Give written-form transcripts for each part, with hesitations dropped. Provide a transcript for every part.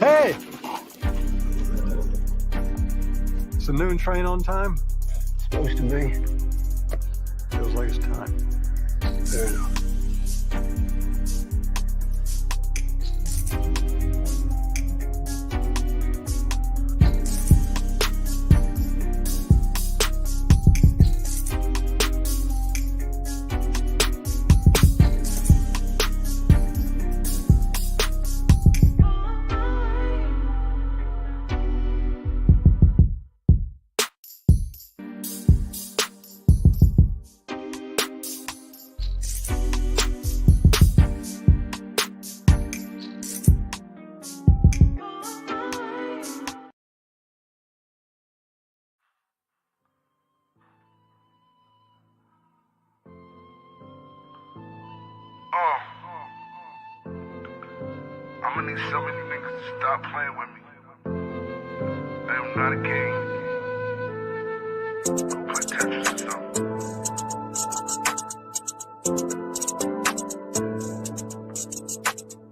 Hey! Is the noon train on time? It's supposed to be. Feels like it's time. Fair enough. I'm gonna need some of you niggas to stop playing with me. I am not a king. Go play Tetris or something.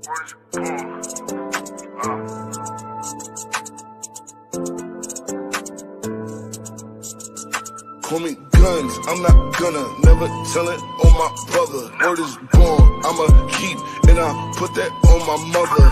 Word is born. Call me guns, I'm not gonna never tell it on my brother. Word is born, I'ma keep, and I put that on my mother.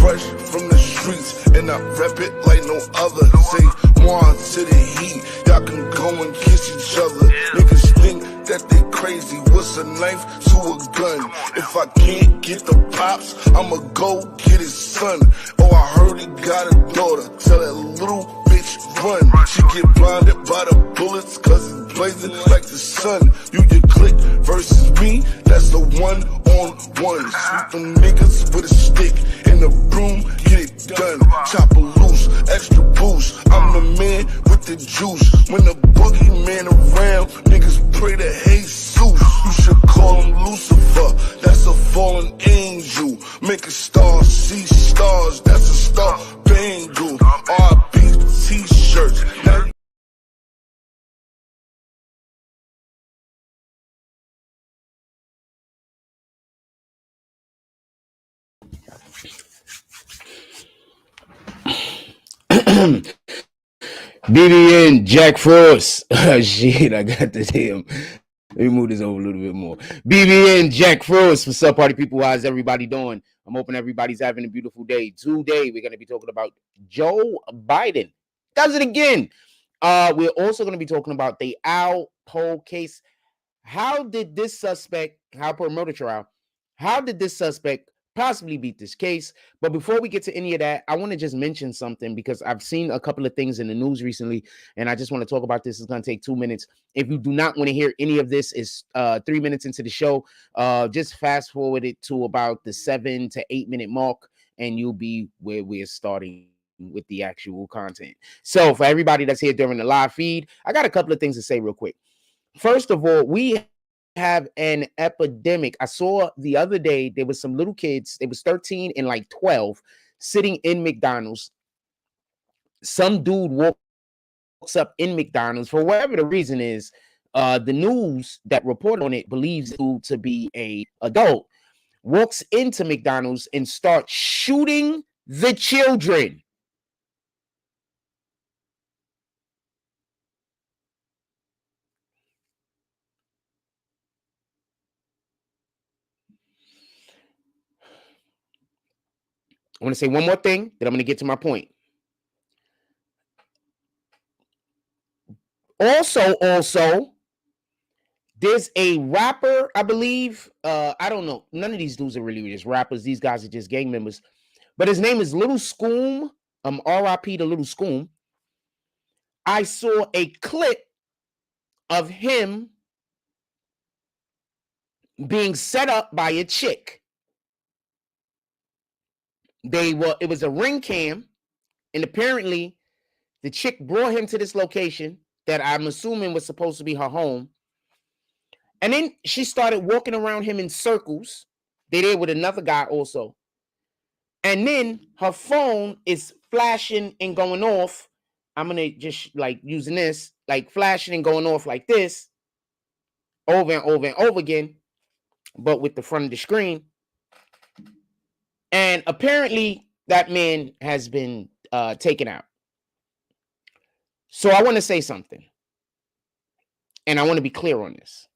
Fresh from the streets, and I rep it like no other. Say more to the heat, y'all can go and kiss each other. Niggas think that they crazy, what's a knife to a gun? If I can't get the pops, I'ma go get his son. Oh, I heard he got a daughter, tell that little bitch run. She get blinded by the bullets, cause it's blazing like the sun. You click versus me, that's the one-on-one. Shoot them niggas with a stick and a broom, get it done. Chopper loose, extra boost, I'm the man with the juice. When the boogeyman around, niggas pray to Jesus. You should call him Lucifer, that's a fallen angel. Make a star see stars, that's a star bangle. R.I.P. t-shirts. Now BBN Jack Frost. Shit, I got the damn. Let me move this over a little bit more. BBN Jack Frost. What's up, party people? How's everybody doing? I'm hoping everybody's having a beautiful day. Today, we're going to be talking about Joe Biden. Does it again. We're also going to be talking about the Alpo case. How did this suspect, Alpo murder trial, how did this suspect possibly beat this case? But before we get to any of that, I want to just mention something because I've seen a couple of things in the news recently, and I just want to talk about this. It's going to take 2 minutes. If you do not want to hear any of this, it's 3 minutes into the show. Just fast forward it to about the 7 to 8 minute mark, and you'll be where we're starting with the actual content. So for everybody that's here during the live feed, I got a couple of things to say real quick. First of all, we have an epidemic. I saw the other day, there was some little kids, they was 13 and like 12, sitting in McDonald's. Some dude walks up in McDonald's, for whatever the reason is, the news that reported on it believes it to be a adult, walks into McDonald's and starts shooting the children. I want to say one more thing, then I'm going to get to my point. Also, there's a rapper, I believe. I don't know. None of these dudes are really just rappers. These guys are just gang members. But his name is Little Scoom. R.I.P. to Little Scoom. I saw a clip of him being set up by a chick. It was a ring cam, and apparently the chick brought him to this location that I'm assuming was supposed to be her home. And then she started walking around him in circles. They're there with another guy also. And then her phone is flashing and going off. I'm going to just like using this, like flashing and going off like this over and over and over again, but with the front of the screen. And apparently that man has been taken out. So I want to say something, and I want to be clear on this.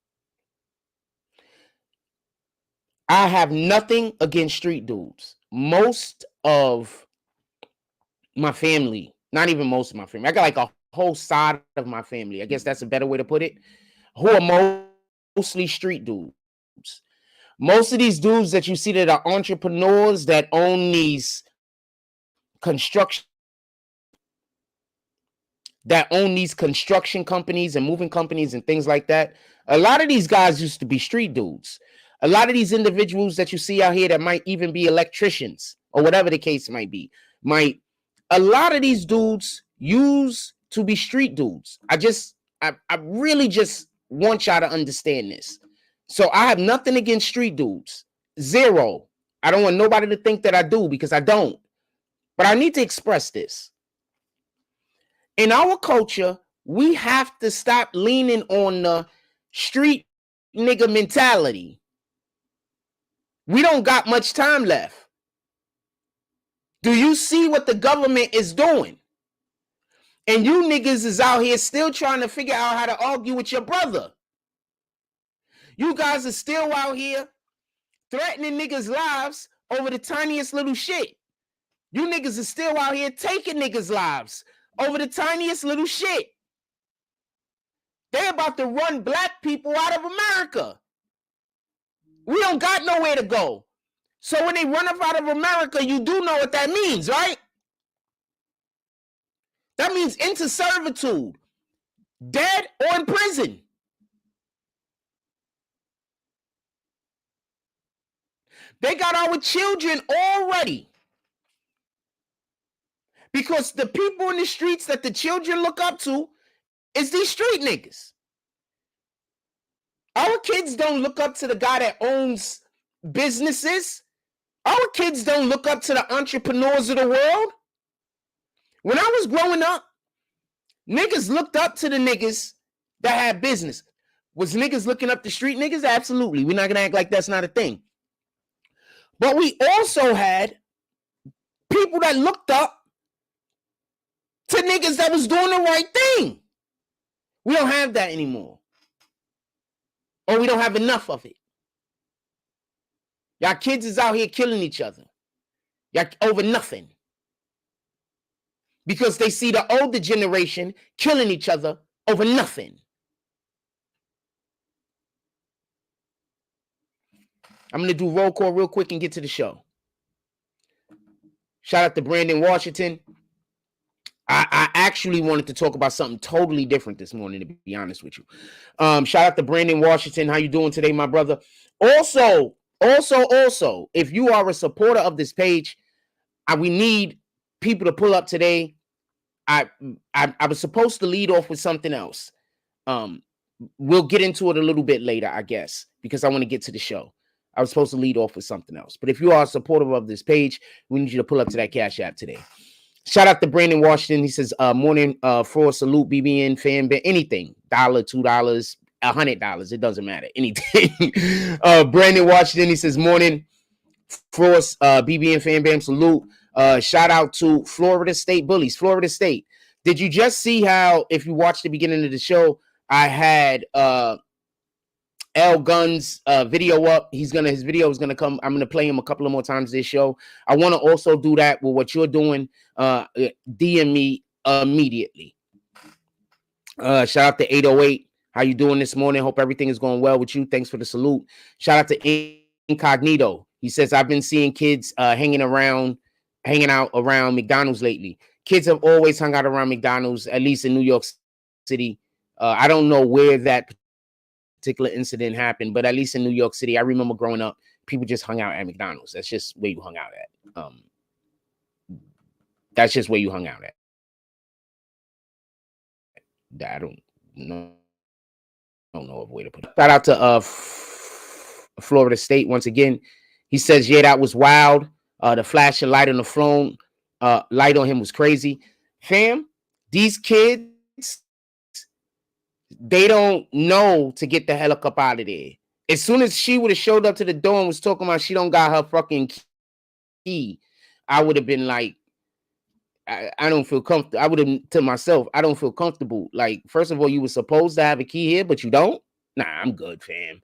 I have nothing against street dudes. Most of my family, not even most of my family, I got like a whole side of my family, I guess that's a better way to put it, who are mostly street dudes. Most of these dudes that you see that are entrepreneurs that own these construction companies and moving companies and things like that. A lot of these guys used to be street dudes. A lot of these individuals that you see out here that might even be electricians or whatever the case might be, a lot of these dudes used to be street dudes. I really just want y'all to understand this. So I have nothing against street dudes. Zero. I don't want nobody to think that I do, because I don't. But I need to express this. In our culture, we have to stop leaning on the street nigga mentality. We don't got much time left. Do you see what the government is doing? And you niggas is out here still trying to figure out how to argue with your brother. You guys are still out here threatening niggas' lives over the tiniest little shit. You niggas are still out here taking niggas' lives over the tiniest little shit. They're about to run black people out of America. We don't got nowhere to go. So when they run us out of America, you do know what that means, right? That means into servitude, dead or in prison. They got our children already. Because the people in the streets that the children look up to is these street niggas. Our kids don't look up to the guy that owns businesses. Our kids don't look up to the entrepreneurs of the world. When I was growing up, niggas looked up to the niggas that had business. Was niggas looking up to street niggas? Absolutely. We're not going to act like that's not a thing. But we also had people that looked up to niggas that was doing the right thing. We don't have that anymore. Or we don't have enough of it. Y'all kids is out here killing each other. Y'all over nothing. Because they see the older generation killing each other over nothing. I'm going to do roll call real quick and get to the show. Shout out to Brandon Washington. I actually wanted to talk about something totally different this morning, to be honest with you. Shout out to Brandon Washington. How you doing today, my brother? Also, if you are a supporter of this page, we need people to pull up today. I was supposed to lead off with something else. We'll get into it a little bit later, I guess, because I want to get to the show. I was supposed to lead off with something else. But if you are a supporter of this page, we need you to pull up to that Cash App today. Shout out to Brandon Washington. He says, morning for a salute, BBN fan, anything. $1, $2, $100. It doesn't matter. Anything. Brandon Washington, he says, morning for us, BBN fan bam salute. Shout out to Florida State Bullies. Florida State. Did you just see how, if you watched the beginning of the show, I had L Guns video up. His video is gonna come. I'm gonna play him a couple of more times this show. I want to also do that with what you're doing. DM me immediately. Shout out to 808. How you doing this morning? Hope everything is going well with you. Thanks for the salute. Shout out to Incognito. He says, I've been seeing kids hanging out around McDonald's lately. Kids have always hung out around McDonald's, at least in New York City. I don't know where that particular incident happened, but at least in New York City, I remember growing up, people just hung out at McDonald's. That's just where you hung out at. That's just where you hung out at. I don't know of a way to put it. Shout out to Florida State once again. He says, yeah, that was wild. The flash of light on the phone, light on him was crazy. Fam, these kids, they don't know to get the hell up out of there. As soon as she would have showed up to the door and was talking about she don't got her fucking key, I would have been like, I don't feel comfortable. I would have to myself, I don't feel comfortable. Like, first of all, you were supposed to have a key here, but you don't. Nah, I'm good, fam.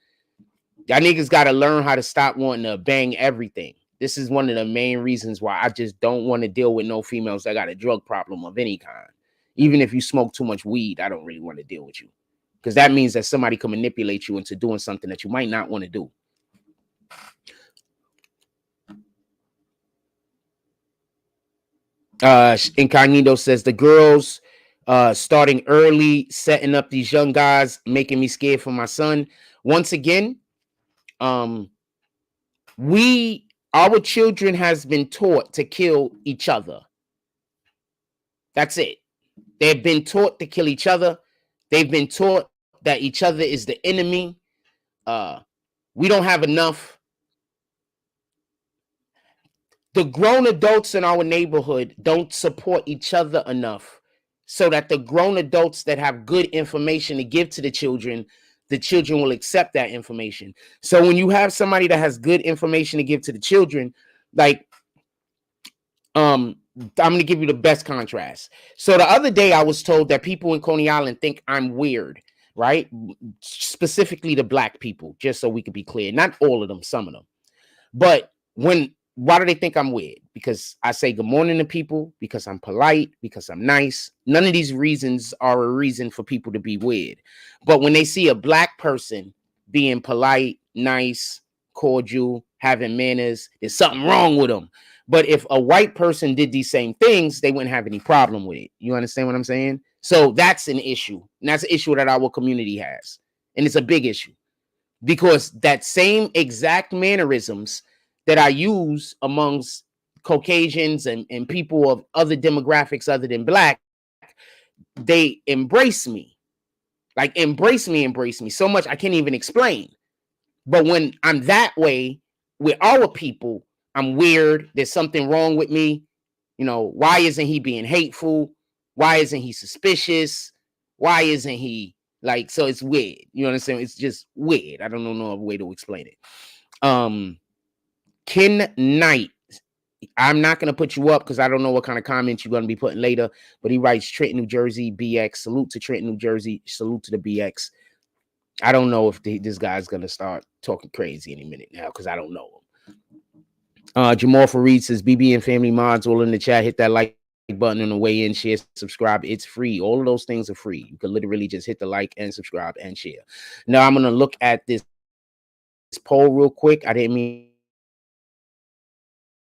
Y'all niggas got to learn how to stop wanting to bang everything. This is one of the main reasons why I just don't want to deal with no females that got a drug problem of any kind. Even if you smoke too much weed, I don't really want to deal with you, because that means that somebody can manipulate you into doing something that you might not want to do. Incognito says the girls starting early, setting up these young guys, making me scared for my son. Once again, our children has been taught to kill each other. That's it. They've been taught to kill each other. They've been taught that each other is the enemy. We don't have enough. The grown adults in our neighborhood don't support each other enough so that the grown adults that have good information to give to the children will accept that information. So when you have somebody that has good information to give to the children, like, I'm going to give you the best contrast. So the other day I was told that people in Coney Island think I'm weird, right? Specifically the black people, just so we can be clear. Not all of them, some of them. But why do they think I'm weird? Because I say good morning to people, because I'm polite, because I'm nice. None of these reasons are a reason for people to be weird. But when they see a black person being polite, nice, cordial, having manners, there's something wrong with them. But if a white person did these same things, they wouldn't have any problem with it. You understand what I'm saying? So that's an issue. And that's an issue that our community has. And it's a big issue, because that same exact mannerisms that I use amongst Caucasians and people of other demographics other than black, they embrace me. Like, embrace me so much I can't even explain. But when I'm that way with our people, I'm weird. There's something wrong with me. You know, why isn't he being hateful? Why isn't he suspicious? Why isn't he like, so it's weird. You know what I'm saying? It's just weird. I don't know no other way to explain it. Ken Knight, I'm not going to put you up because I don't know what kind of comments you're going to be putting later, but he writes Trenton, New Jersey, BX. Salute to Trenton, New Jersey. Salute to the BX. I don't know if this guy's going to start talking crazy any minute now because I don't know him. Jamal Fareed says, BB and family mods all in the chat. Hit that like button on the way in, share, subscribe. It's free. All of those things are free. You can literally just hit the like and subscribe and share. Now I'm going to look at this poll real quick. I didn't mean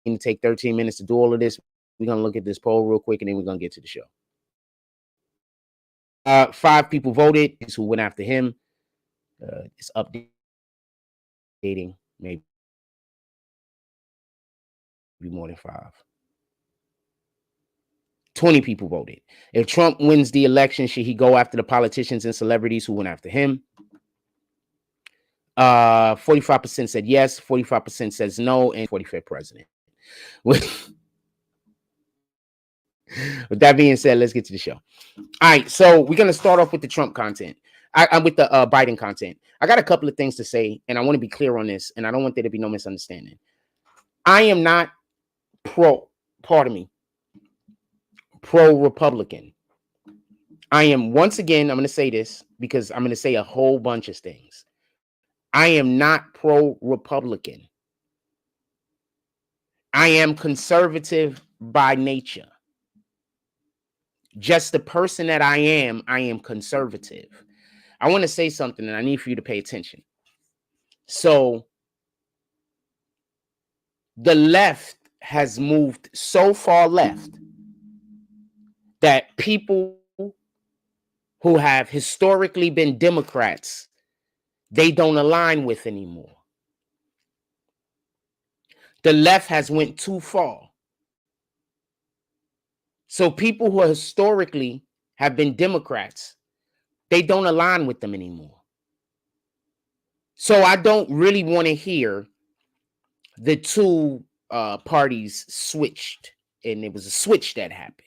to take 13 minutes to do all of this. We're going to look at this poll real quick and then we're going to get to the show. 5 people voted. It's who went after him. It's updating. Maybe more than 5. 20 people voted. If Trump wins the election, should he go after the politicians and celebrities who went after him? 45% said yes, 45% says no, and 45th president. With that being said, let's get to the show. All right, so we're going to start off with the Trump content. I'm with the Biden content. I got a couple of things to say, and I want to be clear on this, and I don't want there to be no misunderstanding. I am not pro-Republican. I am, once again, I'm going to say this because I'm going to say a whole bunch of things. I am not pro-Republican. I am conservative by nature. Just the person that I am conservative. I want to say something, and I need for you to pay attention. So, the left has moved so far left that people who have historically been Democrats, they don't align with anymore. The left has went too far. So people who historically have been Democrats, they don't align with them anymore. So I don't really want to hear the two parties switched, and it was a switch that happened.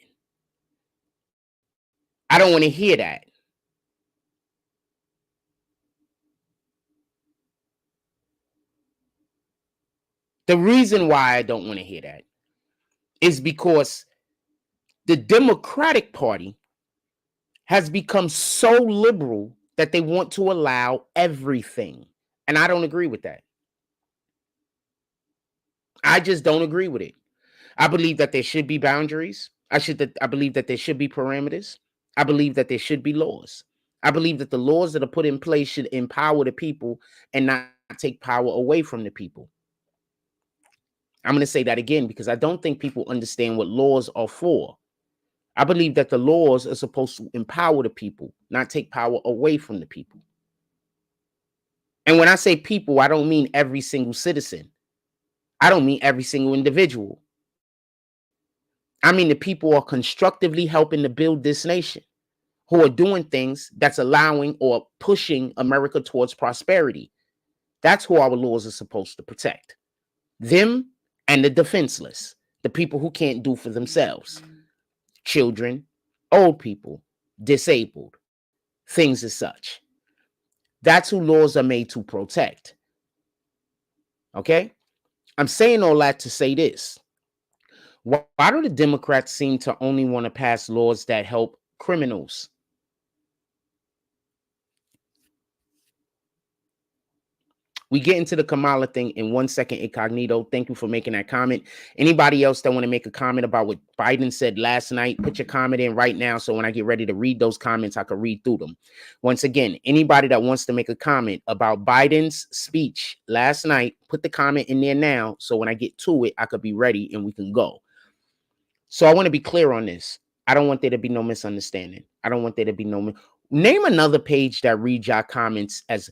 I don't want to hear that. The reason why I don't want to hear that is because the Democratic Party has become so liberal that they want to allow everything. And I don't agree with that. I just don't agree with it. I believe that there should be boundaries. I believe that there should be parameters. I believe that there should be laws. I believe that the laws that are put in place should empower the people and not take power away from the people. I'm going to say that again because I don't think people understand what laws are for. I believe that the laws are supposed to empower the people, not take power away from the people. And when I say people, I don't mean every single citizen. I don't mean every single individual. I mean the people who are constructively helping to build this nation, who are doing things that's allowing or pushing America towards prosperity. That's who our laws are supposed to protect. Them and the defenseless, the people who can't do for themselves. Children, old people, disabled, things as such. That's who laws are made to protect. Okay? I'm saying all that to say this. Why do the Democrats seem to only want to pass laws that help criminals? We get into the Kamala thing in 1 second, Incognito. Thank you for making that comment. Anybody else that want to make a comment about what Biden said last night, put your comment in right now. So when I get ready to read those comments, I can read through them. Once again, anybody that wants to make a comment about Biden's speech last night, put the comment in there now. So when I get to it, I could be ready and we can go. So I want to be clear on this. I don't want there to be no misunderstanding. I don't want there to be no... Name another page that reads your comments as...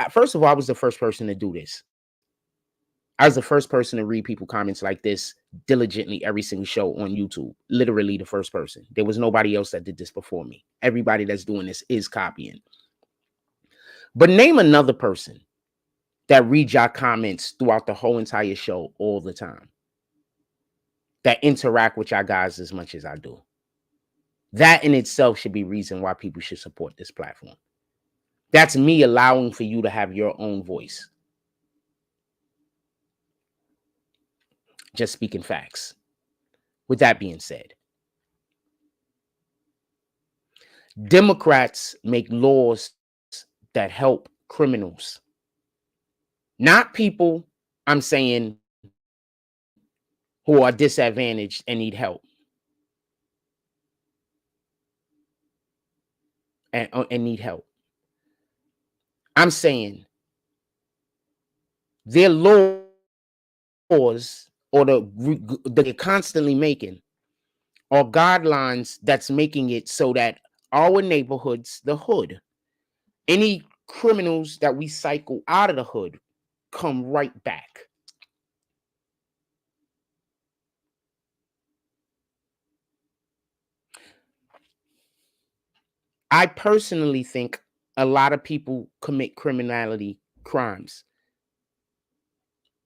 First of all, I was the first person to do this. I was the first person to read people comments like this diligently every single show on YouTube. Literally the first person. There was nobody else that did this before me. Everybody that's doing this is copying. But name another person that reads your comments throughout the whole entire show all the time, that interact with y'all guys as much as I do. That in itself should be reason why people should support this platform. That's me allowing for you to have your own voice. Just speaking facts. With that being said, Democrats make laws that help criminals. Not people, I'm saying, who are disadvantaged and need help. And need help. I'm saying their laws or they're constantly making are guidelines that's making it so that our neighborhoods, the hood, any criminals that we cycle out of the hood come right back. I personally think a lot of people commit crimes,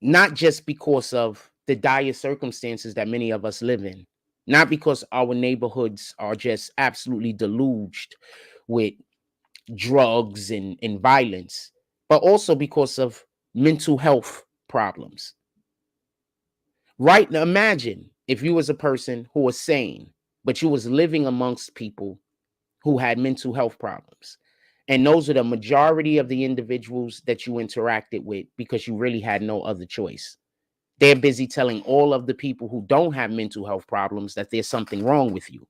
not just because of the dire circumstances that many of us live in, not because our neighborhoods are just absolutely deluged with drugs and violence, but also because of mental health problems. Right now, imagine if you was a person who was sane, but you was living amongst people who had mental health problems. And those are the majority of the individuals that you interacted with because you really had no other choice. They're busy telling all of the people who don't have mental health problems that there's something wrong with you,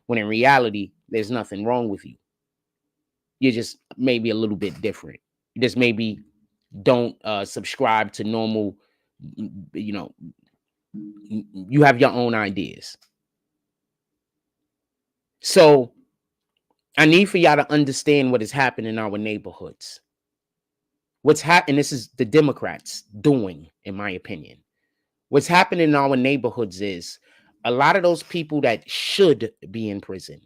when in reality, there's nothing wrong with you. You're just maybe a little bit different. You just maybe don't subscribe to normal, you have your own ideas. So I need for y'all to understand what is happening in our neighborhoods. What's happening, this is the Democrats doing, in my opinion. What's happening in our neighborhoods is a lot of those people that should be in prison,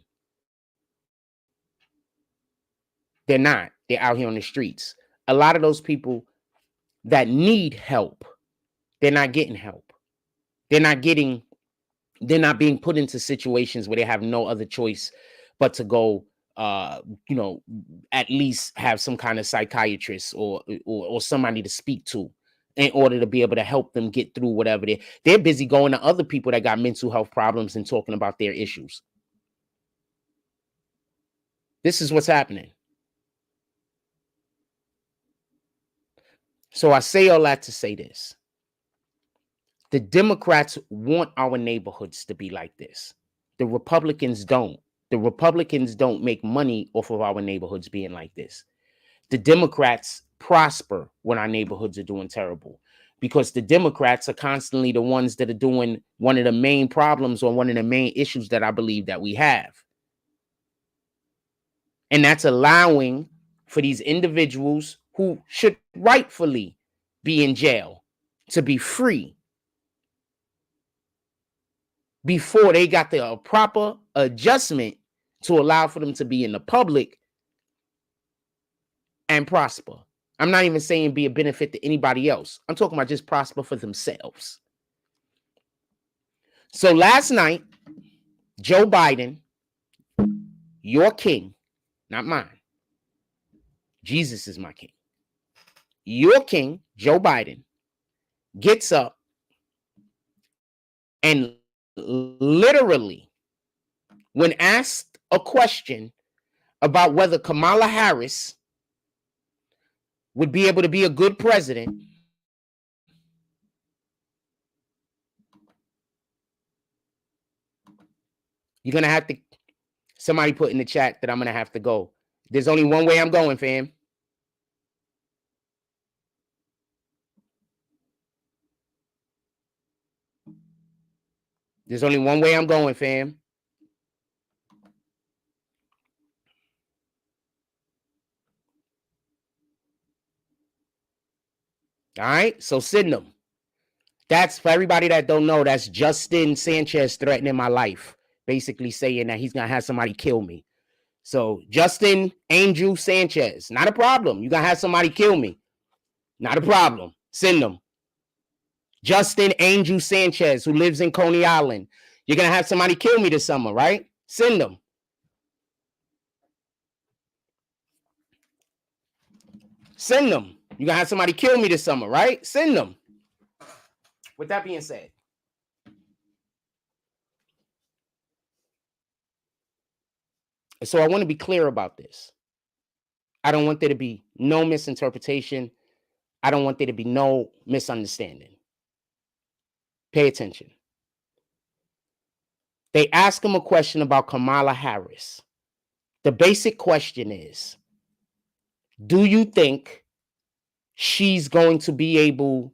they're not. They're out here on the streets. A lot of those people that need help, they're not getting help. They're not being put into situations where they have no other choice but to go, at least have some kind of psychiatrist or somebody to speak to in order to be able to help them get through whatever they're busy going to other people that got mental health problems and talking about their issues. This is what's happening. So I say all that to say this. The Democrats want our neighborhoods to be like this. The Republicans don't. The Republicans don't make money off of our neighborhoods being like this. The Democrats prosper when our neighborhoods are doing terrible, because the Democrats are constantly the ones that are doing one of the main problems or one of the main issues that I believe that we have. And that's allowing for these individuals who should rightfully be in jail to be free before they got the proper adjustment to allow for them to be in the public and prosper. I'm not even saying be a benefit to anybody else. I'm talking about just prosper for themselves. So last night, Joe Biden, your king, not mine. Jesus is my king. Your king, Joe Biden, gets up and literally, when asked a question about whether Kamala Harris would be able to be a good president, you're going to have to, somebody put in the chat that I'm going to have to go. There's only one way I'm going, fam. There's only one way I'm going, fam. All right, so send them. That's, for everybody that don't know, that's Justin Sanchez threatening my life, basically saying that he's going to have somebody kill me. So Justin Angel Sanchez, not a problem. You're going to have somebody kill me. Not a problem. Send them. Justin Angel Sanchez, who lives in Coney Island. You're going to have somebody kill me this summer, right? Send them. Send them. You're going to have somebody kill me this summer, right? Send them. With that being said, so I want to be clear about this. I don't want there to be no misinterpretation. I don't want there to be no misunderstanding. Pay attention. They ask him a question about Kamala Harris. The basic question is, do you think she's going to be able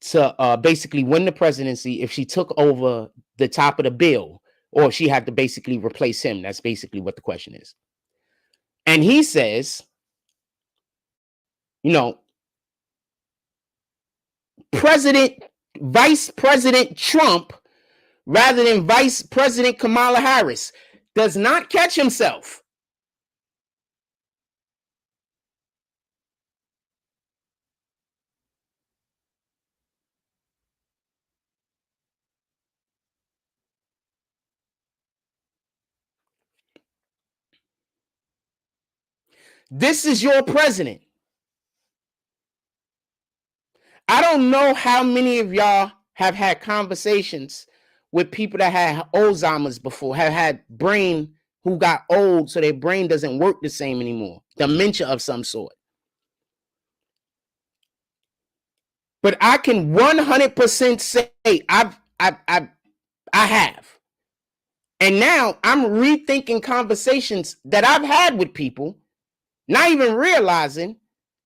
to basically win the presidency if she took over the top of the bill, or if she had to basically replace him? That's basically what the question is. And he says, you know, Vice President Trump, rather than Vice President Kamala Harris, does not catch himself. This is your president. I don't know how many of y'all have had conversations with people that had Alzheimer's before, have had brain who got old, so their brain doesn't work the same anymore. Dementia of some sort. But I can 100% say I have. And now I'm rethinking conversations that I've had with people, not even realizing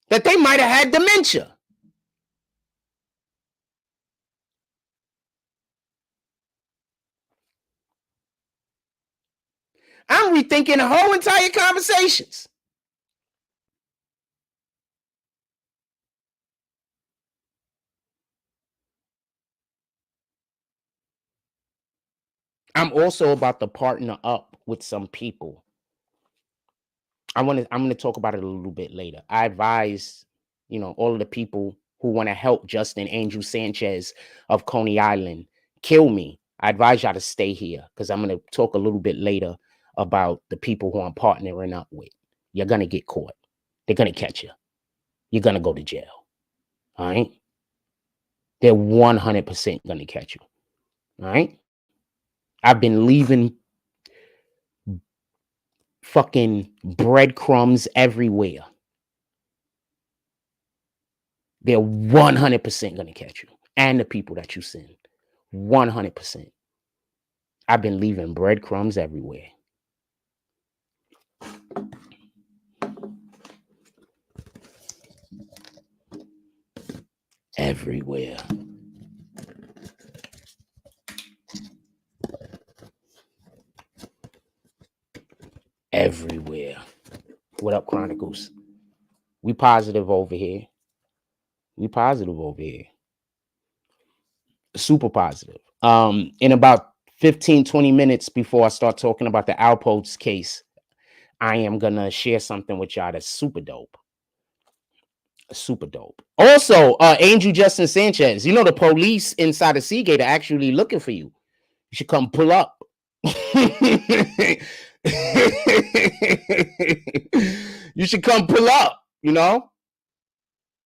that they might have had dementia. I'm rethinking the whole entire conversations. I'm also about to partner up with some people. I'm going to talk about it a little bit later. I advise, you know, all of the people who want to help Justin Angel Sanchez of Coney Island kill me. I advise y'all to stay here, because I'm going to talk a little bit later about the people who I'm partnering up with. You're going to get caught. They're going to catch you. You're going to go to jail. All right? they're 100% going to catch you. All right? I've been leaving fucking breadcrumbs everywhere. They're 100% going to catch you. And the people that you send. 100%. I've been leaving breadcrumbs everywhere. Everywhere. Everywhere. What up, Chronicles? We positive over here. We positive over here. Super positive. In about 15, 20 minutes before I start talking about the Alpo case, I am going to share something with y'all that's super dope. Super dope. Also, Angel Justin Sanchez, you know the police inside of Seagate are actually looking for you. You should come pull up. You should come pull up, you know?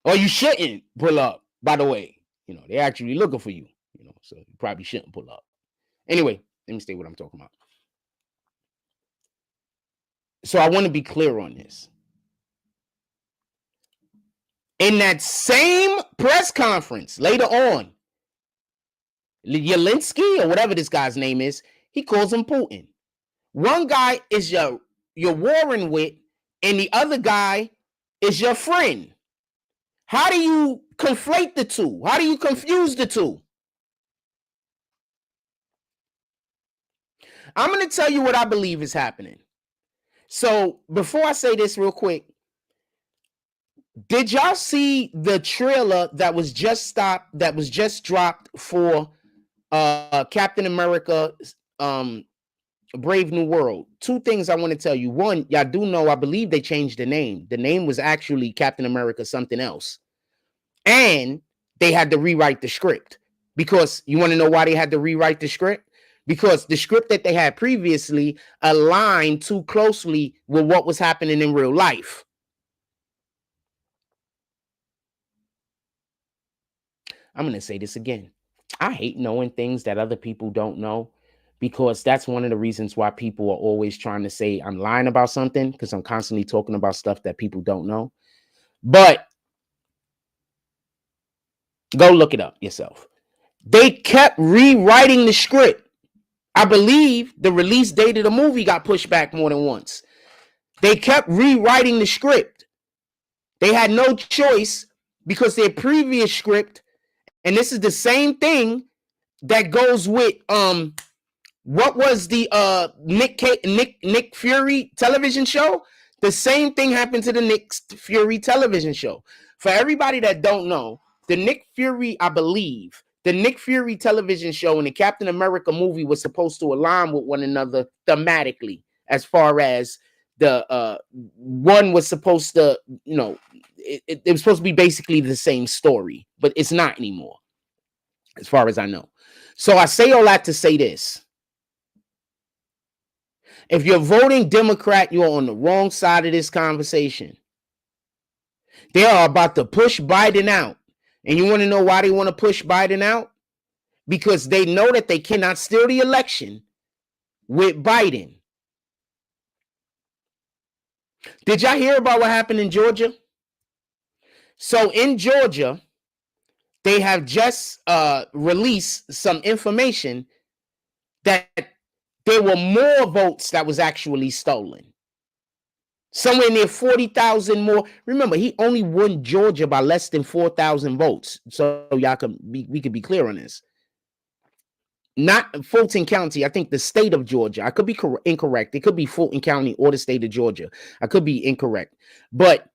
Or you shouldn't pull up, by the way. You know, they're actually looking for you, you know, so you probably shouldn't pull up. Anyway, let me stay what I'm talking about. So I want to be clear on this. In that same press conference later on, Yelinsky or whatever this guy's name is, he calls him Putin. One guy is you're warring with, and the other guy is your friend. How do you conflate the two? How do you confuse the two? I'm going to tell you what I believe is happening. So before I say this real quick, did y'all see the trailer that was just dropped for Captain America Brave New World? Two things I want to tell you. One, y'all do know, I believe they changed the name. The name was actually Captain America something else. And they had to rewrite the script. Because you want to know why they had to rewrite the script? Because the script that they had previously aligned too closely with what was happening in real life. I'm going to say this again. I hate knowing things that other people don't know, because that's one of the reasons why people are always trying to say I'm lying about something, because I'm constantly talking about stuff that people don't know. But go look it up yourself. They kept rewriting the script. I believe the release date of the movie got pushed back more than once. They kept rewriting the script. They had no choice, because their previous script, and this is the same thing that goes with what was the Nick Fury television show? The same thing happened to the Nick Fury television show. For everybody that don't know, the Nick Fury, I believe, the Nick Fury television show and the Captain America movie was supposed to align with one another thematically, as far as the one was supposed to, you know, it was supposed to be basically the same story, but it's not anymore, as far as I know. So I say all that to say this. If you're voting Democrat, you're on the wrong side of this conversation. They are about to push Biden out. And you want to know why they want to push Biden out? Because they know that they cannot steal the election with Biden. Did y'all hear about what happened in Georgia? So in Georgia, they have just released some information that there were more votes that was actually stolen. Somewhere near 40,000 more. Remember, he only won Georgia by less than 4,000 votes. So y'all we could be clear on this. Not Fulton County. I think the state of Georgia. I could be incorrect. It could be Fulton County or the state of Georgia. I could be incorrect. But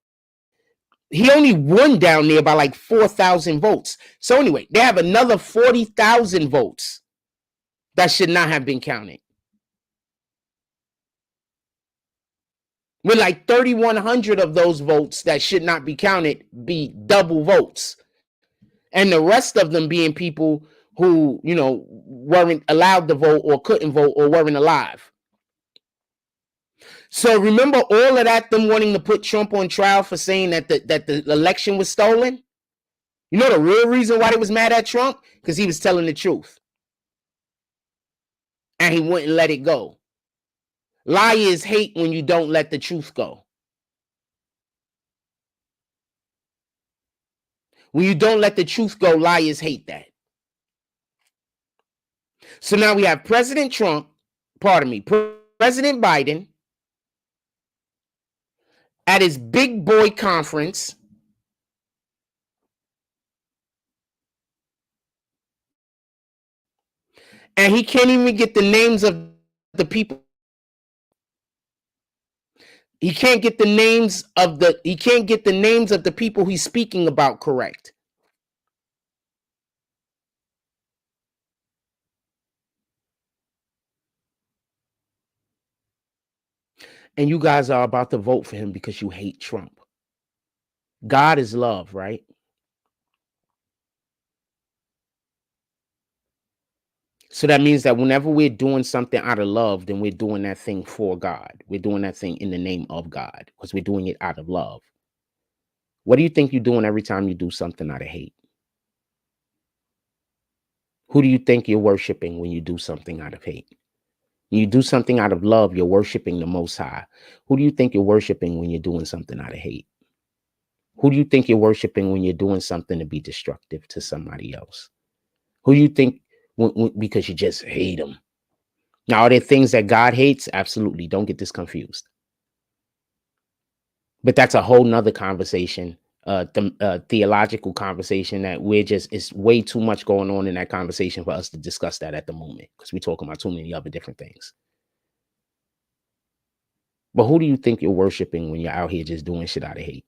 he only won down there by like 4,000 votes. So anyway, they have another 40,000 votes that should not have been counted. With like 3,100 of those votes that should not be counted be double votes. And the rest of them being people who, you know, weren't allowed to vote or couldn't vote or weren't alive. So remember all of that, them wanting to put Trump on trial for saying that the election was stolen? You know the real reason why they was mad at Trump? Because he was telling the truth. And he wouldn't let it go. Liars hate when you don't let the truth go. When you don't let the truth go, liars hate that. So now we have President Trump, President Biden at his big boy conference. And he can't even get the names of the people. He can't get the names of the people he's speaking about correct. And you guys are about to vote for him because you hate Trump. God is love, right? So that means that whenever we're doing something out of love, then we're doing that thing for God. We're doing that thing in the name of God because we're doing it out of love. What do you think you're doing every time you do something out of hate? Who do you think you're worshiping when you do something out of hate? When you do something out of love, you're worshiping the Most High. Who do you think you're worshiping when you're doing something out of hate? Who do you think you're worshiping when you're doing something to be destructive to somebody else? Who do you think, because you just hate them? Now, are there things that God hates? Absolutely. Don't get this confused. But that's a whole nother conversation, theological conversation that it's way too much going on in that conversation for us to discuss that at the moment because we're talking about too many other different things. But who do you think you're worshiping when you're out here just doing shit out of hate?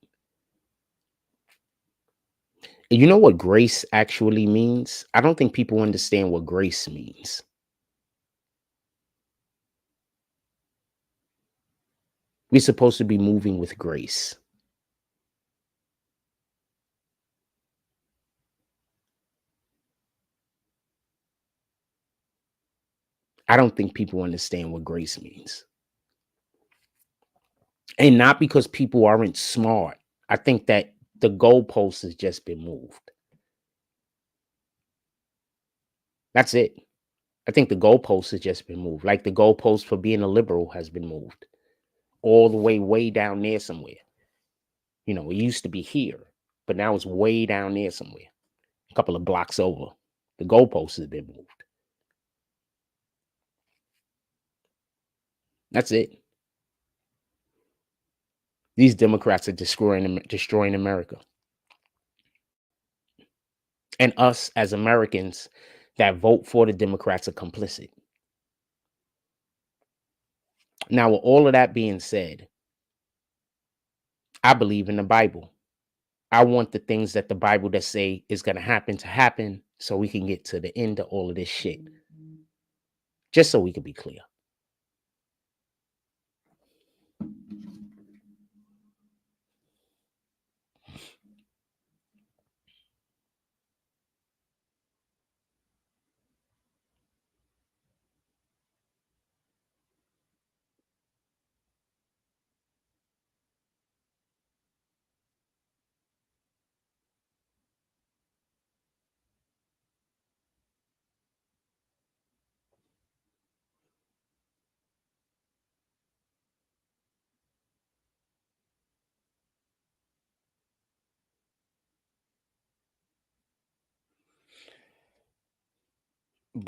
And you know what grace actually means? I don't think people understand what grace means. We're supposed to be moving with grace. I don't think people understand what grace means. And not because people aren't smart. I think that the goalpost has just been moved. That's it. I think the goalpost has just been moved. Like the goalpost for being a liberal has been moved all the way down there somewhere. You know, it used to be here, but now it's way down there somewhere, a couple of blocks over. The goalpost has been moved. That's it. These Democrats are destroying America. And us as Americans that vote for the Democrats are complicit. Now, with all of that being said, I believe in the Bible. I want the things that the Bible that say is going to happen so we can get to the end of all of this shit. Just so we can be clear.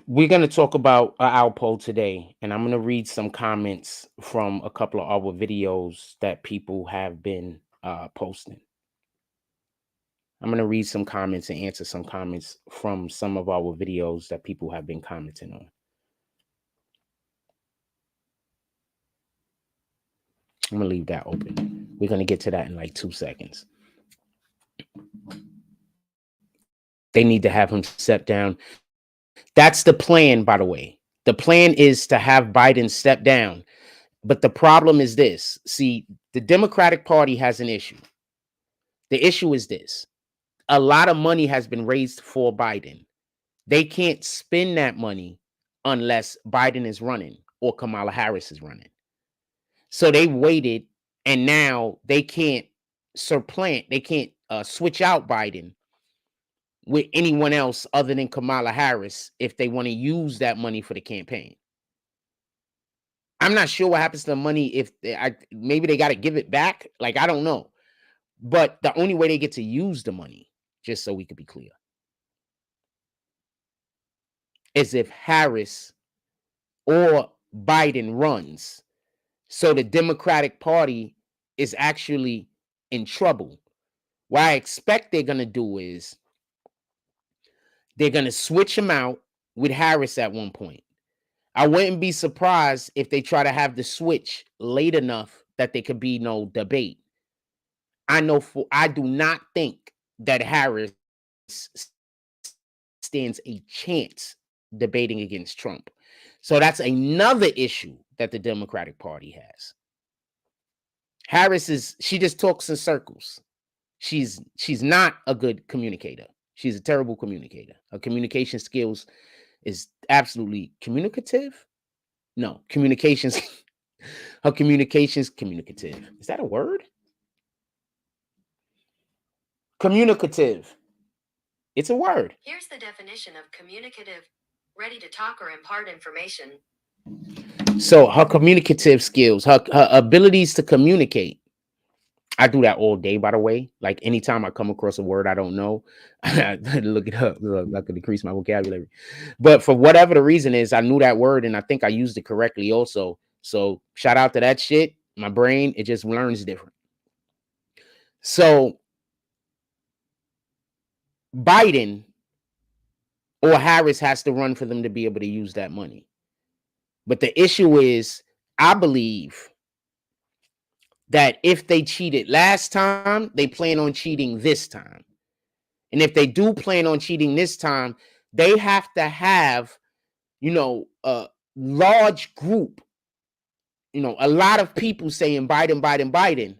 We're going to talk about Alpo today, and I'm going to read some comments from a couple of our videos that people have been posting. I'm going to read some comments and answer some comments from some of our videos that people have been commenting on. I'm going to leave that open. We're going to get to that in like 2 seconds. They need to have him step down. That's the plan, by the way. The plan is to have Biden step down. But the problem is this. See, the Democratic Party has an issue. The issue is this. A lot of money has been raised for Biden. They can't spend that money unless Biden is running or Kamala Harris is running. So they waited, and now they can't supplant. They can't switch out Biden with anyone else other than Kamala Harris if they want to use that money for the campaign. I'm not sure what happens to the money if maybe they got to give it back. Like, I don't know. But the only way they get to use the money, just so we could be clear, is if Harris or Biden runs. So the Democratic Party is actually in trouble. What I expect they're going to do is they're going to switch him out with Harris at one point. I wouldn't be surprised if they try to have the switch late enough that there could be no debate. I do not think that Harris stands a chance debating against Trump. So that's another issue that the Democratic Party has. She just talks in circles. She's not a good communicator. She's a terrible communicator. Her communication skills is absolutely communicative. No, communications. Her communications communicative. Is that a word? Communicative. It's a word. Here's the definition of communicative: ready to talk or impart information. So her communicative skills, her abilities to communicate. I do that all day, by the way. Like, anytime I come across a word I don't know, I look it up. I could increase my vocabulary. But for whatever the reason is, I knew that word and I think I used it correctly also. So shout out to that shit. My brain, it just learns different. So Biden or Harris has to run for them to be able to use that money. But the issue is, I believe that if they cheated last time, they plan on cheating this time. And if they do plan on cheating this time, they have to have, a large group, a lot of people saying Biden, Biden, Biden.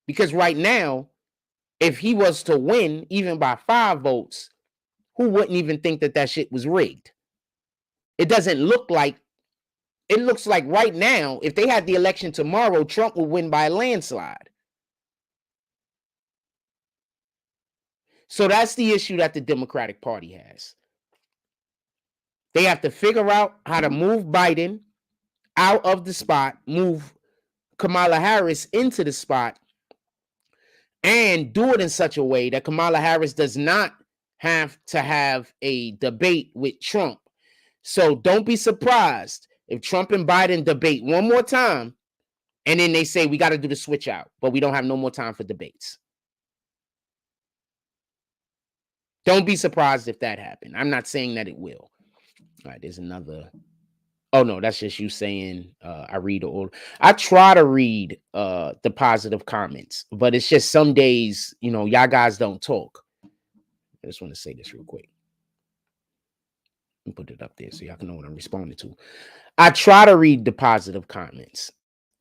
Because right now, if he was to win, even by 5 votes, who wouldn't even think that shit was rigged? It doesn't look like, it looks like right now, if they had the election tomorrow, Trump will win by a landslide. So that's the issue that the Democratic Party has. They have to figure out how to move Biden out of the spot, move Kamala Harris into the spot, and do it in such a way that Kamala Harris does not have to have a debate with Trump. So don't be surprised if Trump and Biden debate one more time, and then they say we got to do the switch out, but we don't have no more time for debates. Don't be surprised if that happened. I'm not saying that it will. All right, there's another. Oh no, that's just you saying I read all. I try to read the positive comments, but it's just some days, y'all guys don't talk. I just want to say this real quick. And put it up there so y'all can know what I'm responding to. I try to read the positive comments,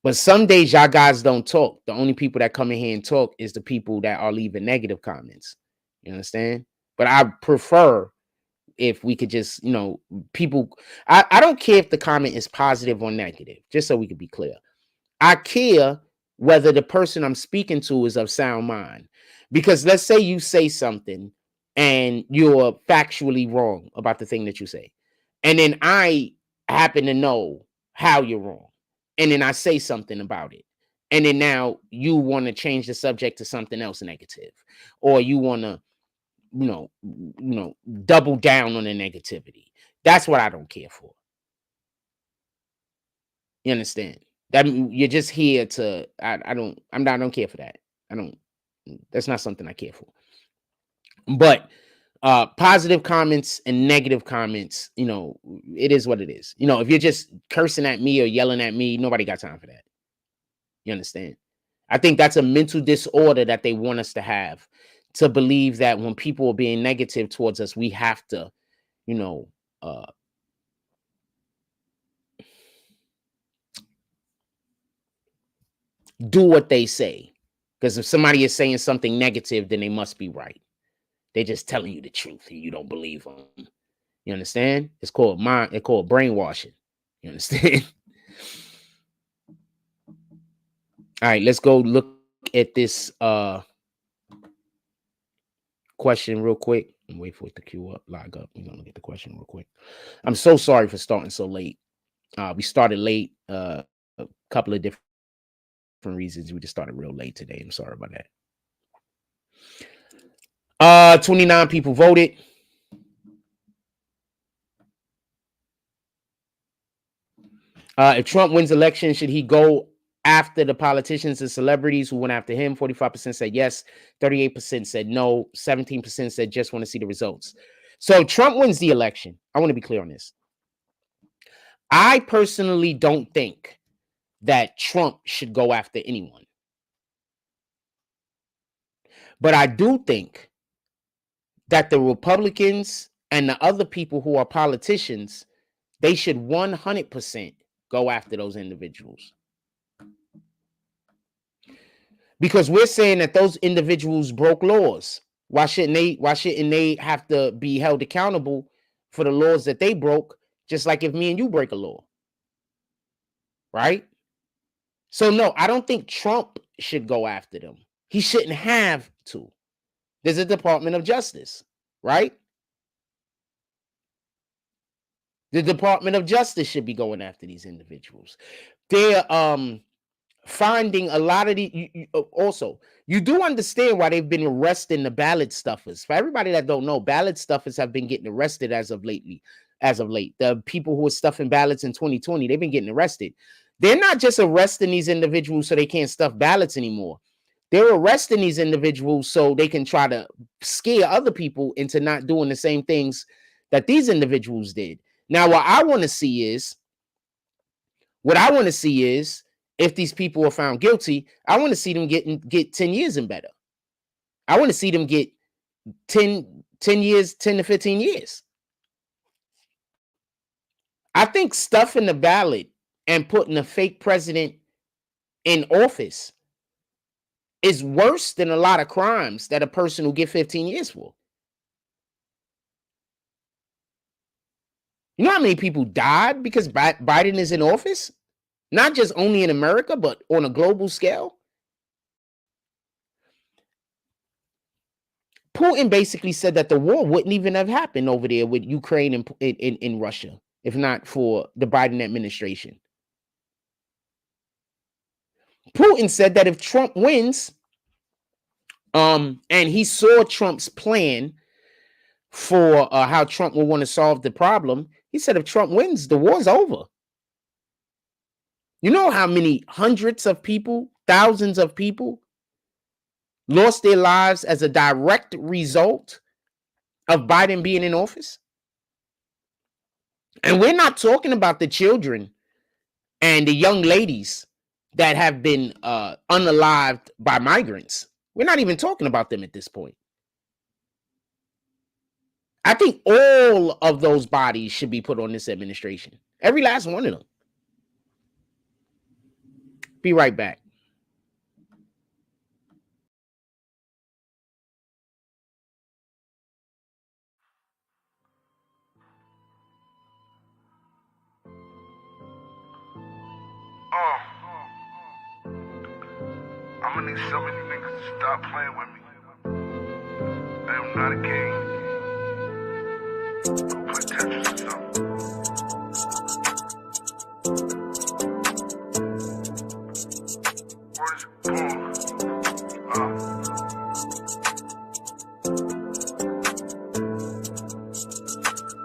but some days y'all guys don't talk. The only people that come in here and talk is the people that are leaving negative comments. You understand? But I prefer if we could just, people, I don't care if the comment is positive or negative, just so we could be clear. I care whether the person I'm speaking to is of sound mind. Because let's say you say something and you're factually wrong about the thing that you say. And then I happen to know how you're wrong. And then I say something about it. And then now you want to change the subject to something else negative. Or you want to, double down on the negativity. That's what I don't care for. You understand? That you're just here to, I don't care for that. That's not something I care for. But positive comments and negative comments, it is what it is. If you're just cursing at me or yelling at me, nobody got time for that. You understand? I think that's a mental disorder that they want us to have, to believe that when people are being negative towards us, we have to, do what they say. Because if somebody is saying something negative, then they must be right. They're just telling you the truth and you don't believe them. You understand? It's called brainwashing. You understand? All right, let's go look at this question real quick. and wait for it to queue up, log up. We're gonna get the question real quick. I'm so sorry for starting so late. We started late, a couple of different reasons. We just started real late today. I'm sorry about that. 29 people voted. If Trump wins election, should he go after the politicians and celebrities who went after him? 45% said yes, 38% said no, 17% said just want to see the results. So Trump wins the election. I want to be clear on this. I personally don't think that Trump should go after anyone. But I do think that the Republicans and the other people who are politicians, they should 100% go after those individuals. Because we're saying that those individuals broke laws. Why shouldn't they have to be held accountable for the laws that they broke, just like if me and you break a law? Right? So no, I don't think Trump should go after them. He shouldn't have to. There's a Department of Justice, right? The Department of Justice should be going after these individuals. They're finding a lot of the. Also, you do understand why they've been arresting the ballot stuffers. For everybody that don't know, ballot stuffers have been getting arrested as of late. The people who were stuffing ballots in 2020, they've been getting arrested. They're not just arresting these individuals so they can't stuff ballots anymore. They're arresting these individuals so they can try to scare other people into not doing the same things that these individuals did. Now, what I want to see is, if these people are found guilty, I want to see them get 10 years and better. I want to see them get 10 years, 10 to 15 years. I think stuffing the ballot and putting a fake president in office is worse than a lot of crimes that a person will get 15 years for. You know how many people died because Biden is in office? Not just only in America, but on a global scale. Putin basically said that the war wouldn't even have happened over there with Ukraine and in Russia, if not for the Biden administration. Putin said that if Trump wins, and he saw Trump's plan for how Trump will want to solve the problem, he said if Trump wins, the war's over. You know how many hundreds of people, thousands of people lost their lives as a direct result of Biden being in office? And we're not talking about the children and the young ladies that have been unalived by migrants. We're not even talking about them at this point. I think all of those bodies should be put on this administration. Every last one of them. Be right back. I'ma need some of you niggas to stop playing with me. I am not a game. Put Tetris or something. Word is born.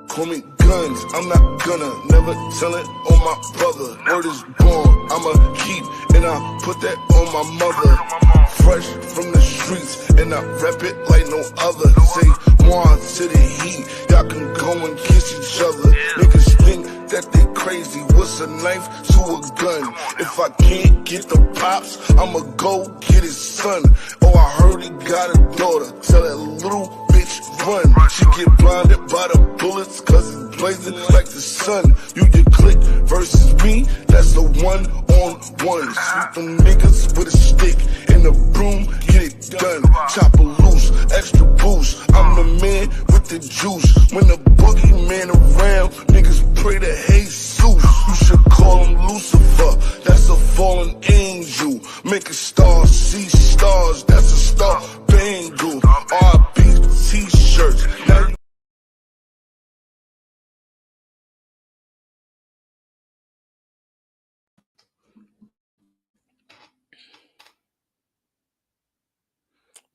Call me guns, I'm not gonna never tell it on my brother. Word is born, I'ma keep and I put that on my mother. Fresh from the streets and I rep it like no other. Say more to the heat, y'all can go and kiss each other. Niggas think that they crazy, what's a knife to a gun? If I can't get the pops, I'ma go get his son. Oh, I heard he got a daughter, tell that little bitch run. She get blinded by the bullets cause it's blazing like the sun. You get click versus me, that's the 1-on-1. Sweep them niggas with a stick and a broom, get it done. Chopper loose, extra boost, I'm the man with the juice. When the boogeyman around, niggas pray to Jesus. You should call him Lucifer, that's a fallen angel. Make a star see stars, that's a star bangle. R.I.P. t-shirts, now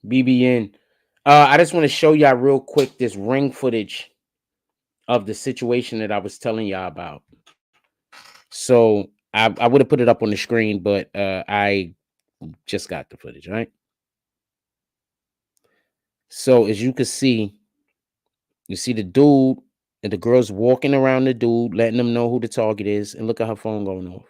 BBN. I just want to show y'all real quick this ring footage of the situation that I was telling y'all about. So I would have put it up on the screen, but I just got the footage, right? So as you can see, you see the dude and the girl's walking around the dude, letting them know who the target is, and look at her phone going off.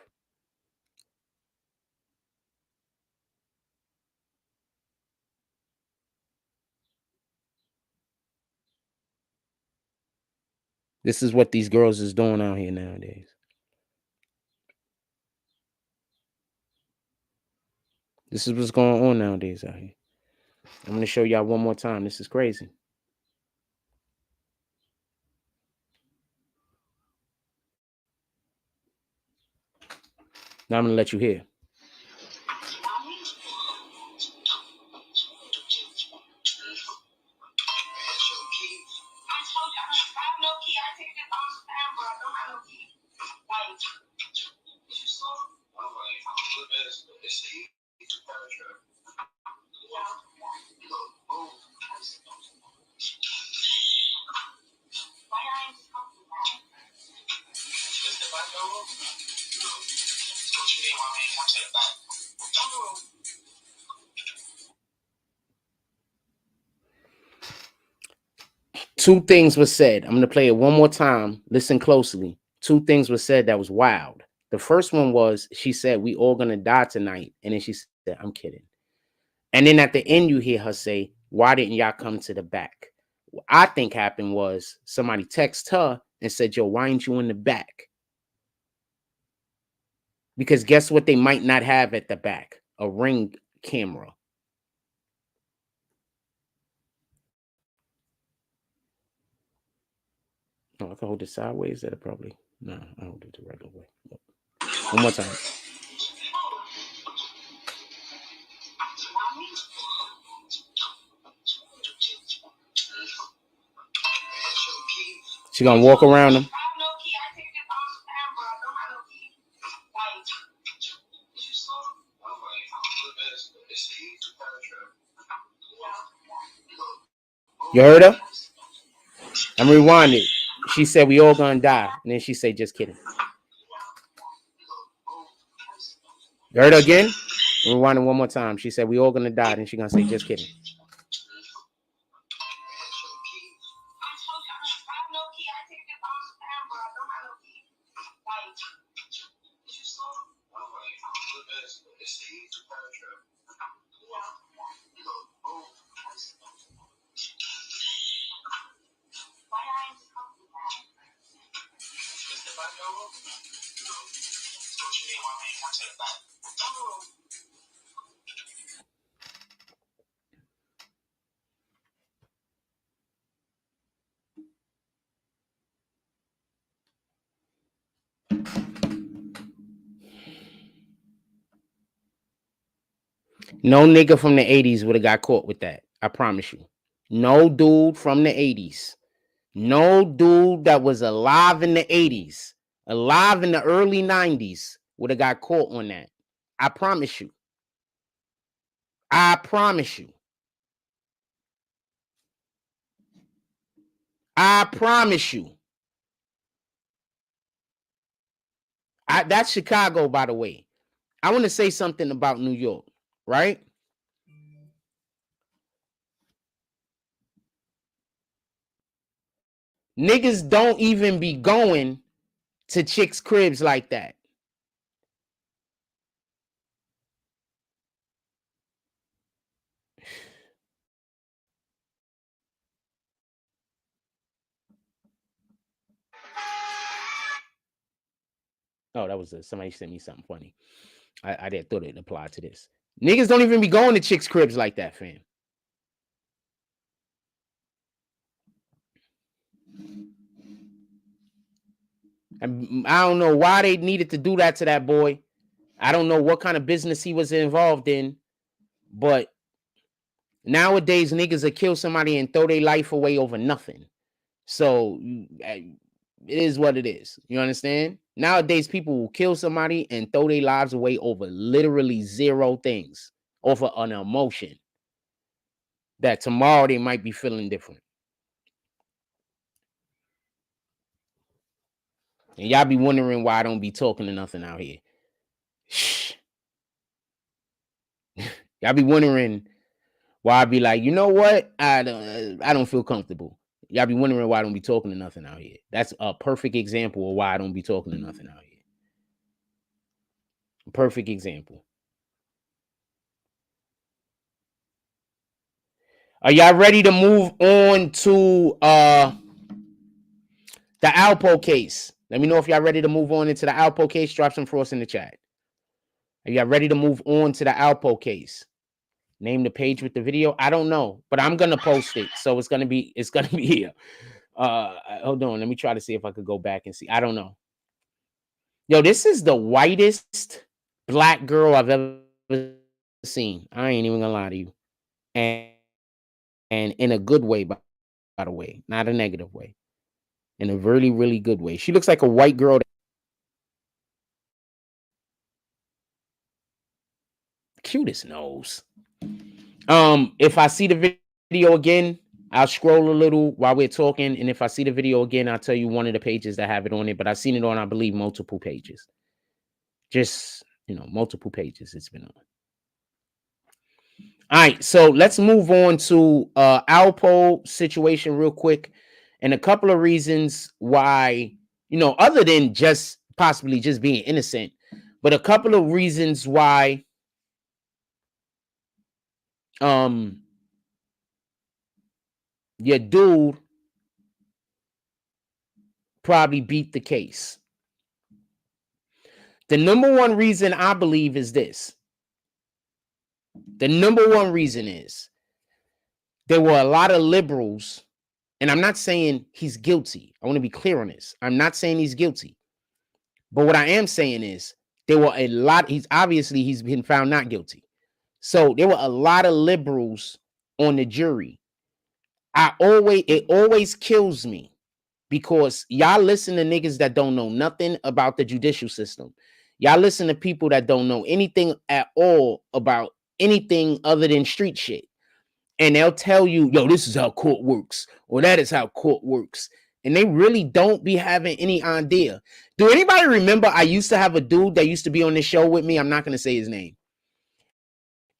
This is what these girls is doing out here nowadays. This is what's going on nowadays out here. I'm going to show y'all one more time. This is crazy. Now I'm going to let you hear. Two things were said. I'm going to play it one more time. Listen closely. Two things were said that was wild. The first one was, she said, we all going to die tonight. And then she said, I'm kidding. And then at the end, you hear her say, why didn't y'all come to the back? What I think happened was somebody texted her and said, yo, why ain't you in the back? Because guess what they might not have at the back? A ring camera. Oh, I can hold it sideways. That'll probably... No, I hold it the regular way. One more time. She gonna walk around them. You heard her? I'm rewinding. She said we all gonna die, and then she said, "Just kidding." You heard her again? I'm rewinding one more time. She said we all gonna die, and she gonna say, "Just kidding." No nigga from the 80s would have got caught with that. I promise you. No dude from the 80s. No dude that was alive in the 80s, alive in the early 90s would have got caught on that. I promise you. I promise you. I promise you. That's Chicago, by the way. I want to say something about New York, right? Niggas don't even be going to chicks' cribs like that. Oh, that was somebody sent me something funny. I didn't thought it applied to this. Niggas don't even be going to chicks' cribs like that, fam. And I don't know why they needed to do that to that boy. I don't know what kind of business he was involved in, but nowadays niggas will kill somebody and throw their life away over nothing. So it is what it is. You understand? Nowadays people will kill somebody and throw their lives away over literally zero things, over an emotion. that tomorrow they might be feeling different. And y'all be wondering why I don't be talking to nothing out here. Shh. Y'all be wondering why I be like, you know what? I don't feel comfortable. Y'all be wondering why I don't be talking to nothing out here. That's a perfect example of why I don't be talking to nothing out here. A perfect example. Are y'all ready to move on to the Alpo case? Let me know if y'all ready to move on into the Alpo case. Drop some frost in the chat. Are y'all ready to move on to the Alpo case? Name the page with the video. I don't know, but I'm gonna post it, so it's gonna be here. Hold on, let me try to see if I could go back and see. I don't know. Yo, this is the whitest black girl I've ever seen. I ain't even gonna lie to you, and in a good way, by the way, not a negative way, in a really, really good way. She looks like a white girl. Cutest nose. If I see the video again, I'll scroll a little while we're talking, and if I see the video again, I'll tell you one of the pages that have it on it. But I've seen it on, I believe, multiple pages. Just, multiple pages it's been on. All right, so let's move on to Alpo situation real quick, and a couple of reasons why, other than just possibly just being innocent, but a couple of reasons why your dude probably beat the case. The number one reason I believe is this. The number one reason is there were a lot of liberals, and I'm not saying he's guilty. I want to be clear on this. I'm not saying he's guilty. But what I am saying is there were a lot. He's been found not guilty. So there were a lot of liberals on the jury. It always kills me because y'all listen to niggas that don't know nothing about the judicial system. Y'all listen to people that don't know anything at all about anything other than street shit. And they'll tell you, yo, this is how court works, or that is how court works. And they really don't be having any idea. Do anybody remember I used to have a dude that used to be on this show with me? I'm not going to say his name.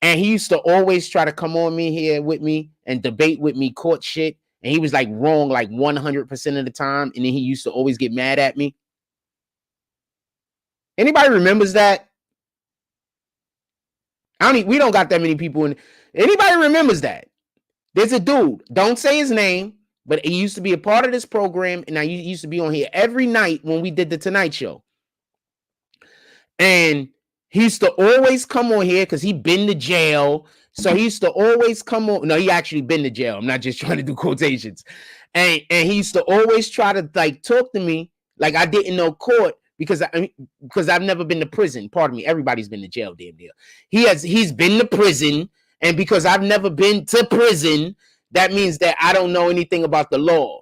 And he used to always try to come on me here with me and debate with me court shit. And he was like wrong like 100% of the time. And then he used to always get mad at me. Anybody remembers that? We don't got that many people in. Anybody remembers that? There's a dude, don't say his name, but he used to be a part of this program. And he used to be on here every night when we did the Tonight Show. And he used to always come on here because he'd been to jail. So he used to always come on. No, he actually been to jail. I'm not just trying to do quotations. And he used to always try to like talk to me like I didn't know court because I've never been to prison. Pardon me. Everybody's been to jail, damn near. He's been to prison. And because I've never been to prison, that means that I don't know anything about the law,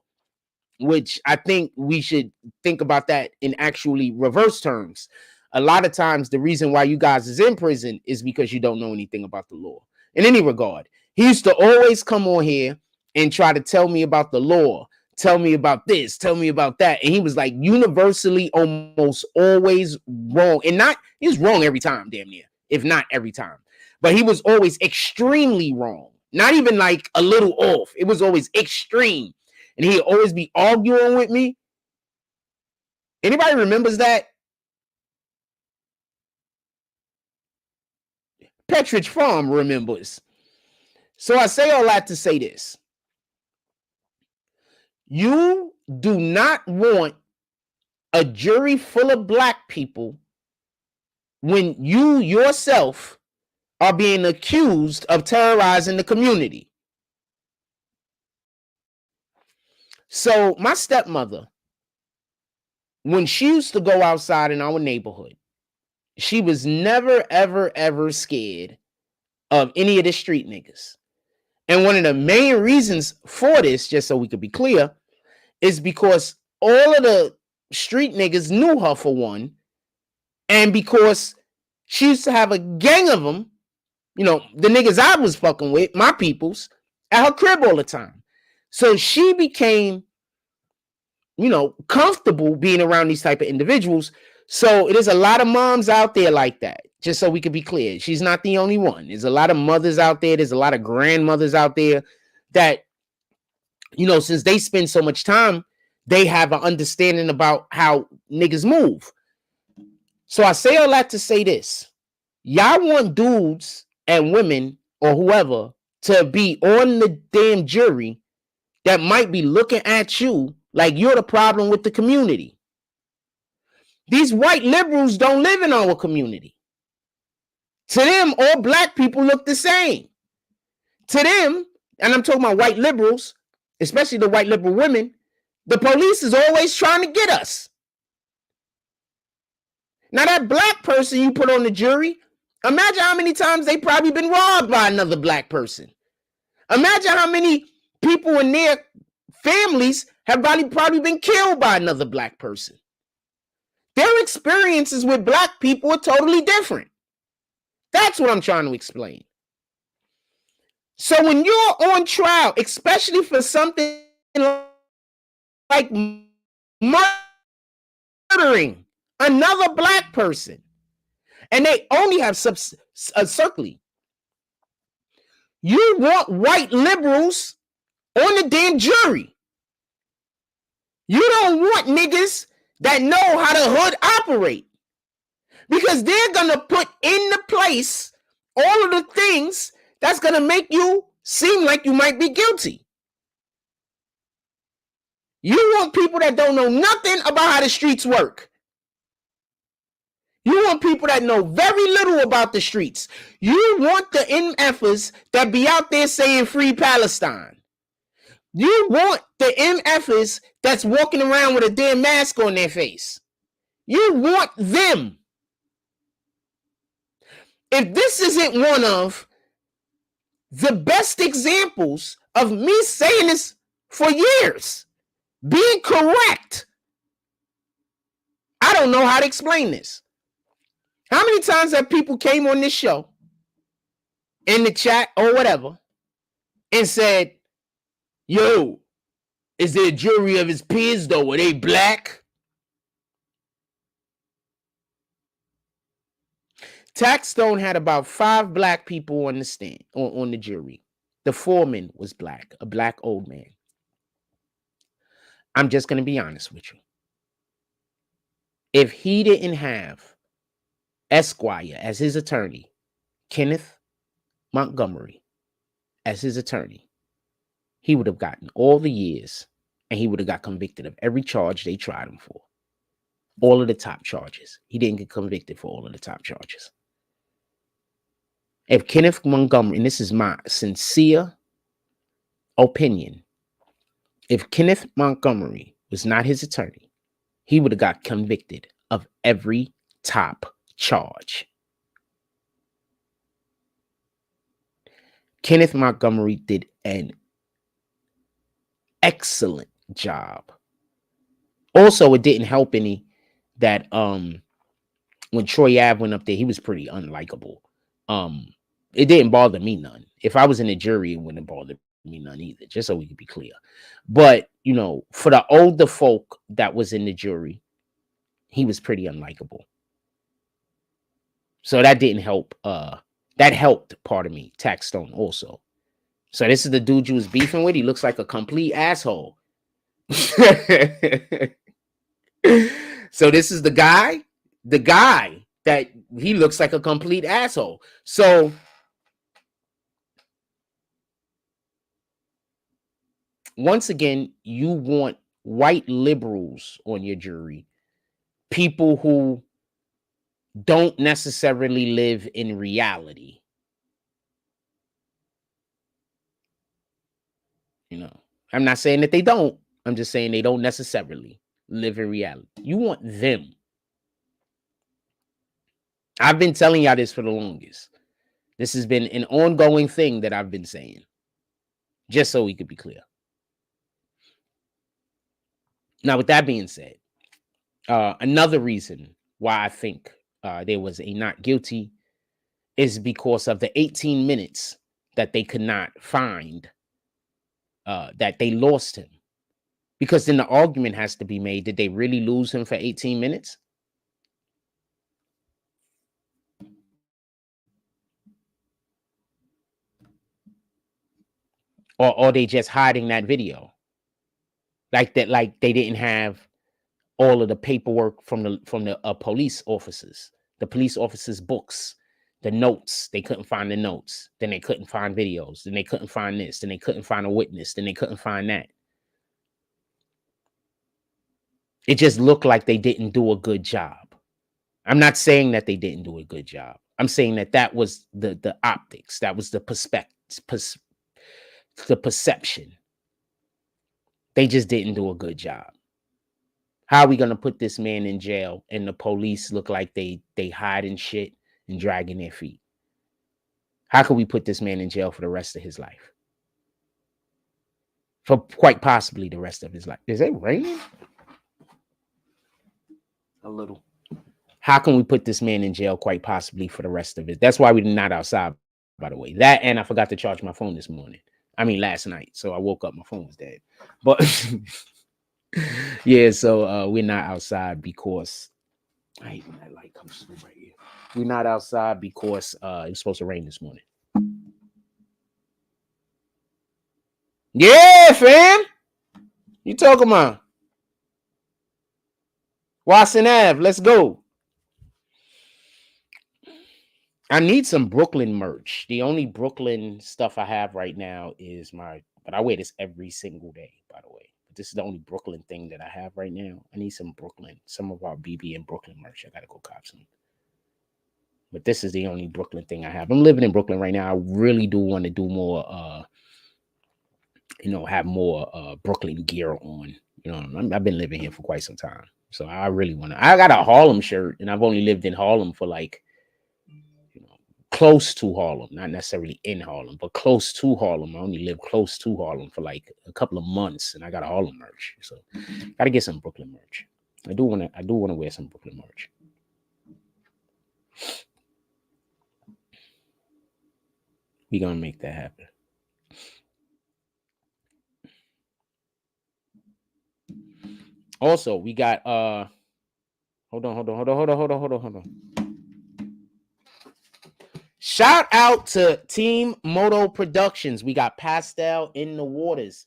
which I think we should think about that in actually reverse terms. A lot of times, the reason why you guys is in prison is because you don't know anything about the law. In any regard, he used to always come on here and try to tell me about the law, tell me about this, tell me about that. And he was like universally almost always wrong. And he was wrong every time, damn near, if not every time. But he was always extremely wrong. Not even like a little off. It was always extreme. And he'd always be arguing with me. Anybody remembers that? Petridge Farm remembers. So I say all that to say this. You do not want a jury full of black people when you yourself are being accused of terrorizing the community. So my stepmother, when she used to go outside in our neighborhood, she was never, ever, ever scared of any of the street niggas. And one of the main reasons for this, just so we could be clear, is because all of the street niggas knew her, for one, and because she used to have a gang of them, the niggas I was fucking with, my peoples, at her crib all the time. So she became, comfortable being around these type of individuals. So it is a lot of moms out there like that. Just so we can be clear, she's not the only one. There's a lot of mothers out there. There's a lot of grandmothers out there that, since they spend so much time, they have an understanding about how niggas move. So I say all that to say this. Y'all want dudes and women or whoever to be on the damn jury that might be looking at you like you're the problem with the community. These white liberals don't live in our community. To them, all black people look the same. To them, and I'm talking about white liberals, especially the white liberal women, the police is always trying to get us. Now, that black person you put on the jury, imagine how many times they probably been robbed by another black person. Imagine how many people in their families have probably been killed by another black person. Their experiences with black people are totally different. That's what I'm trying to explain. So when you're on trial, especially for something like murdering another black person, and they only have circling, you want white liberals on the damn jury. You don't want niggas that know how the hood operate, because they're gonna put in the place all of the things that's gonna make you seem like you might be guilty. You want people that don't know nothing about how the streets work. You want people that know very little about the streets. You want the MFers that be out there saying free Palestine. You want the MFers that's walking around with a damn mask on their face. You want them. If this isn't one of the best examples of me saying this for years, being correct, I don't know how to explain this. How many times have people came on this show, in the chat or whatever, and said, yo, is there a jury of his peers though? Are they black? Taxstone had about 5 black people on the stand, on the jury. The foreman was black, a black old man. I'm just going to be honest with you. If he didn't have Esquire as his attorney, Kenneth Montgomery as his attorney, he would have gotten all the years, and he would have got convicted of every charge they tried him for. All of the top charges. He didn't get convicted for all of the top charges. If Kenneth Montgomery, and this is my sincere opinion, if Kenneth Montgomery was not his attorney, he would have got convicted of every top charge. Kenneth Montgomery did an excellent job. Also, it didn't help any that when Troy Ave went up there, he was pretty unlikable. It didn't bother me none. If I was in the jury, it wouldn't bother me none either, just so we could be clear. But, for the older folk that was in the jury, he was pretty unlikable. So that didn't help. That helped, pardon me, Taxstone also. So this is the dude you was beefing with. He looks like a complete asshole. So this is the guy that he looks like a complete asshole. So once again, you want white liberals on your jury, people who don't necessarily live in reality. I'm not saying that they don't. I'm just saying they don't necessarily live in reality. You want them. I've been telling y'all this for the longest. This has been an ongoing thing that I've been saying, just so we could be clear. Now, with that being said, another reason why I think there was a not guilty is because of the 18 minutes that they could not find that they lost him. Because then the argument has to be made, did they really lose him for 18 minutes? Or are they just hiding that video? Like that, like they didn't have all of the paperwork from the police officers, the police officers' books, the notes. They couldn't find the notes. Then they couldn't find videos. Then they couldn't find this. Then they couldn't find a witness. Then they couldn't find that. It just looked like they didn't do a good job. I'm not saying that they didn't do a good job. I'm saying that was the optics. That was the the perception. They just didn't do a good job. How are we going to put this man in jail and the police look like they hiding shit and dragging their feet? How can we put this man in jail for the rest of his life? For quite possibly the rest of his life. Is it raining? A little. How can we put this man in jail quite possibly for the rest of it? That's why we're not outside, by the way. That, and I forgot to charge my phone this morning. I mean, last night. So I woke up, my phone was dead. But yeah, so we're not outside because I hate when that light comes through right here. We're not outside because it was supposed to rain this morning. Yeah, fam. You talking about? Watson Ave, let's go. I need some Brooklyn merch. The only Brooklyn stuff I have right now is but I wear this every single day, by the way. But this is the only Brooklyn thing that I have right now. I need some of our BB and Brooklyn merch. I gotta go cop some. But this is the only Brooklyn thing I have. I'm living in Brooklyn right now. I really do want to do more, have more Brooklyn gear on. I've been living here for quite some time. So I really want to. I got a Harlem shirt, and I've only lived in Harlem for like, close to Harlem, not necessarily in Harlem, but close to Harlem. I only lived close to Harlem for like a couple of months, and I got a Harlem merch. So gotta get some Brooklyn merch. I do want to wear some Brooklyn merch. We're gonna make that happen. Also, we got hold on. Shout out to Team Moto Productions. We got Pastel in the Waters.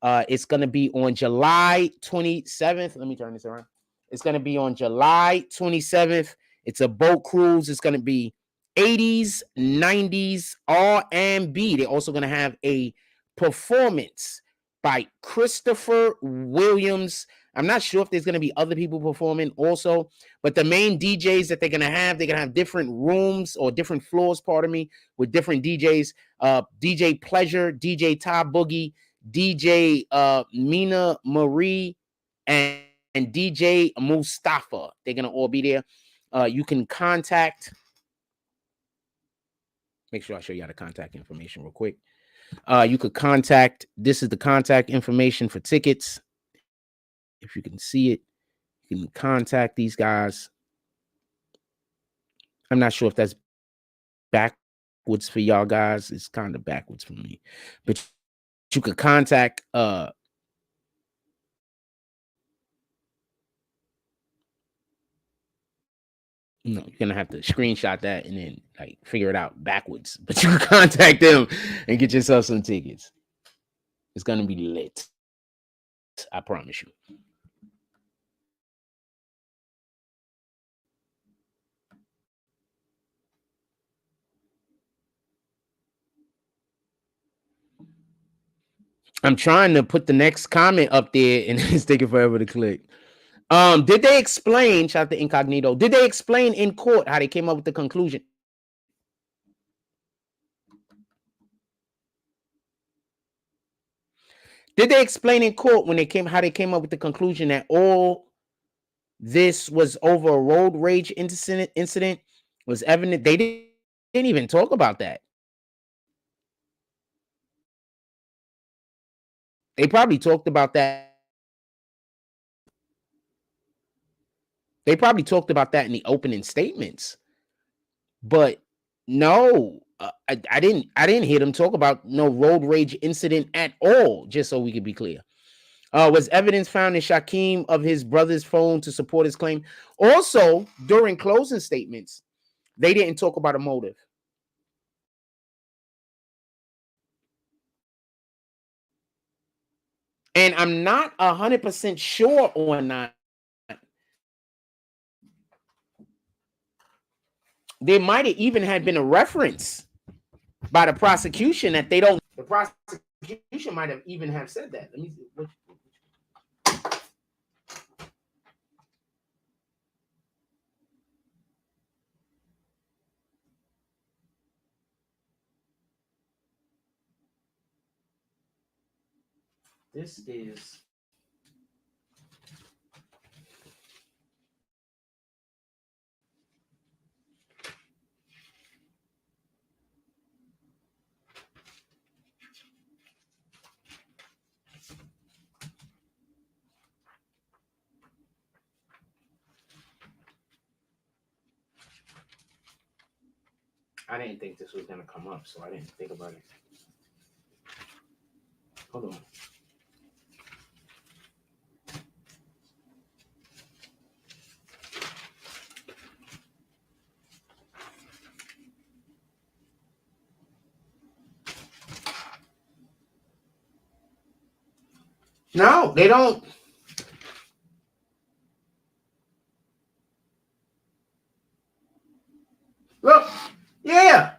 It's going to be on July 27th. Let me turn this around. It's going to be on July 27th. It's a boat cruise. It's going to be 80s, 90s, R&B. They're also going to have a performance by Christopher Williams. I'm not sure if there's going to be other people performing also, but the main DJs that they're going to have different rooms or different floors, with different DJs. DJ Pleasure, DJ Todd Boogie, DJ Mina Marie, and DJ Mustafa. They're going to all be there. You can contact. Make sure I show you the contact information real quick. You could contact. This is the contact information for tickets. If you can see it, you can contact these guys. I'm not sure if that's backwards for y'all guys. It's kind of backwards for me. But you could contact no, you're gonna have to screenshot that and then like figure it out backwards. But you can contact them and get yourself some tickets. It's gonna be lit. I promise you. I'm trying to put the next comment up there and it's taking forever to click. Did they explain, shout out to Incognito, did they explain in court how they came up with the conclusion? Did they explain in court how they came up with the conclusion that all this was over a road rage incident was evident? They didn't even talk about that. They probably talked about that. They probably talked about that in the opening statements. But no, I didn't hear them talk about no road rage incident at all. Just so we could be clear. Was evidence found in Shaquem of his brother's phone to support his claim? Also, during closing statements, they didn't talk about a motive. And I'm not 100% sure on that. There might have even had been a reference by the prosecution that they don't. The prosecution might have even have said that. Let me see. This is. I didn't think this was going to come up, so I didn't think about it. Hold on. No, they don't. Look, yeah.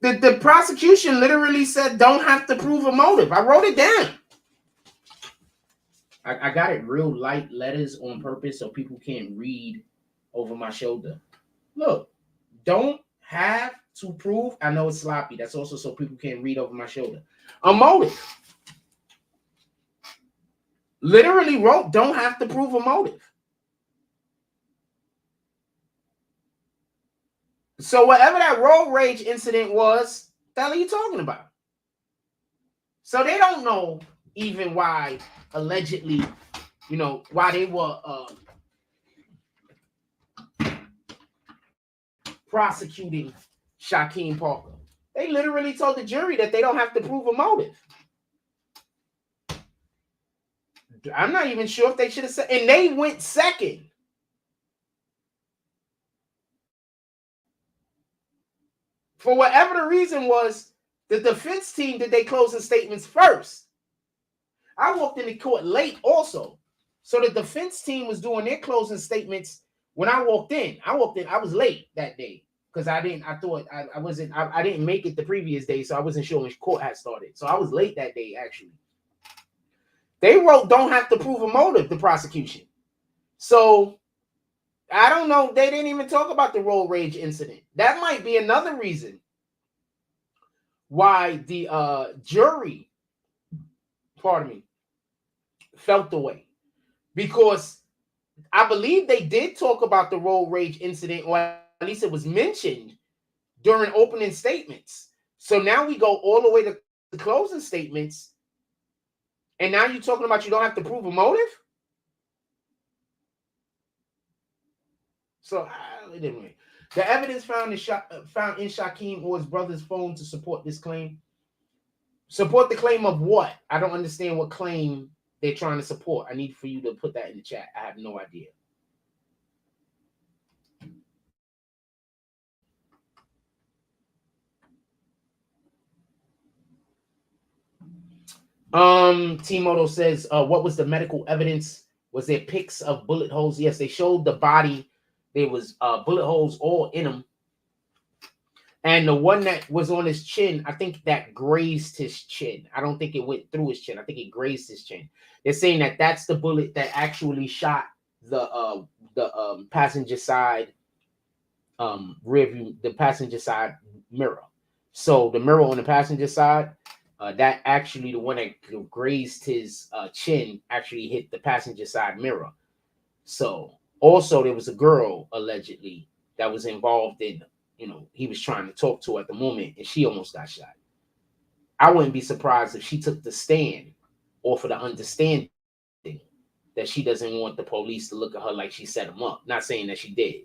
The prosecution literally said don't have to prove a motive. I wrote it down. I got it real light letters on purpose so people can't read over my shoulder. Look, don't have to prove. I know it's sloppy. That's also so people can't read over my shoulder. A motive. Literally wrote don't have to prove a motive. So whatever that road rage incident was, the hell are you talking about? So they don't know even why allegedly, why they were prosecuting Shaquem Parker. They literally told the jury that they don't have to prove a motive. I'm not even sure if they should have said, and they went second. For whatever the reason was, the defense team did their closing statements first. I walked into court late also. So the defense team was doing their closing statements when I walked in. I was late that day because I didn't make it the previous day, so I wasn't sure when court had started. So I was late that day, actually. They wrote don't have to prove a motive, the prosecution. So I don't know. They didn't even talk about the road rage incident. That might be another reason why the jury, felt the way. Because I believe they did talk about the road rage incident, or at least it was mentioned during opening statements. So now we go all the way to the closing statements, and now you're talking about you don't have to prove a motive? So anyway, the evidence found in Shaquem or his brother's phone to support this claim. Support the claim of what? I don't understand what claim they're trying to support. I need for you to put that in the chat. I have no idea. T-Moto says, what was the medical evidence? Was there pics of bullet holes? Yes, they showed the body. There was bullet holes all in him. And the one that was on his chin, I think that grazed his chin. I don't think it went through his chin. I think it grazed his chin. They're saying that that's the bullet that actually shot the passenger side rear view, the passenger side mirror. So the mirror on the passenger side, that actually the one that grazed his chin actually hit the passenger side mirror. So also there was a girl allegedly that was involved in, he was trying to talk to at the moment, and she almost got shot. I wouldn't be surprised if she took the stand or for the understanding that she doesn't want the police to look at her like she set him up. Not saying that she did.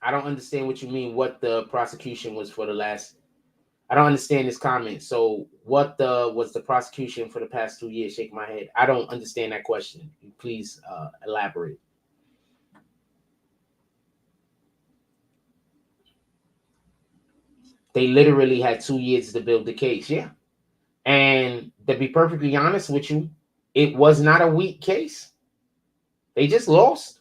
I don't understand what you mean. What the prosecution was for the last. I don't understand this comment. So what was the prosecution for the past 2 years? Shake my head. I don't understand that question. Please elaborate. They literally had 2 years to build the case. Yeah. And to be perfectly honest with you, it was not a weak case. They just lost.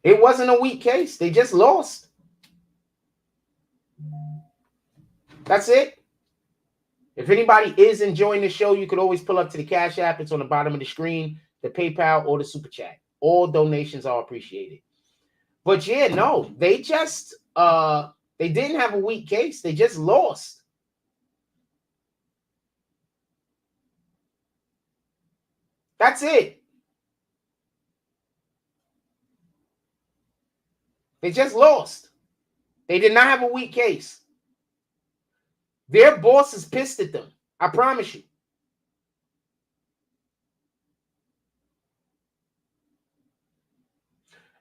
It wasn't a weak case. They just lost. That's it. If anybody is enjoying the show, you could always pull up to the Cash App. It's on the bottom of the screen, the PayPal or the Super Chat. All donations are appreciated. But yeah, no, they just they didn't have a weak case. They just lost. That's it. They just lost. They did not have a weak case. Their boss is pissed at them. I promise you.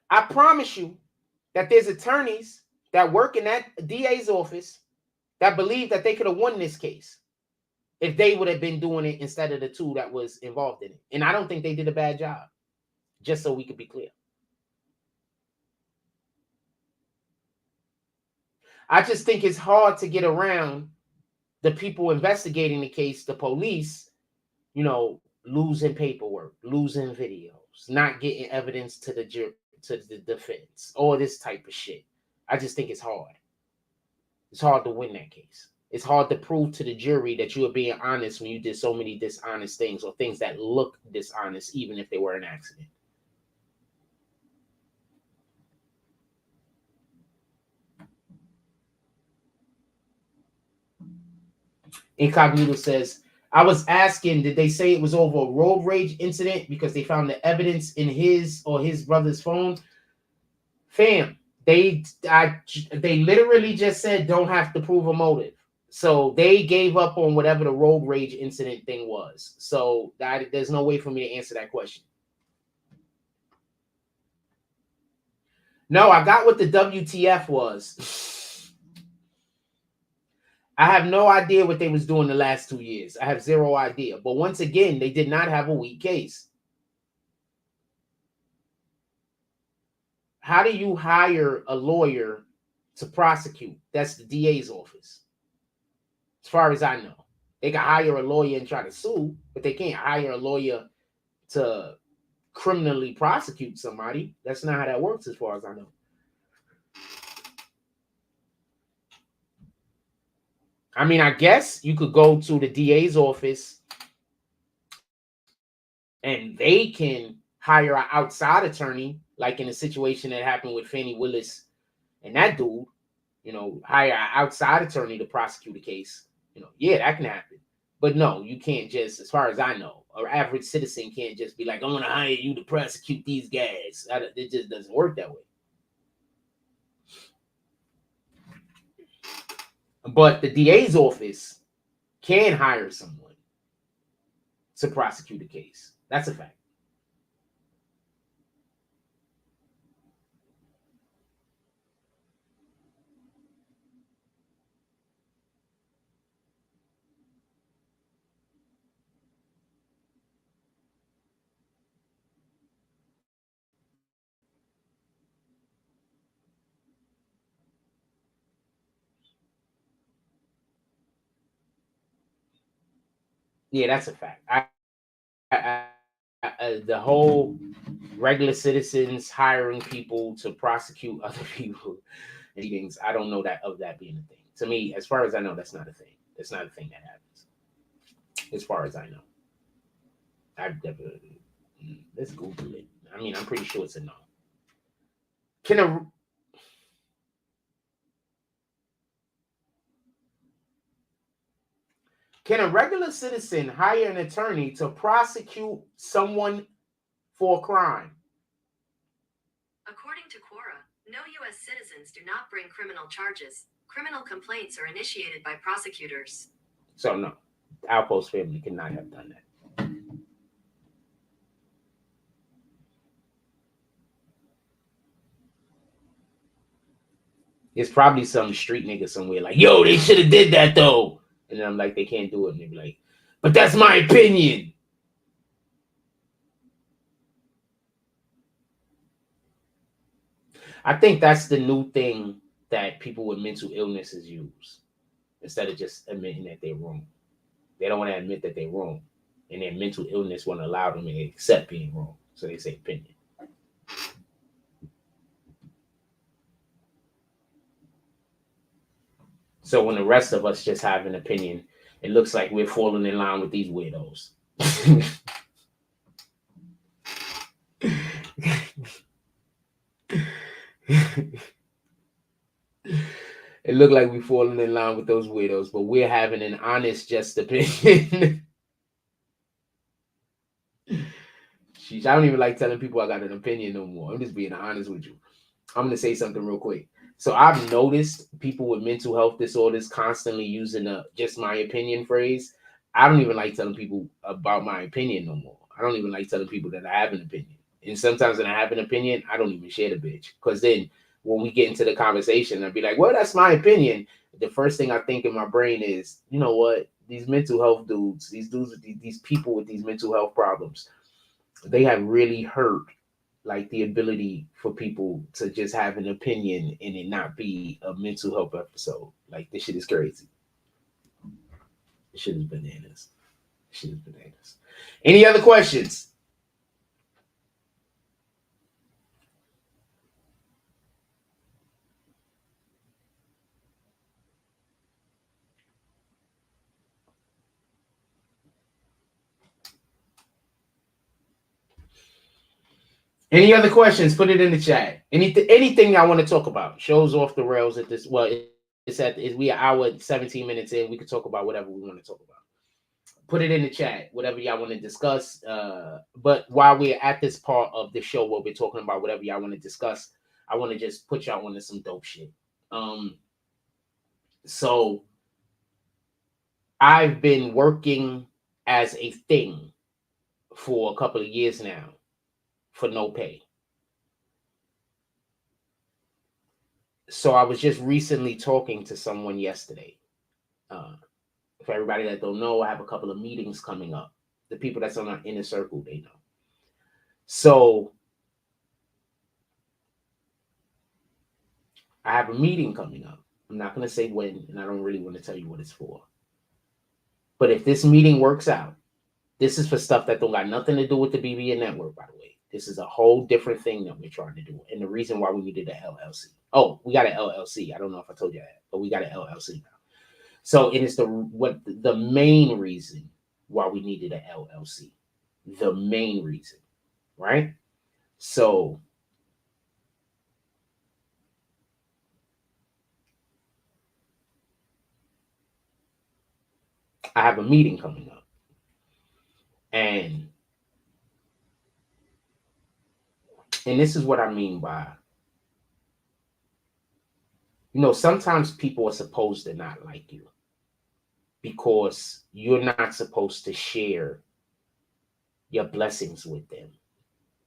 I promise you that there's attorneys that work in that DA's office that believe that they could have won this case if they would have been doing it instead of the two that was involved in it. And I don't think they did a bad job, just so we could be clear. I just think it's hard to get around the people investigating the case, the police, you know, losing paperwork, losing videos, not getting evidence to the defense, all this type of shit. I just think it's hard. It's hard to win that case. It's hard to prove to the jury that you are being honest when you did so many dishonest things or things that look dishonest, even if they were an accident. Incognito says, I was asking, did they say it was over a road rage incident because they found the evidence in his or his brother's phone? Fam, they literally just said don't have to prove a motive. So they gave up on whatever the road rage incident thing was. So there's no way for me to answer that question. No, I got what the WTF was. I have no idea what they was doing the last 2 years. I have zero idea. But once again, they did not have a weak case. How do you hire a lawyer to prosecute? That's the DA's office. As far as I know. They can hire a lawyer and try to sue, but they can't hire a lawyer to criminally prosecute somebody. That's not how that works as far as I know. I mean, I guess you could go to the DA's office and they can hire an outside attorney, like in a situation that happened with Fannie Willis and that dude, you know, hire an outside attorney to prosecute a case. You know, yeah, that can happen. But no, you can't just, as far as I know, an average citizen can't just be like, I'm going to hire you to prosecute these guys. It just doesn't work that way. But the DA's office can hire someone to prosecute a case. That's a fact. Yeah, that's a fact. The whole regular citizens hiring people to prosecute other people meetings, I don't know that of that being a thing. To me, as far as I know, that's not a thing. It's not a thing that happens. As far as I know. I've definitely, let's Google it. I mean, I'm pretty sure it's a no. Can a regular citizen hire an attorney to prosecute someone for a crime? According to Quora, no U.S. citizens do not bring criminal charges. Criminal complaints are initiated by prosecutors. So no, Alpo's family cannot have done that. It's probably some street nigga somewhere like, yo, they should have did that though. And then I'm like, they can't do it. And they be like, but that's my opinion. I think that's the new thing that people with mental illnesses use. Instead of just admitting that they're wrong. They don't want to admit that they're wrong. And their mental illness won't allow them to accept being wrong. So they say opinion. So when the rest of us just have an opinion, it looks like we're falling in line with these weirdos. It looked like we're falling in line with those weirdos, but we're having an honest, just opinion. Sheesh, I don't even like telling people I got an opinion no more. I'm just being honest with you. I'm going to say something real quick. So I've noticed people with mental health disorders constantly using the just my opinion phrase. I don't even like telling people about my opinion no more. I don't even like telling people that I have an opinion. And sometimes when I have an opinion, I don't even share the bitch. Because then when we get into the conversation, I'd be like, well, that's my opinion. The first thing I think in my brain is, you know what? These mental health dudes, these people with these mental health problems, they have really hurt like the ability for people to just have an opinion and it not be a mental health episode. Like, this shit is crazy. This shit is bananas. This shit is bananas. Any other questions? Any other questions? Put it in the chat. Anything I want to talk about. Shows off the rails at this. Well, we are hour 17 minutes in. We could talk about whatever we want to talk about. Put it in the chat. Whatever y'all want to discuss. But while we're at this part of the show where we're talking about whatever y'all want to discuss, I want to just put y'all onto some dope shit. So I've been working as a thing for a couple of years now for no pay. So I was just recently talking to someone yesterday. For everybody that don't know, I have a couple of meetings coming up. The people that's on our inner circle, they know. So I have a meeting coming up. I'm not going to say when, and I don't really want to tell you what it's for. But if this meeting works out, this is for stuff that don't got nothing to do with the BBN network, by the way. This is a whole different thing that we're trying to do. And the reason why we needed an LLC. Oh, we got an LLC. I don't know if I told you that, but we got an LLC now. So it is the main reason why we needed an LLC. The main reason, right? So I have a meeting coming up. And this is what I mean by, sometimes people are supposed to not like you because you're not supposed to share your blessings with them.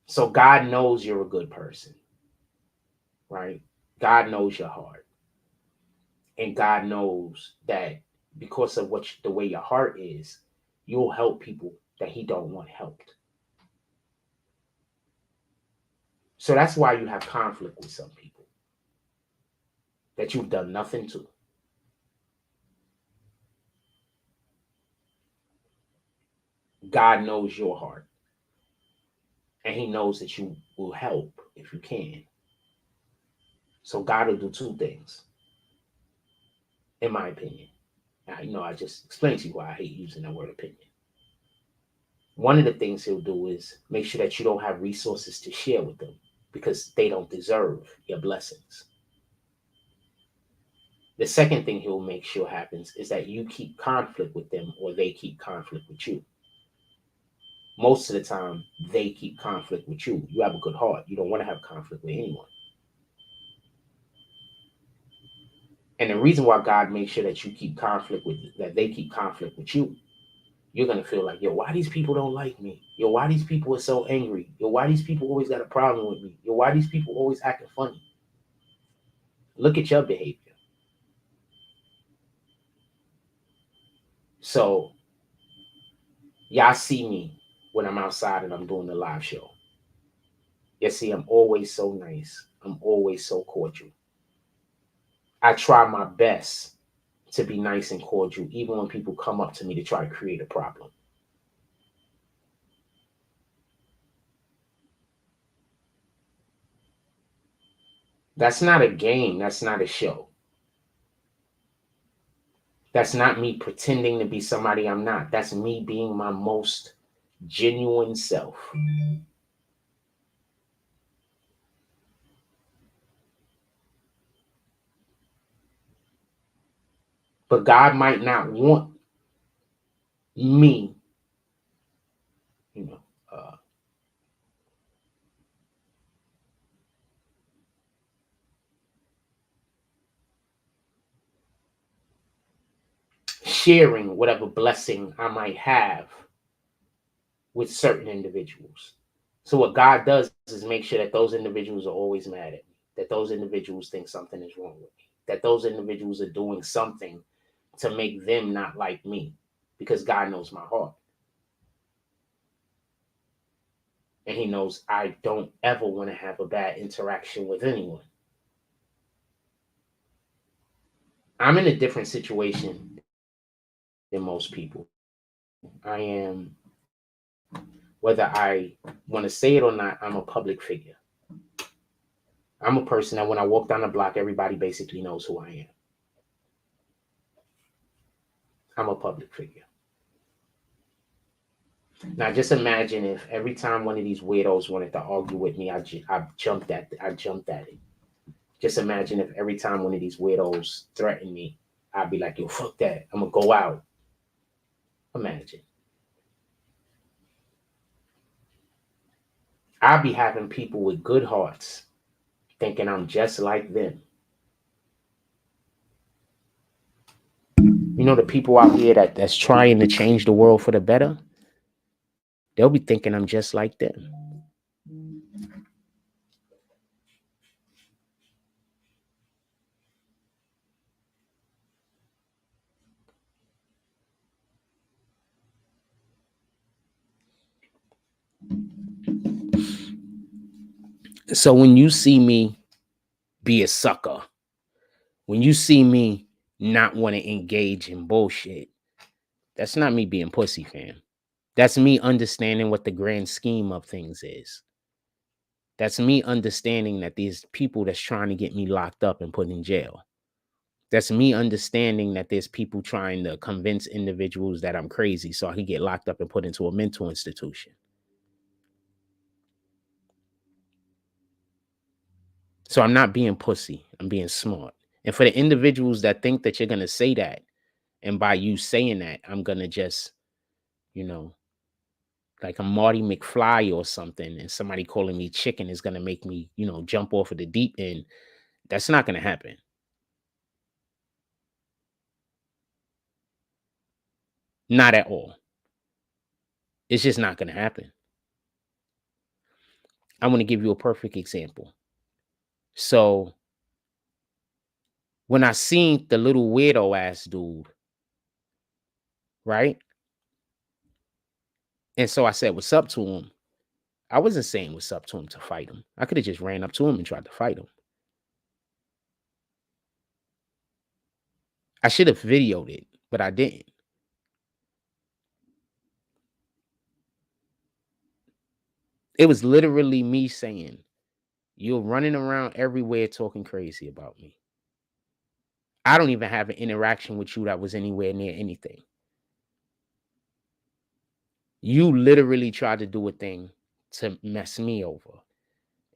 So God knows you're a good person, right? God knows your heart. And God knows that because of the way your heart is, you'll help people that he don't want helped. So that's why you have conflict with some people that you've done nothing to. God knows your heart. And he knows that you will help if you can. So God will do two things, in my opinion. Now, I just explained to you why I hate using that word opinion. One of the things he'll do is make sure that you don't have resources to share with them because they don't deserve your blessings. The second thing he'll make sure happens is that you keep conflict with them or they keep conflict with you. Most of the time, they keep conflict with you. You have a good heart. You don't want to have conflict with anyone. And the reason why God makes sure that you keep conflict with, that they keep conflict with you, you're going to feel like, yo, why these people don't like me? Yo, why these people are so angry? Yo, why these people always got a problem with me? Yo, why these people always acting funny? Look at your behavior. So y'all see me when I'm outside and I'm doing the live show. You see, I'm always so nice. I'm always so cordial. I try my best to be nice and cordial, even when people come up to me to try to create a problem. That's not a game. That's not a show. That's not me pretending to be somebody I'm not. That's me being my most genuine self. But God might not want me, sharing whatever blessing I might have with certain individuals. So what God does is make sure that those individuals are always mad at me, that those individuals think something is wrong with me, that those individuals are doing something to make them not like me, because God knows my heart. And he knows I don't ever want to have a bad interaction with anyone. I'm in a different situation than most people. I am, whether I want to say it or not, I'm a public figure. I'm a person that when I walk down the block, everybody basically knows who I am. I'm a public figure. Now, just imagine if every time one of these weirdos wanted to argue with me, I jumped at it. Just imagine if every time one of these weirdos threatened me, I'd be like, yo, fuck that. I'm going to go out. Imagine. I'd be having people with good hearts thinking I'm just like them. You know, the people out here that's trying to change the world for the better, they'll be thinking I'm just like them. So when you see me be a sucker, when you see me not want to engage in bullshit, that's not me being pussy, fam. That's me understanding what the grand scheme of things is. That's me understanding that there's people that's trying to get me locked up and put in jail. That's me understanding that there's people trying to convince individuals that I'm crazy so I can get locked up and put into a mental institution. So I'm not being pussy. I'm being smart. And for the individuals that think that you're going to say that, and by you saying that, I'm going to just, like a Marty McFly or something, and somebody calling me chicken is going to make me, jump off of the deep end. That's not going to happen. Not at all. It's just not going to happen. I want to give you a perfect example. So when I seen the little weirdo ass dude, right? And so I said, what's up to him? I wasn't saying what's up to him to fight him. I could have just ran up to him and tried to fight him. I should have videoed it, but I didn't. It was literally me saying, you're running around everywhere talking crazy about me. I don't even have an interaction with you that was anywhere near anything. You literally tried to do a thing to mess me over.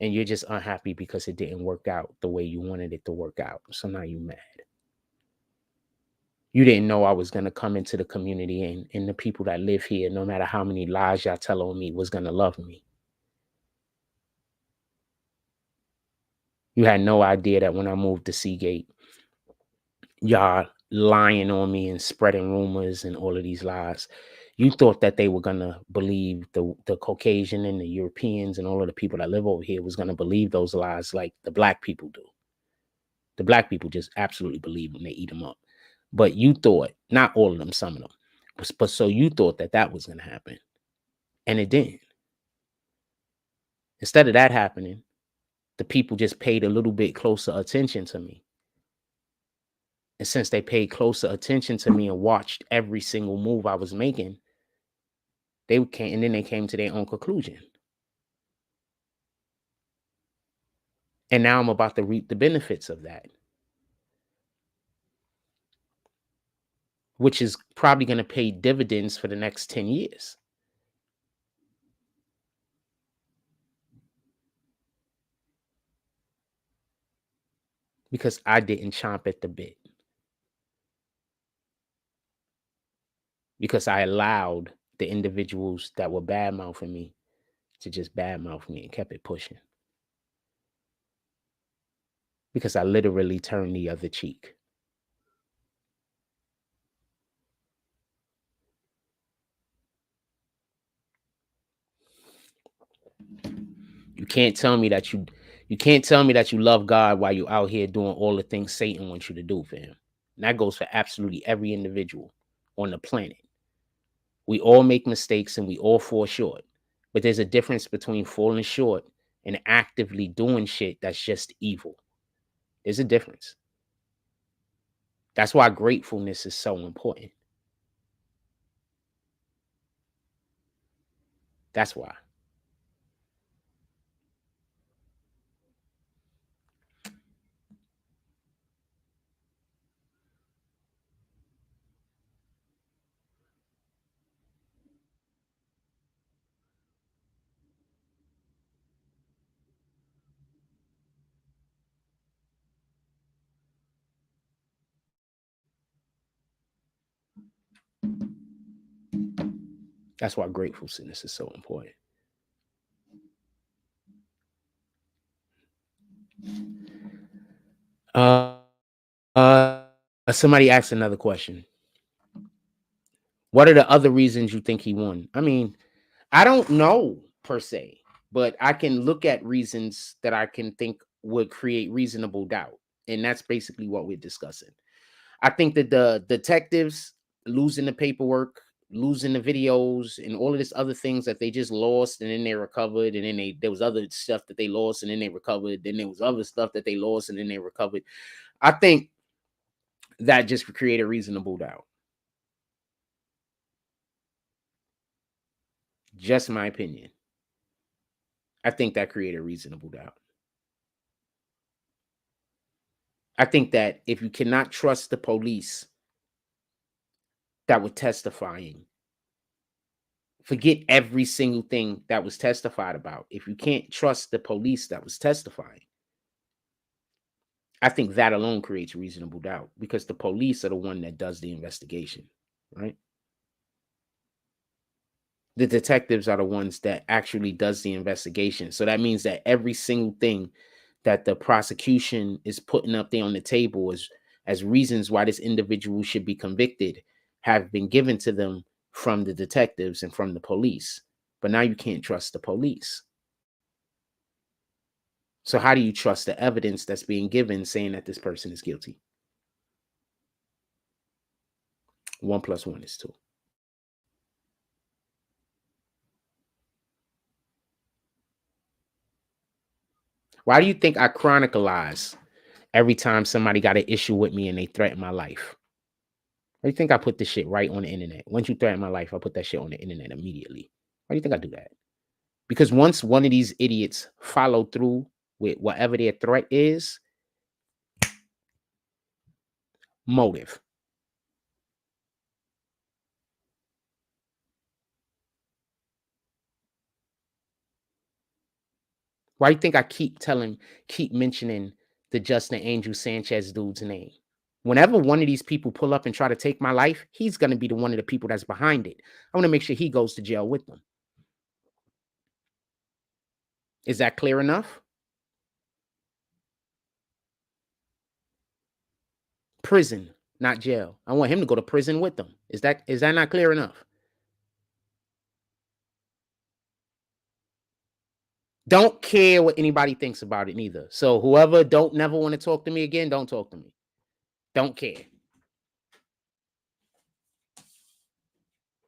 And you're just unhappy because it didn't work out the way you wanted it to work out. So now you're mad. You didn't know I was going to come into the community and the people that live here, no matter how many lies y'all tell on me, was going to love me. You had no idea that when I moved to Seagate, y'all lying on me and spreading rumors and all of these lies. You thought that they were going to believe the Caucasian and the Europeans and all of the people that live over here was going to believe those lies like the black people do. The black people just absolutely believe them. They eat them up. But you thought, not all of them, some of them, but so you thought that that was going to happen. And it didn't. Instead of that happening, the people just paid a little bit closer attention to me. And since they paid closer attention to me and watched every single move I was making, they came, and then they came to their own conclusion. And now I'm about to reap the benefits of that, which is probably going to pay dividends for the next 10 years. Because I didn't chomp at the bit. Because I allowed the individuals that were bad-mouthing me to just badmouth me and kept it pushing. Because I literally turned the other cheek. You can't tell me that you love God while you're out here doing all the things Satan wants you to do for him. And that goes for absolutely every individual on the planet. We all make mistakes and we all fall short. But there's a difference between falling short and actively doing shit that's just evil. There's a difference. That's why gratefulness is so important. That's why. That's why gratefulness is so important. Somebody asked another question. What are the other reasons you think he won? I mean, I don't know per se, but I can look at reasons that I can think would create reasonable doubt. And that's basically what we're discussing. I think that the detectives losing the paperwork, losing the videos, and all of this other things that they just lost, and then they recovered, and then there was other stuff that they lost, and then they recovered, then there was other stuff that they lost, and then they recovered. I think that just created reasonable doubt. Just my opinion. I think that created reasonable doubt. I think that if you cannot trust the police that were testifying, forget every single thing that was testified about. If you can't trust the police that was testifying, I think that alone creates reasonable doubt because the police are the one that does the investigation, right? The detectives are the ones that actually does the investigation. So that means that every single thing that the prosecution is putting up there on the table as reasons why this individual should be convicted have been given to them from the detectives and from the police. But now you can't trust the police. So how do you trust the evidence that's being given saying that this person is guilty? 1 + 1 is 2. Why do you think I chronicleize every time somebody got an issue with me and they threaten my life? Why do you think I put this shit right on the internet? Once you threaten my life, I put that shit on the internet immediately. Why do you think I do that? Because once one of these idiots follow through with whatever their threat is, motive. Why do you think I keep mentioning the Justin Angel Sanchez dude's name? Whenever one of these people pull up and try to take my life, he's going to be one of the people that's behind it. I want to make sure he goes to jail with them. Is that clear enough? Prison, not jail. I want him to go to prison with them. Is that not clear enough? Don't care what anybody thinks about it neither. So whoever don't never want to talk to me again, don't talk to me. Don't care.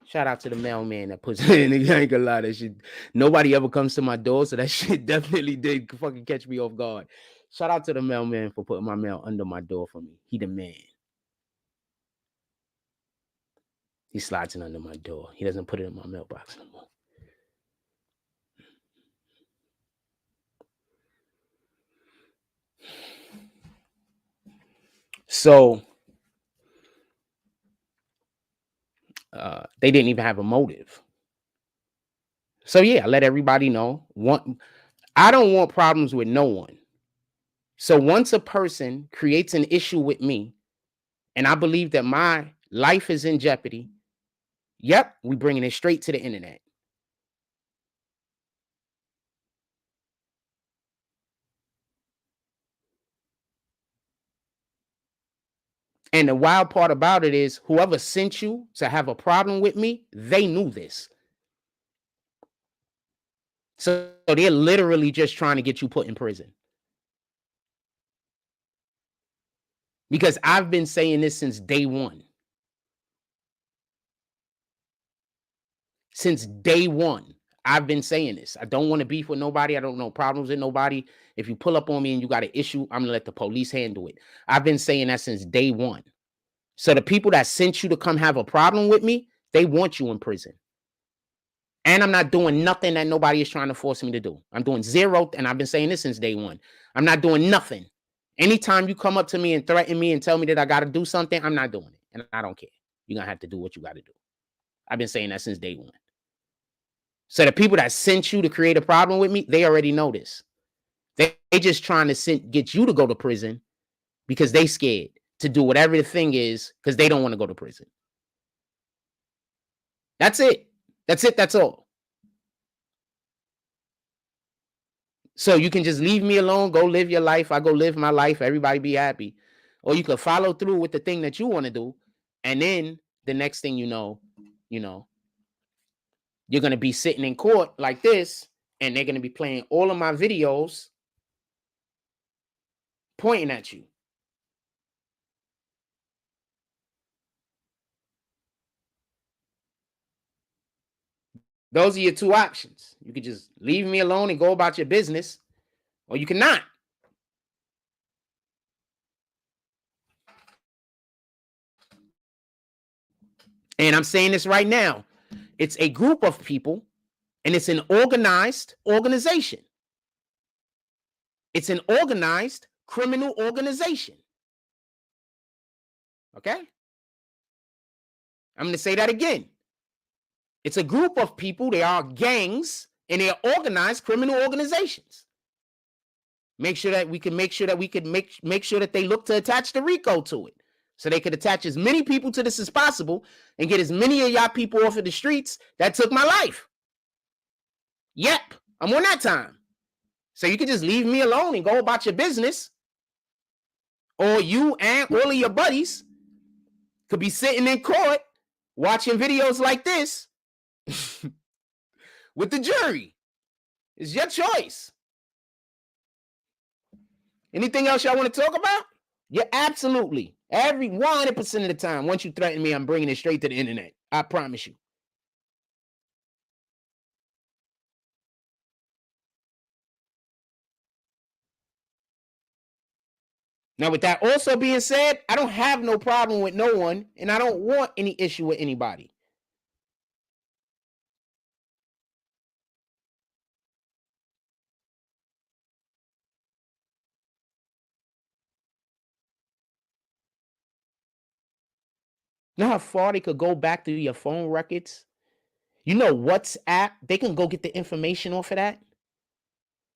Shout out to the mailman that puts it in. I ain't gonna lie, that shit. Nobody ever comes to my door, so that shit definitely did fucking catch me off guard. Shout out to the mailman for putting my mail under my door for me. He the man. He slides it under my door. He doesn't put it in my mailbox no more. So they didn't even have a motive. So yeah, I let everybody know. I don't want problems with no one. So once a person creates an issue with me, and I believe that my life is in jeopardy, yep, we bringing it straight to the internet. And the wild part about it is whoever sent you to have a problem with me, they knew this. So they're literally just trying to get you put in prison. Because I've been saying this since day one. Since day one, I've been saying this. I don't want to beef with nobody. I don't know problems with nobody. If you pull up on me and you got an issue, I'm going to let the police handle it. I've been saying that since day one. So the people that sent you to come have a problem with me, they want you in prison. And I'm not doing nothing that nobody is trying to force me to do. I'm doing zero, and I've been saying this since day one. I'm not doing nothing. Anytime you come up to me and threaten me and tell me that I got to do something, I'm not doing it. And I don't care. You're going to have to do what you got to do. I've been saying that since day one. So the people that sent you to create a problem with me, they already know this. They just trying to get you to go to prison because they scared to do whatever the thing is because they don't want to go to prison. That's it. That's it. That's all. So you can just leave me alone, go live your life. I go live my life. Everybody be happy. Or you can follow through with the thing that you want to do. And then the next thing you know, you're going to be sitting in court like this, and they're going to be playing all of my videos pointing at you. Those are your two options. You could just leave me alone and go about your business, or you cannot. And I'm saying this right now. It's a group of people, and it's an organized organization. It's an organized criminal organization. Okay? I'm going to say that again. It's a group of people. They are gangs, and they are organized criminal organizations. Make sure that make sure that they look to attach the RICO to it, so they could attach as many people to this as possible and get as many of y'all people off of the streets that took my life. Yep, I'm on that time. So you can just leave me alone and go about your business, or you and all of your buddies could be sitting in court watching videos like this with the jury. It's your choice. Anything else y'all want to talk about? Yeah, absolutely. Every 100% of the time, once you threaten me, I'm bringing it straight to the internet. I promise you. Now, with that also being said, I don't have no problem with no one, and I don't want any issue with anybody. You know how far they could go back through your phone records? You know WhatsApp, they can go get the information off of that.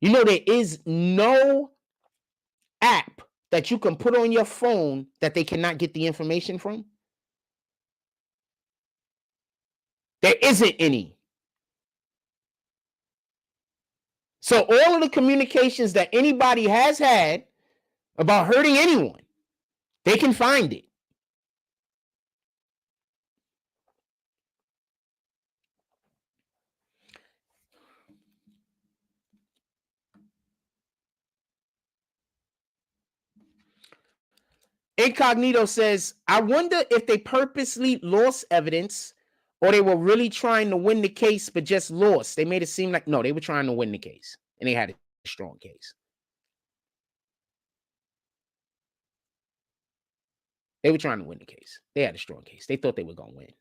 You know there is no app that you can put on your phone that they cannot get the information from. There isn't any. So all of the communications that anybody has had about hurting anyone, they can find it. Incognito says, I wonder if they purposely lost evidence or they were really trying to win the case but just lost. They made it seem like, no, they were trying to win the case and they had a strong case. They were trying to win the case. They had a strong case. They thought they were going to win.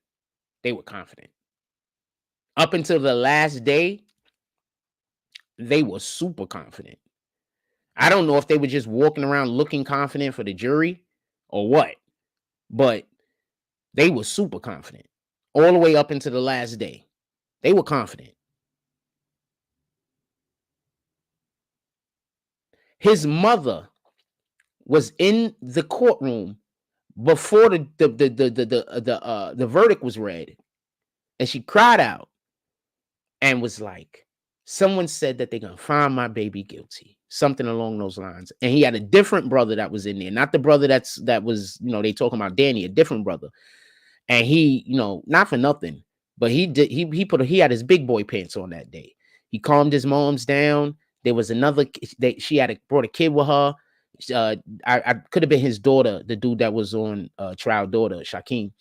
They were confident. Up until the last day, they were super confident. I don't know if they were just walking around looking confident for the jury or what, but they were super confident all the way up into the last day. They were confident. His mother was in the courtroom before the verdict was read, and she cried out and was like, someone said that they're gonna find my baby guilty, something along those lines. And he had a different brother that was in there, not the brother that was, they talking about Danny, a different brother. And he, not for nothing, but he had his big boy pants on that day. He calmed his moms down. There was another, she had brought a kid with her. I could have been his daughter, the dude that was on trial, daughter Shaquem.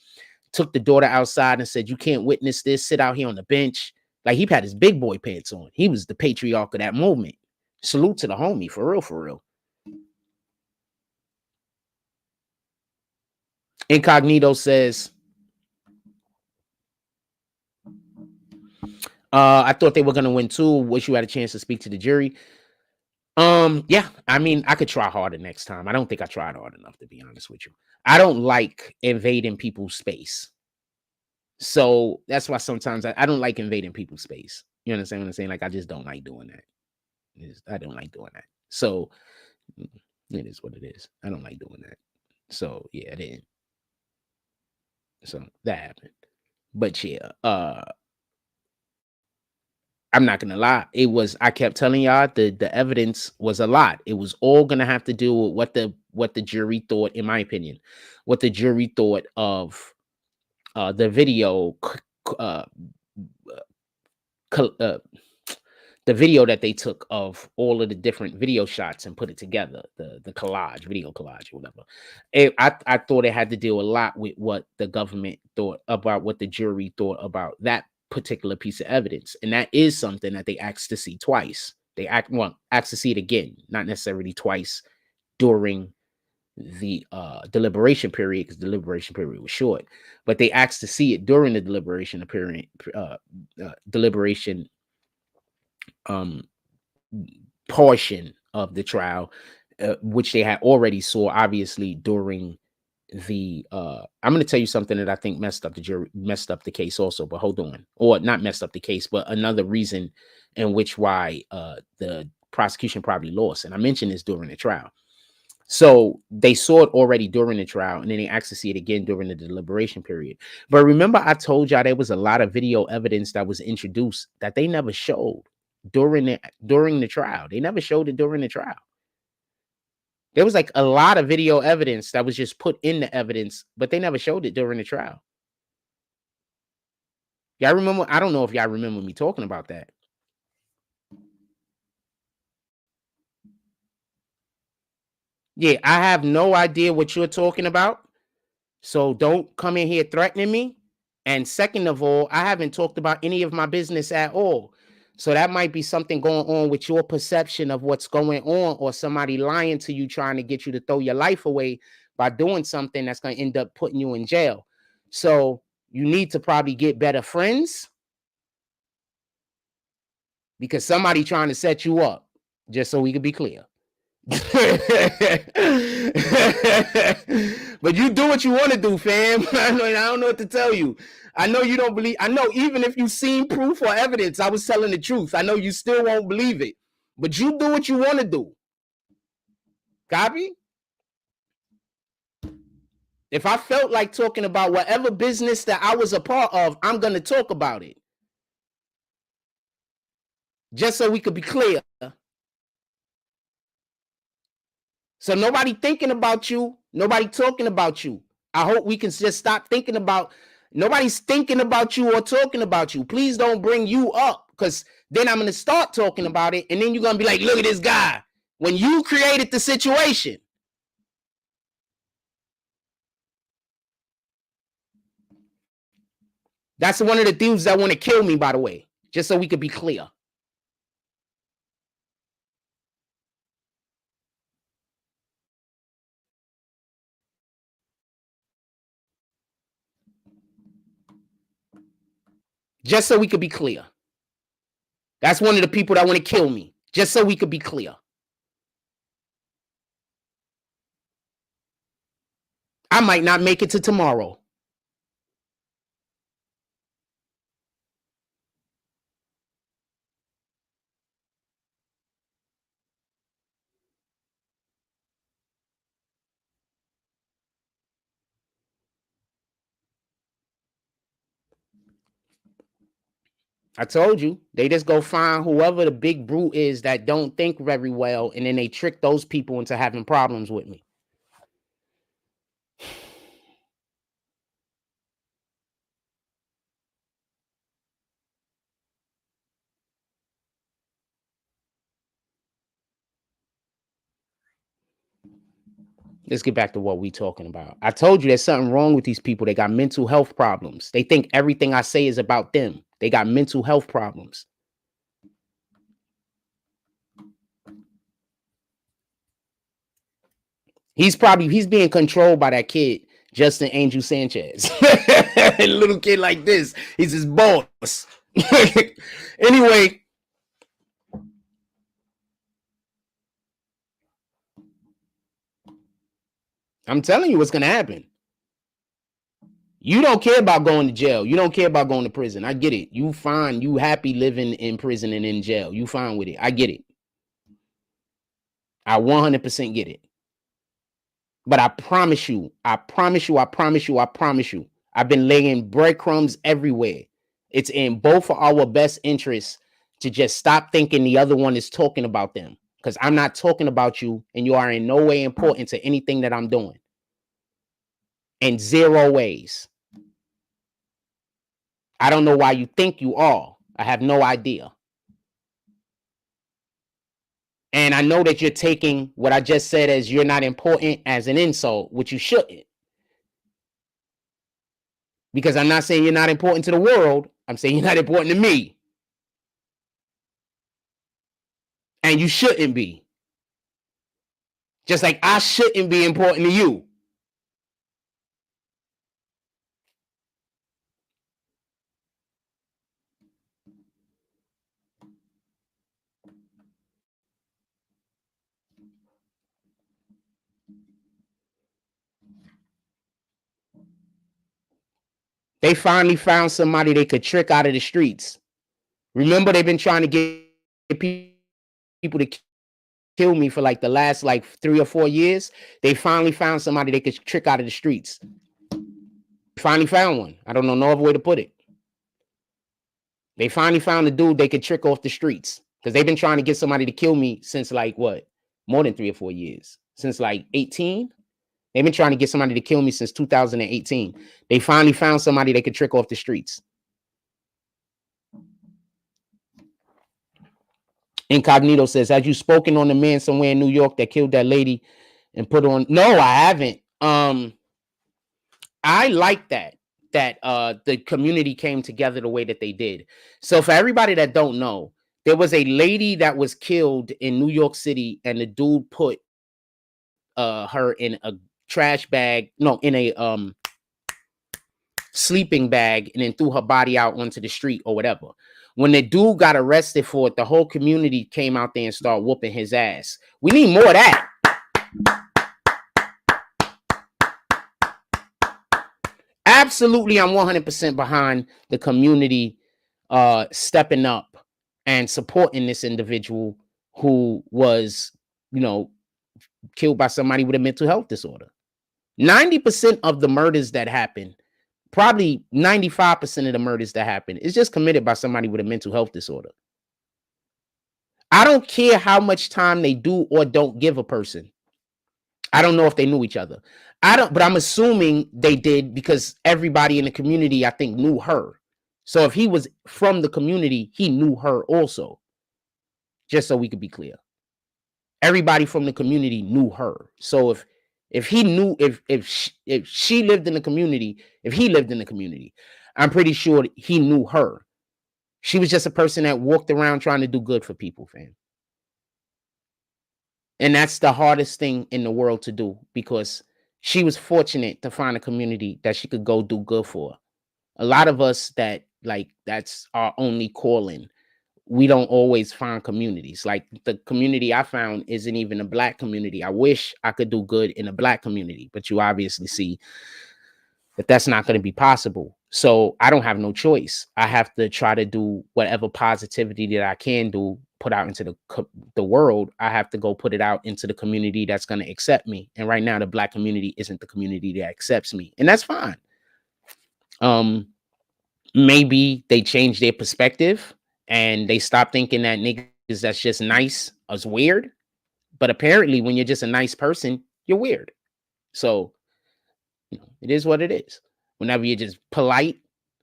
Took the daughter outside and said, you can't witness this, sit out here on the bench. Like, he had his big boy pants on. He was the patriarch of that movement. Salute to the homie, for real, for real. Incognito says, I thought they were going to win too. Wish you had a chance to speak to the jury. Yeah, I mean, I could try harder next time. I don't think I tried hard enough, to be honest with you. I don't like invading people's space. So that's why sometimes I don't like invading people's space. You understand what I'm saying? Like, I just don't like doing that. I don't like doing that. So it is what it is. I don't like doing that. So yeah, it is. So that happened. But yeah, I'm not gonna lie. I kept telling y'all the evidence was a lot. It was all gonna have to do with what the jury thought, in my opinion, what the jury thought of the video, the video that they took of all of the different video shots and put it together, the video collage or whatever. I thought it had to deal a lot with what the government thought about, what the jury thought about that particular piece of evidence. And that is something that they asked to see twice. They asked to see it again, not necessarily twice during the deliberation period, because the deliberation period was short, but they asked to see it during the deliberation period, portion of the trial, which they had already saw obviously during the I'm going to tell you something that I think messed up the case also, but hold on, or not messed up the case, but another reason in which why the prosecution probably lost. And I mentioned this during the trial. So they saw it already during the trial, and then they asked to see it again during the deliberation period. But remember, I told y'all there was a lot of video evidence that was introduced that they never showed during the trial. They never showed it during the trial. There was like a lot of video evidence that was just put in the evidence, but they never showed it during the trial. Y'all remember? I don't know if y'all remember me talking about that. Yeah, I have no idea what you're talking about. So don't come in here threatening me. And second of all, I haven't talked about any of my business at all. So that might be something going on with your perception of what's going on, or somebody lying to you, trying to get you to throw your life away by doing something that's going to end up putting you in jail. So you need to probably get better friends, because somebody trying to set you up, just so we can be clear. But you do what you want to do, fam. I don't know what to tell you. I know you don't believe. I know even if you've seen proof or evidence, I was telling the truth. I know you still won't believe it, but you do what you want to do. Copy? If I felt like talking about whatever business that I was a part of, I'm going to talk about it. Just so we could be clear. So nobody thinking about you, nobody talking about you. I hope we can just stop thinking about, nobody's thinking about you or talking about you. Please don't bring you up, because then I'm going to start talking about it, and then you're going to be like, look at this guy, when you created the situation. That's one of the dudes that want to kill me, by the way, just so we could be clear. Just so we could be clear. That's one of the people that want to kill me, just so we could be clear. I might not make it to tomorrow. I told you, they just go find whoever the big brute is that don't think very well, and then they trick those people into having problems with me. Let's get back to what we're talking about. I told you there's something wrong with these people. They got mental health problems. They think everything I say is about them. They got mental health problems. He's being controlled by that kid, Justin Angel Sanchez. A little kid like this. He's his boss. Anyway. I'm telling you what's going to happen. You don't care about going to jail. You don't care about going to prison. I get it. You fine. You happy living in prison and in jail. You fine with it. I get it. I 100% get it. But I promise you, I've been laying breadcrumbs everywhere. It's in both of our best interests to just stop thinking the other one is talking about them. Because I'm not talking about you, and you are in no way important to anything that I'm doing. In zero ways. I don't know why you think you are. I have no idea. And I know that you're taking what I just said as you're not important as an insult, which you shouldn't. Because I'm not saying you're not important to the world. I'm saying you're not important to me. And you shouldn't be. Just like I shouldn't be important to you. They finally found somebody they could trick out of the streets. Remember, they've been trying to get people to kill me for like the last 3 or 4 years. They finally found somebody they could trick out of the streets. Finally found one. I don't know no other way to put it. They finally found a dude they could trick off the streets. Because they've been trying to get somebody to kill me since more than 3 or 4 years. Since 18. They've been trying to get somebody to kill me since 2018. They finally found somebody they could trick off the streets. Incognito says, have you spoken on the man somewhere in New York that killed that lady and put on? No, I haven't. I like that the community came together the way that they did. So for everybody that don't know, there was a lady that was killed in New York City, and the dude put her in a trash bag, in a sleeping bag, and then threw her body out onto the street or whatever. When the dude got arrested for it, the whole community came out there and started whooping his ass. We need more of that. Absolutely, I'm 100% behind the community stepping up and supporting this individual who was, killed by somebody with a mental health disorder. 90% of the murders that happen, probably 95% of the murders that happen, is just committed by somebody with a mental health disorder. I don't care how much time they do or don't give a person. I don't know if they knew each other. But I'm assuming they did, because everybody in the community, I think, knew her. So if he was from the community, he knew her also. Just so we could be clear. Everybody from the community knew her. So if he knew, if she lived in the community, if he lived in the community, I'm pretty sure he knew her. She was just a person that walked around trying to do good for people, fam. And that's the hardest thing in the world to do, because she was fortunate to find a community that she could go do good for. A lot of us that's our only calling. We don't always find communities. Like the community I found isn't even a Black community. I wish I could do good in a Black community, but you obviously see that that's not going to be possible. So I don't have no choice. I have to try to do whatever positivity that I can do, put out into the world. I have to go put it out into the community that's going to accept me. And right now, the Black community isn't the community that accepts me, and that's fine. Maybe they change their perspective and they stop thinking that niggas that's just nice is weird. But apparently, when you're just a nice person, you're weird. So it is what it is. Whenever you're just polite,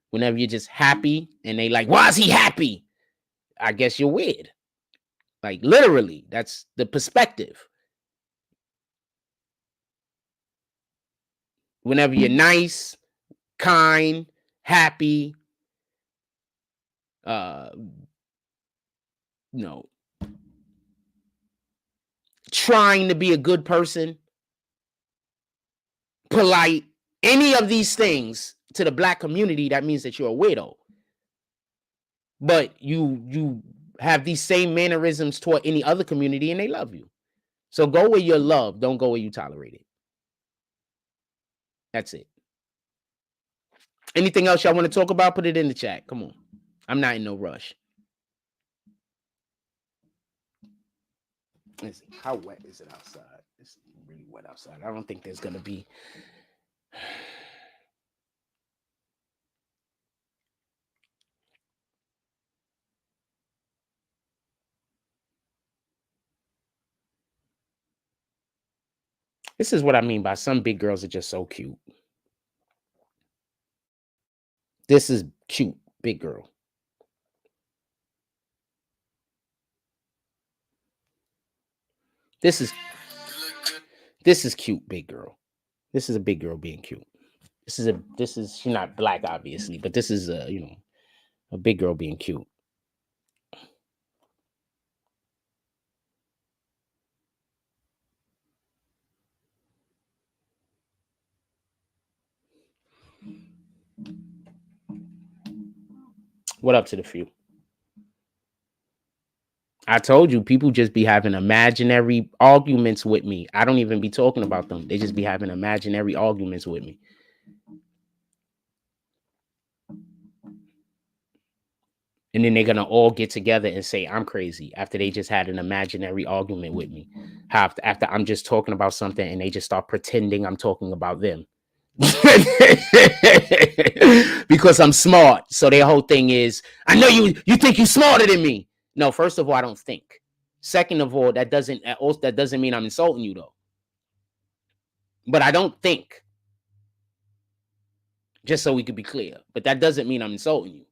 whenever you're just happy, and they like, why is he happy? I guess you're weird. Like literally, that's the perspective. Whenever you're nice, kind, happy, trying to be a good person, polite, any of these things to the Black community, that means that you're a weirdo. But you have these same mannerisms toward any other community and they love you. So go where you're loved, don't go where you tolerate it. That's it. Anything else y'all want to talk about? Put it in the chat. Come on. I'm not in no rush. Let's see. How wet is it outside? It's really wet outside. I don't think there's going to be... This is what I mean by some big girls are just so cute. This is cute, big girl. This is cute, big girl. This is a big girl being cute. This is she's not Black, obviously, but this is a big girl being cute. What up to the few? I told you, people just be having imaginary arguments with me. I don't even be talking about them. They just be having imaginary arguments with me. And then they're going to all get together and say I'm crazy after they just had an imaginary argument with me. After I'm just talking about something and they just start pretending I'm talking about them. Because I'm smart. So their whole thing is, I know you think you're smarter than me. No, first of all, I don't think. Second of all, that doesn't mean I'm insulting you, though. But I don't think. Just so we could be clear. But that doesn't mean I'm insulting you.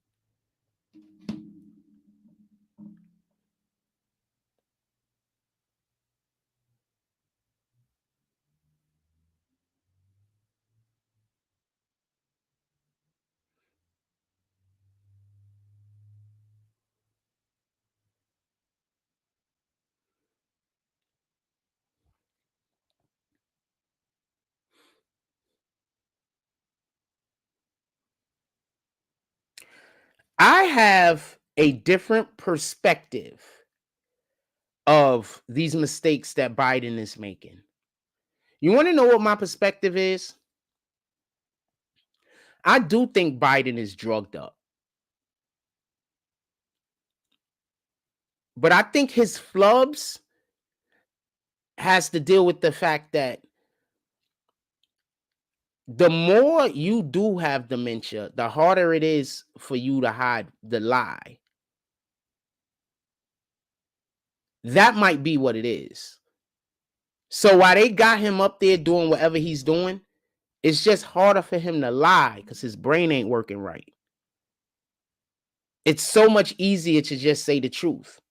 I have a different perspective of these mistakes that Biden is making. You want to know what my perspective is? I do think Biden is drugged up. But I think his flubs has to deal with the fact that the more you do have dementia, the harder it is for you to hide the lie. That might be what it is. So while they got him up there doing whatever he's doing, it's just harder for him to lie because his brain ain't working right. It's so much easier to just say the truth.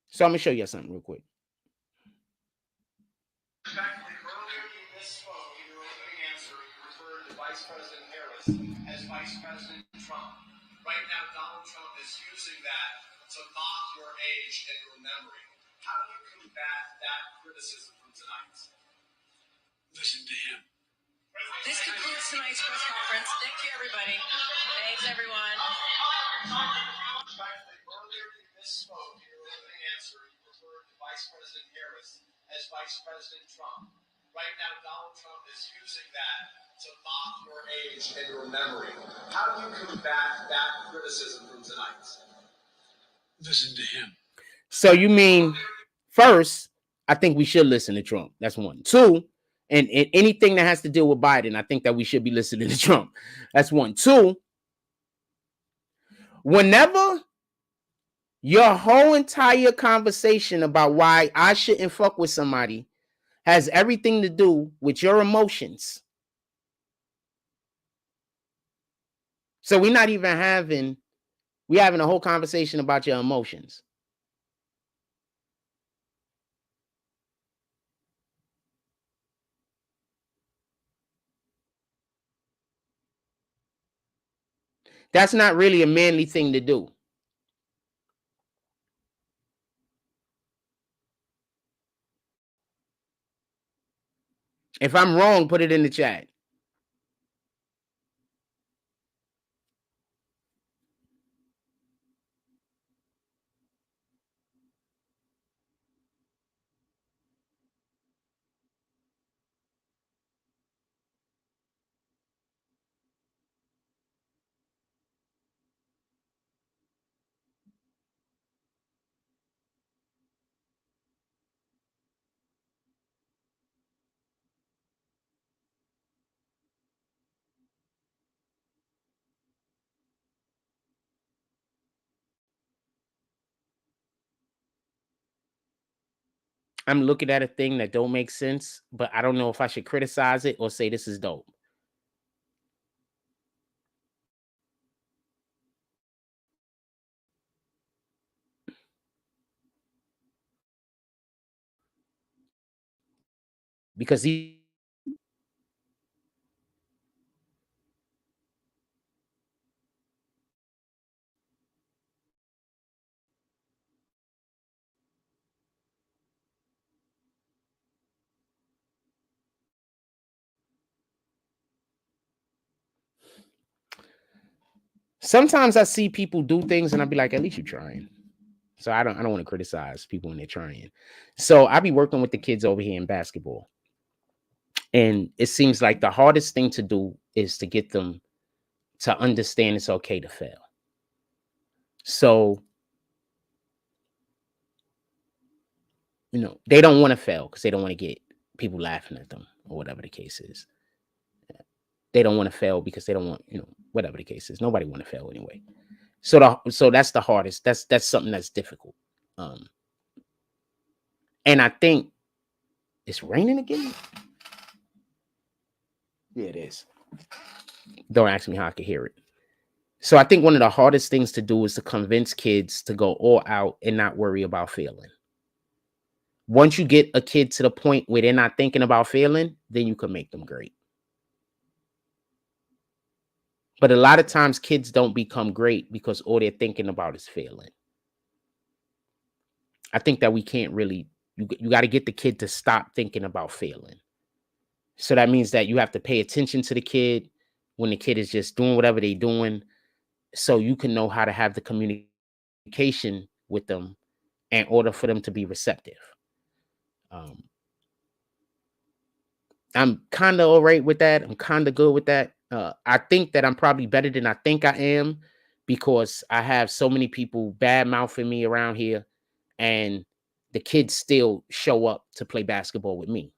So I'm going to show you something real quick. Vice President Harris as Vice President Trump. Right now, Donald Trump is using that to mock your age and your memory. How do you combat that criticism from tonight? Listen to him. This concludes tonight's press conference. Thank you, everybody. Thanks, everyone. Earlier you misspoke in your opening answer. You referred to Vice President Harris as Vice President Trump. Right now, Donald Trump is using that to mock your age and your memory. How do you combat that criticism from tonight? Listen to him. So you mean, first, I think we should listen to Trump. That's one. Two, and anything that has to do with Biden, I think that we should be listening to Trump. That's one. Two, whenever your whole entire conversation about why I shouldn't fuck with somebody has everything to do with your emotions. So we're not even having a whole conversation about your emotions. That's not really a manly thing to do. If I'm wrong, put it in the chat. I'm looking at a thing that don't make sense, but I don't know if I should criticize it or say this is dope. Because sometimes I see people do things and I'll be like, at least you're trying. So I don't want to criticize people when they're trying. So I be working with the kids over here in basketball. And it seems like the hardest thing to do is to get them to understand it's okay to fail. So, you know, they don't want to fail because they don't want to get people laughing at them or whatever the case is. They don't want to fail because they don't want, you know, whatever the case is. Nobody want to fail anyway. So that's the hardest. That's something that's difficult. And I think it's raining again. Yeah, it is. Don't ask me how I can hear it. So I think one of the hardest things to do is to convince kids to go all out and not worry about failing. Once you get a kid to the point where they're not thinking about failing, then you can make them great. But a lot of times kids don't become great because all they're thinking about is failing. I think that we can't really, you got to get the kid to stop thinking about failing. So that means that you have to pay attention to the kid when the kid is just doing whatever they're doing, so you can know how to have the communication with them in order for them to be receptive. I'm kind of all right with that. I'm kind of good with that. I think that I'm probably better than I think I am because I have so many people bad mouthing me around here, and the kids still show up to play basketball with me.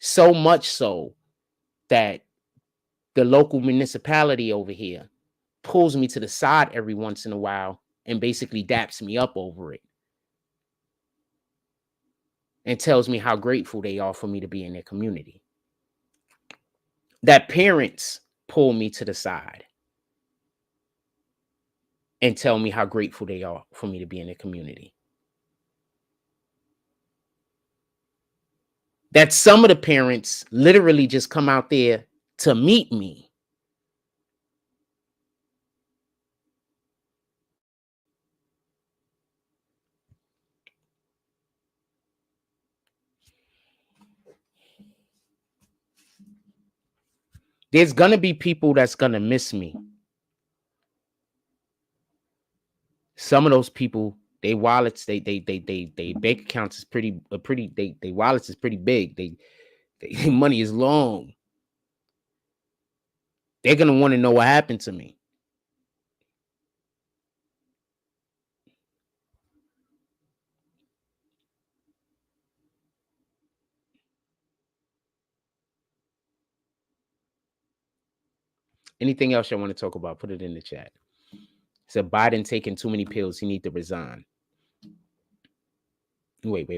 So much so that the local municipality over here pulls me to the side every once in a while and basically daps me up over it and tells me how grateful they are for me to be in their community. That parents pull me to the side and tell me how grateful they are for me to be in their community. That some of the parents literally just come out there to meet me. There's gonna be people that's gonna miss me. Some of those people, they wallets, they bank accounts is pretty they wallets is pretty big. They money is long. They're gonna want to know what happened to me. Anything else you want to talk about? Put it in the chat. So Biden taking too many pills. He need to resign. Wait.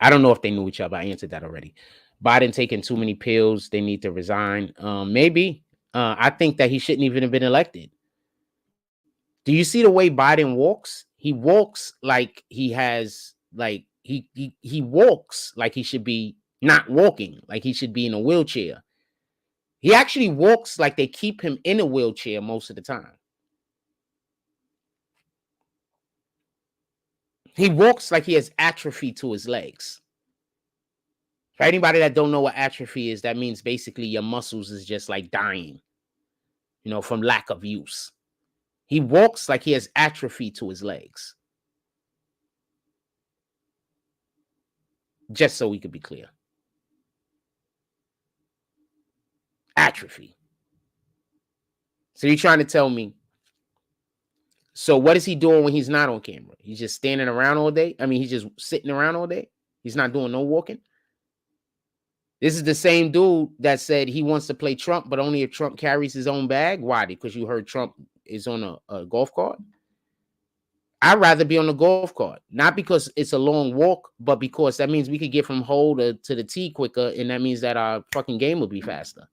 I don't know if they knew each other. I answered that already. Biden taking too many pills. They need to resign. Maybe. I think that he shouldn't even have been elected. Do you see the way Biden walks? He walks like he has like he walks like he should be not walking, like he should be in a wheelchair. He actually walks like they keep him in a wheelchair most of the time. He walks like he has atrophy to his legs. For anybody that don't know what atrophy is, that means basically your muscles is just like dying, from lack of use. He walks like he has atrophy to his legs. Just so we could be clear. Atrophy. So you're trying to tell me, so what is he doing when he's not on camera? He's just standing around all day? I mean, he's just sitting around all day? He's not doing no walking? This is the same dude that said he wants to play Trump, but only if Trump carries his own bag. Why? Because you heard Trump is on a golf cart? I'd rather be on the golf cart. Not because it's a long walk, but because that means we could get from hole to the tee quicker, and that means that our fucking game will be faster.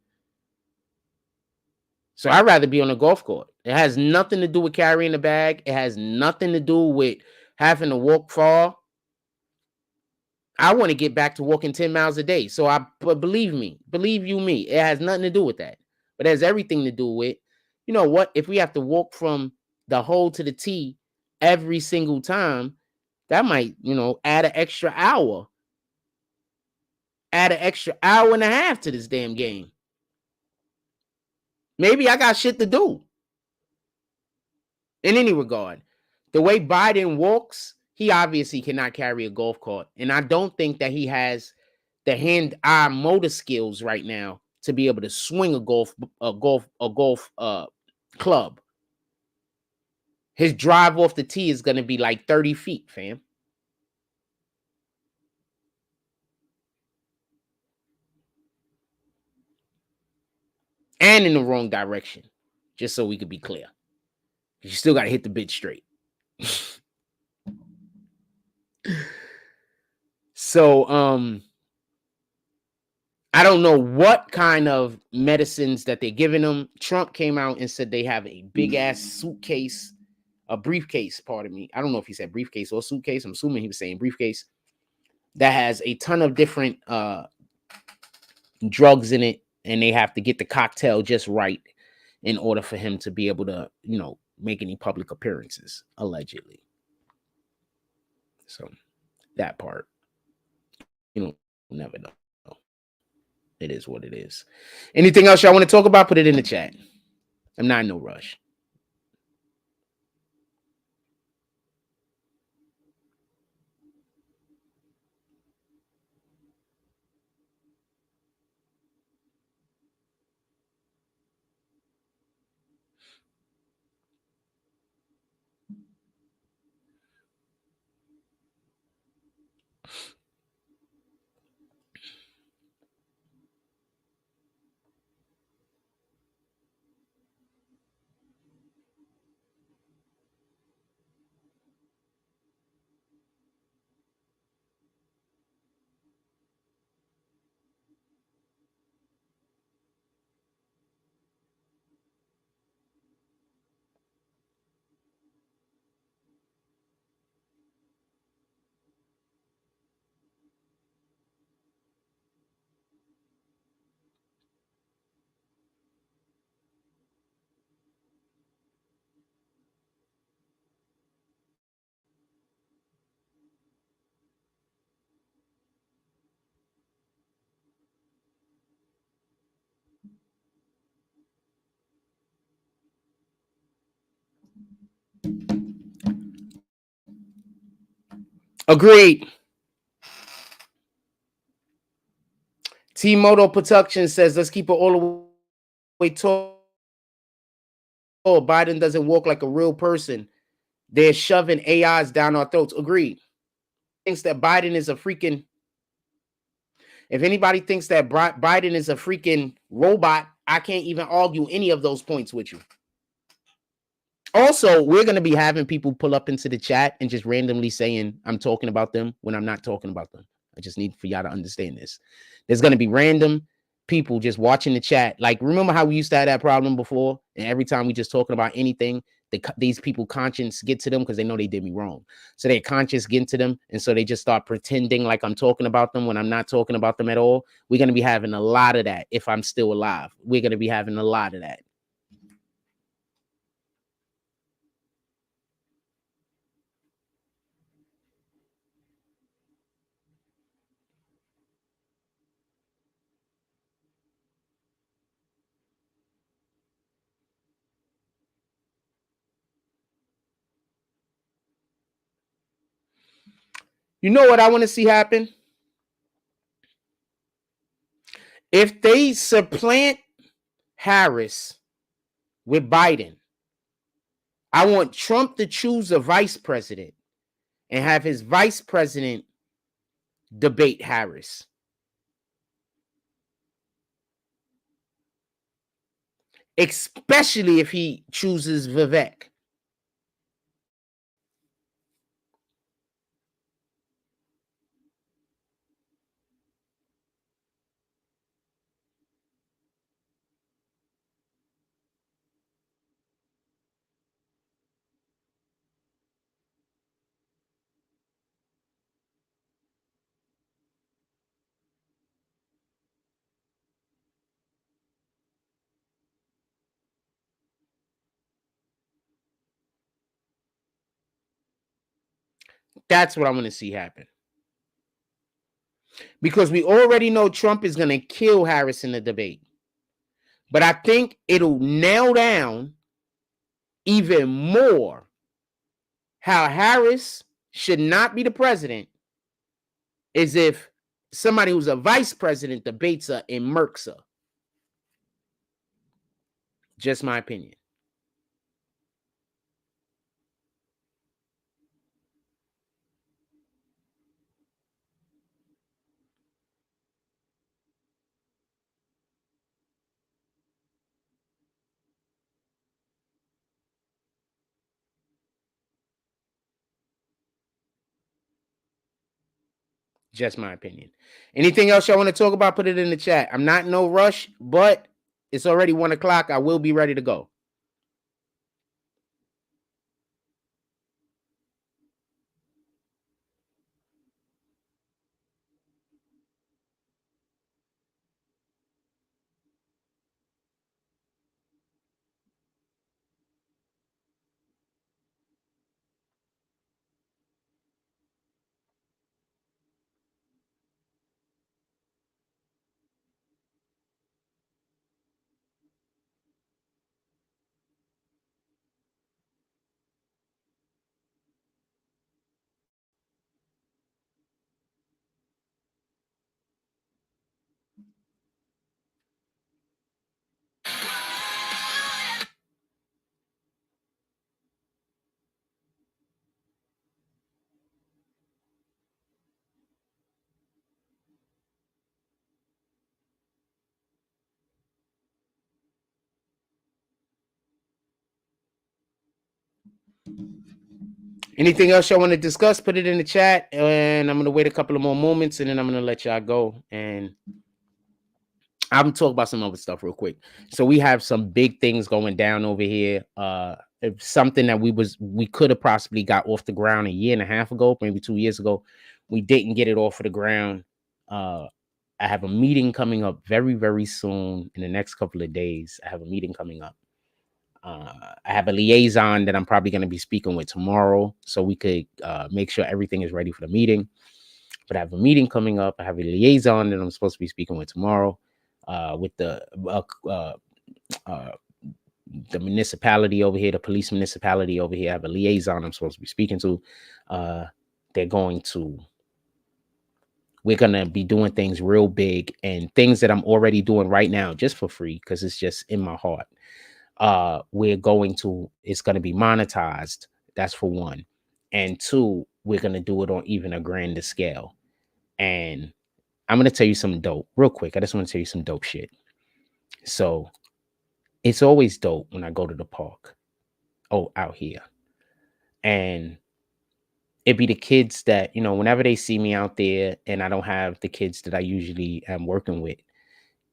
So I'd rather be on a golf court. It has nothing to do with carrying the bag. It has nothing to do with having to walk far. I want to get back to walking 10 miles a day. So believe you me, it has nothing to do with that. But it has everything to do with, you know what? If we have to walk from the hole to the tee every single time, that might, add an extra hour. Add an extra hour and a half to this damn game. Maybe I got shit to do. In any regard, the way Biden walks, he obviously cannot carry a golf cart. And I don't think that he has the hand-eye motor skills right now to be able to swing a golf club. His drive off the tee is going to be like 30 feet, fam. And in the wrong direction, just so we could be clear. You still got to hit the bitch straight. So, I don't know what kind of medicines that they're giving him. Trump came out and said they have a big ass suitcase, a briefcase, pardon me. I don't know if he said briefcase or suitcase. I'm assuming he was saying briefcase that has a ton of different drugs in it. And they have to get the cocktail just right in order for him to be able to, make any public appearances, allegedly. So that part, never know. It is what it is. Anything else y'all want to talk about? Put it in the chat. I'm not in no rush. Agreed. T-Moto Production says, let's keep it all the way tall. Biden doesn't walk like a real person. They're shoving AIs down our throats. Agreed. Thinks that Biden is a freaking... If anybody thinks that Biden is a freaking robot, I can't even argue any of those points with you. Also, we're going to be having people pull up into the chat and just randomly saying I'm talking about them when I'm not talking about them. I just need for y'all to understand this. There's going to be random people just watching the chat. Like, remember how we used to have that problem before? And every time we just talking about anything, these people conscience get to them because they know they did me wrong. So their conscience get to them. And so they just start pretending like I'm talking about them when I'm not talking about them at all. We're going to be having a lot of that if I'm still alive. We're going to be having a lot of that. You know what I want to see happen? If they supplant Harris with Biden, I want Trump to choose a vice president and have his vice president debate Harris. Especially if he chooses Vivek. That's what I'm going to see happen. Because we already know Trump is going to kill Harris in the debate. But I think it'll nail down even more how Harris should not be the president is if somebody who's a vice president debates her and murks her. Just my opinion. Just my opinion. Anything else y'all want to talk about, put it in the chat. I'm not in no rush, but it's already 1 o'clock. I will be ready to go. Anything else y'all want to discuss, put it in the chat, and I'm going to wait a couple of more moments, and then I'm going to let y'all go, and I'm going to talk about some other stuff real quick. So we have some big things going down over here. It's something that we could have possibly got off the ground a year and a half ago, maybe 2 years ago. We didn't get it off of the ground. I have a meeting coming up very, very soon in the next couple of days. I have a meeting coming up. I have a liaison that I'm probably going to be speaking with tomorrow, so we could make sure everything is ready for the meeting. But I have a meeting coming up. I have a liaison that I'm supposed to be speaking with tomorrow with the municipality over here, the police municipality over here. I have a liaison I'm supposed to be speaking to. they're going to we're going to be doing things real big and things that I'm already doing right now just for free because it's just in my heart. It's going to be monetized. That's for one. And two, we're going to do it on even a grander scale. And I'm going to tell you some dope real quick. I just want to tell you some dope shit. So it's always dope when I go to the park. Oh, out here. And it be the kids that, whenever they see me out there and I don't have the kids that I usually am working with,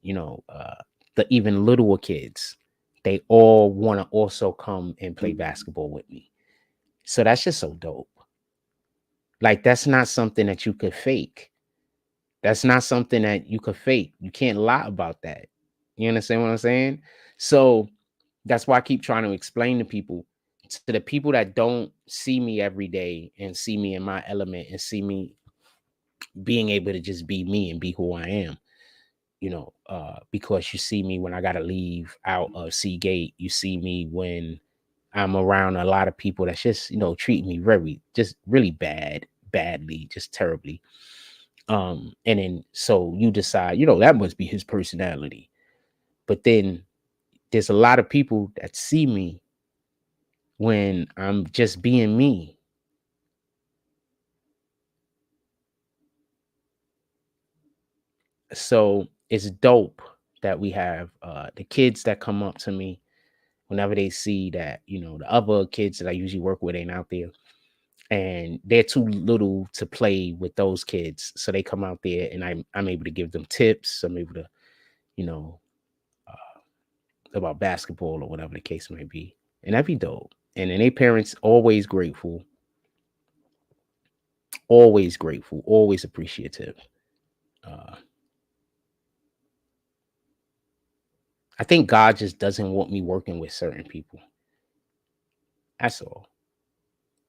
the even littler kids, they all want to also come and play basketball with me. So that's just so dope. Like, that's not something that you could fake. That's not something that you could fake. You can't lie about that. You understand what I'm saying? So that's why I keep trying to explain to the people that don't see me every day and see me in my element and see me being able to just be me and be who I am, because you see me when I got to leave out of Seagate. You see me when I'm around a lot of people that's just, treat me just really badly, just terribly. And then so you decide, that must be his personality. But then there's a lot of people that see me when I'm just being me. So it's dope that we have the kids that come up to me whenever they see that, the other kids that I usually work with ain't out there. And they're too little to play with those kids. So they come out there and I'm able to give them tips. I'm able to, about basketball or whatever the case may be. And that'd be dope. And then they parents always grateful, always appreciative. I think God just doesn't want me working with certain people. That's all.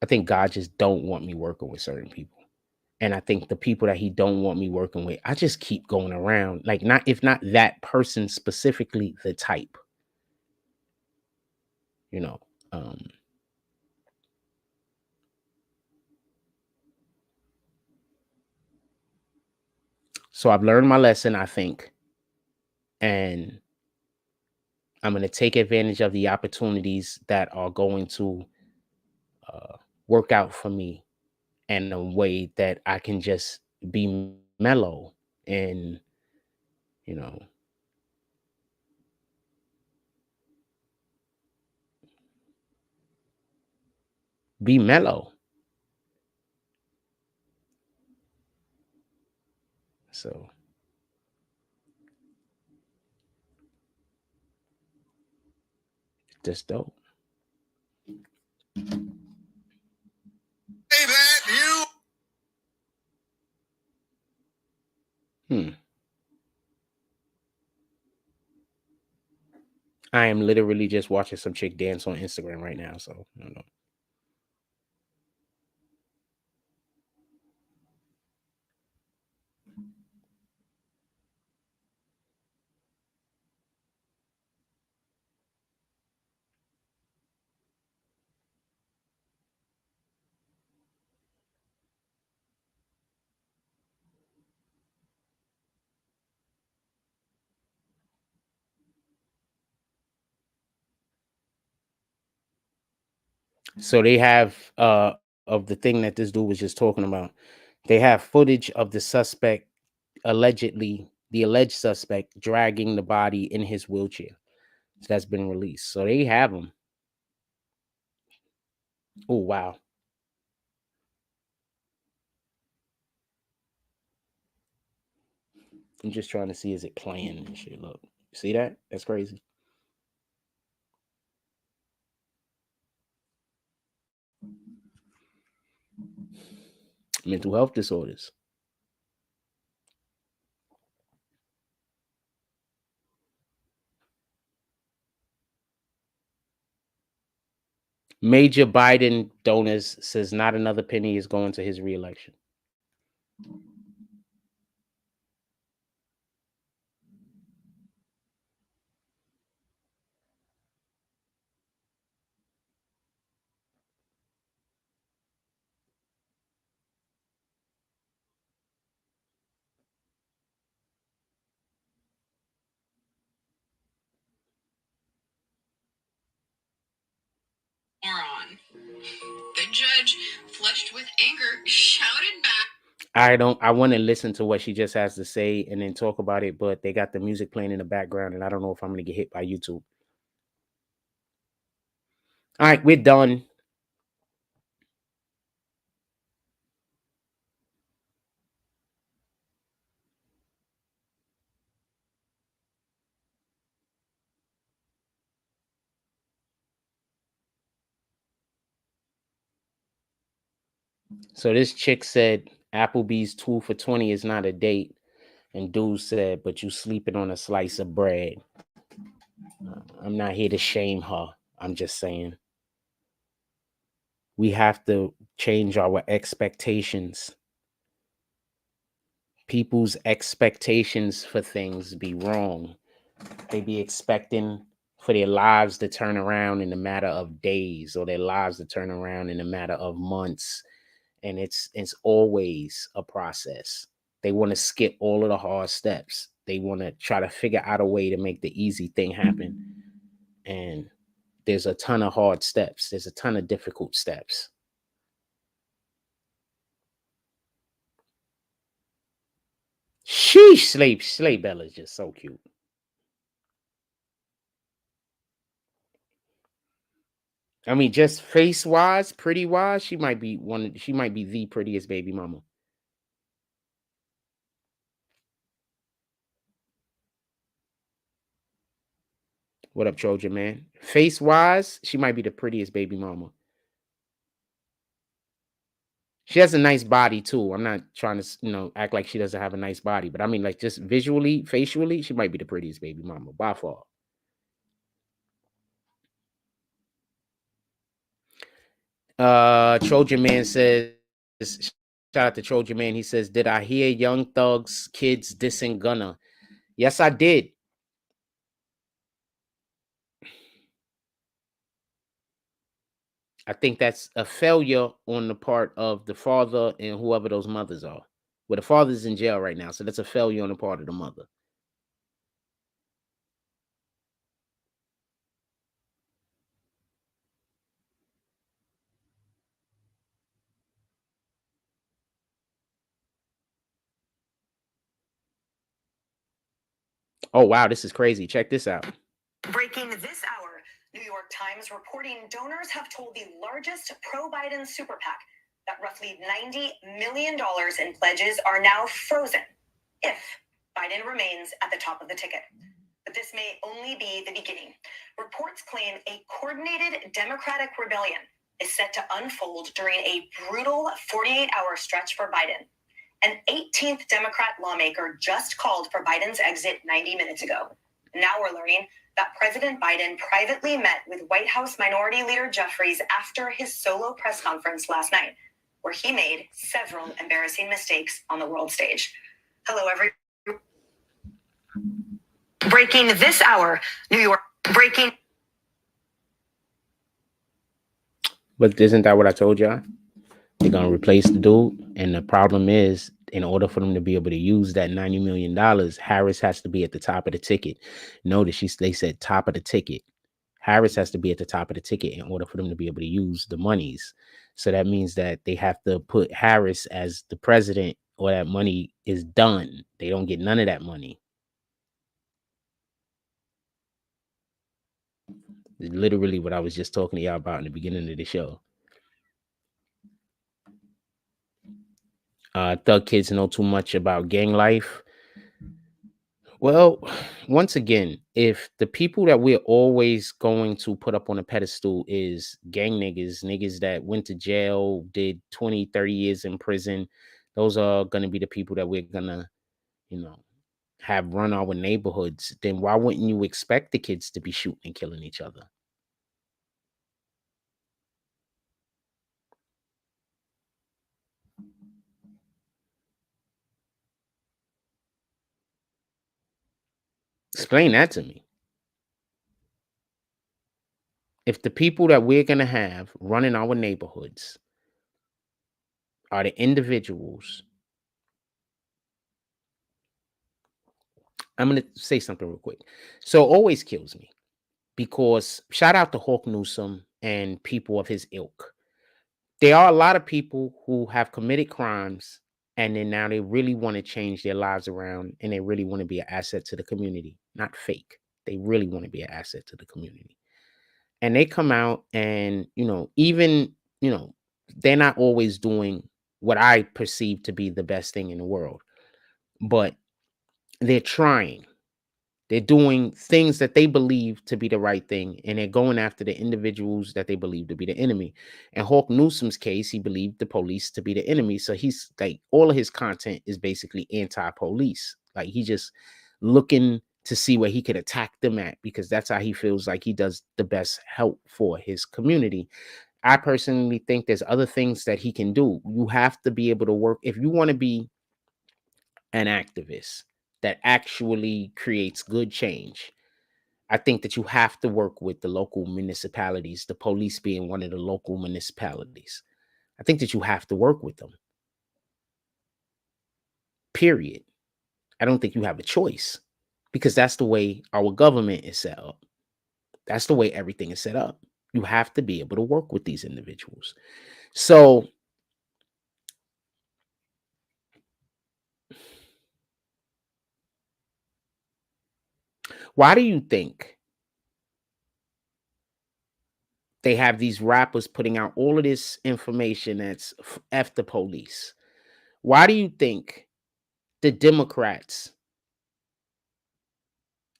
I think God just don't want me working with certain people. And I think the people that he don't want me working with, I just keep going around. Like, not if not that person specifically, the type. You know. Um so I've learned my lesson, I think. And I'm going to take advantage of the opportunities that are going to work out for me in a way that I can just be mellow and, you know, be mellow. So just dope. Say that you. Hmm. I am literally just watching some chick dance on Instagram right now. So I don't know. So they have of the thing that this dude was just talking about. They have footage of the suspect the alleged suspect dragging the body in his wheelchair. So that's been released. So they have him. Oh wow. I'm just trying to see, is it playing and shit. Look. See that? That's crazy. Mental health disorders. Major Biden donors says not another penny is going to his reelection. on. The judge, flushed with anger, shouted back. I want to listen to what she just has to say and then talk about it, but they got the music playing in the background, and I don't know if I'm going to get hit by YouTube. All right, we're done. So this chick said Applebee's 2 for $20 is not a date. And dude said, but you sleeping on a slice of bread. I'm not here to shame her. I'm just saying. We have to change our expectations. People's expectations for things be wrong. They be expecting for their lives to turn around in a matter of days, or their lives to turn around in a matter of months. And it's always a process. They want to skip all of the hard steps. They want to try to figure out a way to make the easy thing happen. And there's a ton of hard steps. There's a ton of difficult steps. Sheesh, Slay Bella is just so cute. I mean, just face wise, pretty wise, she might be the prettiest baby mama. What up, Trojan man? Face wise, she might be the prettiest baby mama. She has a nice body too. I'm not trying to, act like she doesn't have a nice body, but I mean, like, just visually, facially, she might be the prettiest baby mama by far. Trojan man says, shout out to Trojan man. He says, did I hear Young Thug's kids dissing Gunna? Yes, I did. I think that's a failure on the part of the father and whoever those mothers are. Well, the father's in jail right now, so that's a failure on the part of the mother. Oh, wow, this is crazy. Check this out. Breaking this hour, New York Times reporting donors have told the largest pro-Biden super PAC that roughly $90 million in pledges are now frozen if Biden remains at the top of the ticket. But this may only be the beginning. Reports claim a coordinated Democratic rebellion is set to unfold during a brutal 48-hour stretch for Biden. An 18th Democrat lawmaker just called for Biden's exit 90 minutes ago. Now we're learning that President Biden privately met with White House Minority Leader Jeffries after his solo press conference last night, where he made several embarrassing mistakes on the world stage. Hello, everyone. Breaking this hour, New York. Breaking. But isn't that what I told y'all? They're going to replace the dude. And the problem is, in order for them to be able to use that $90 million, Harris has to be at the top of the ticket. Notice they said top of the ticket. Harris has to be at the top of the ticket in order for them to be able to use the monies. So that means that they have to put Harris as the president, or that money is done. They don't get none of that money. Literally what I was just talking to y'all about in the beginning of the show. Thug kids know too much about gang life. Well, once again, if the people that we're always going to put up on a pedestal is gang niggas that went to jail, did 20, 30 years in prison, those are going to be the people that we're going to, have run our neighborhoods, then why wouldn't you expect the kids to be shooting and killing each other? Explain that to me. If the people that we're going to have running our neighborhoods are the individuals, I'm going to say something real quick. So it always kills me because shout out to Hawk Newsome and people of his ilk. There are a lot of people who have committed crimes and then now they really want to change their lives around and they really want to be an asset to the community, not fake. They really want to be an asset to the community. And they come out and, even, they're not always doing what I perceive to be the best thing in the world, but they're trying. They're doing things that they believe to be the right thing, and they're going after the individuals that they believe to be the enemy. In Hawk Newsom's case, he believed the police to be the enemy. So he's like, all of his content is basically anti-police. Like he's just looking to see where he could attack them at, because that's how he feels like he does the best help for his community. I personally think there's other things that he can do. You have to be able to work. If you want to be an activist that actually creates good change, I think that you have to work with the local municipalities, the police being one of the local municipalities. I think that you have to work with them. Period. I don't think you have a choice, because that's the way our government is set up. That's the way everything is set up. You have to be able to work with these individuals. So why do you think they have these rappers putting out all of this information that's F the police? Why do you think the Democrats,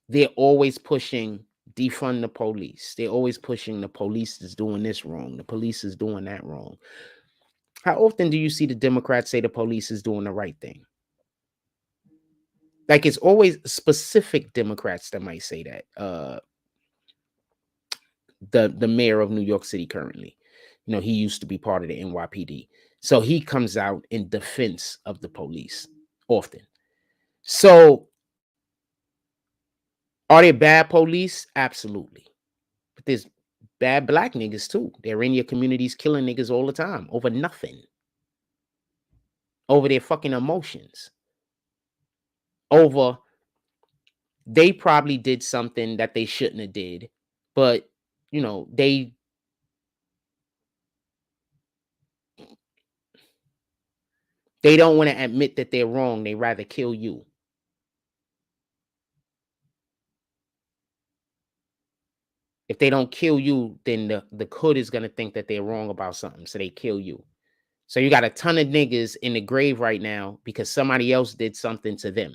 they're always pushing defund the police? They're always pushing the police is doing this wrong. The police is doing that wrong. How often do you see the Democrats say the police is doing the right thing? Like, it's always specific Democrats that might say that. The mayor of New York City currently, he used to be part of the NYPD. So he comes out in defense of the police often. So are there bad police? Absolutely. But there's bad black niggas too. They're in your communities killing niggas all the time over nothing. Over their fucking emotions. Over they probably did something that they shouldn't have did, but they don't want to admit that they're wrong. They rather kill you. If they don't kill you, then the hood is going to think that they're wrong about something. So they kill you. So you got a ton of niggas in the grave right now because somebody else did something to them.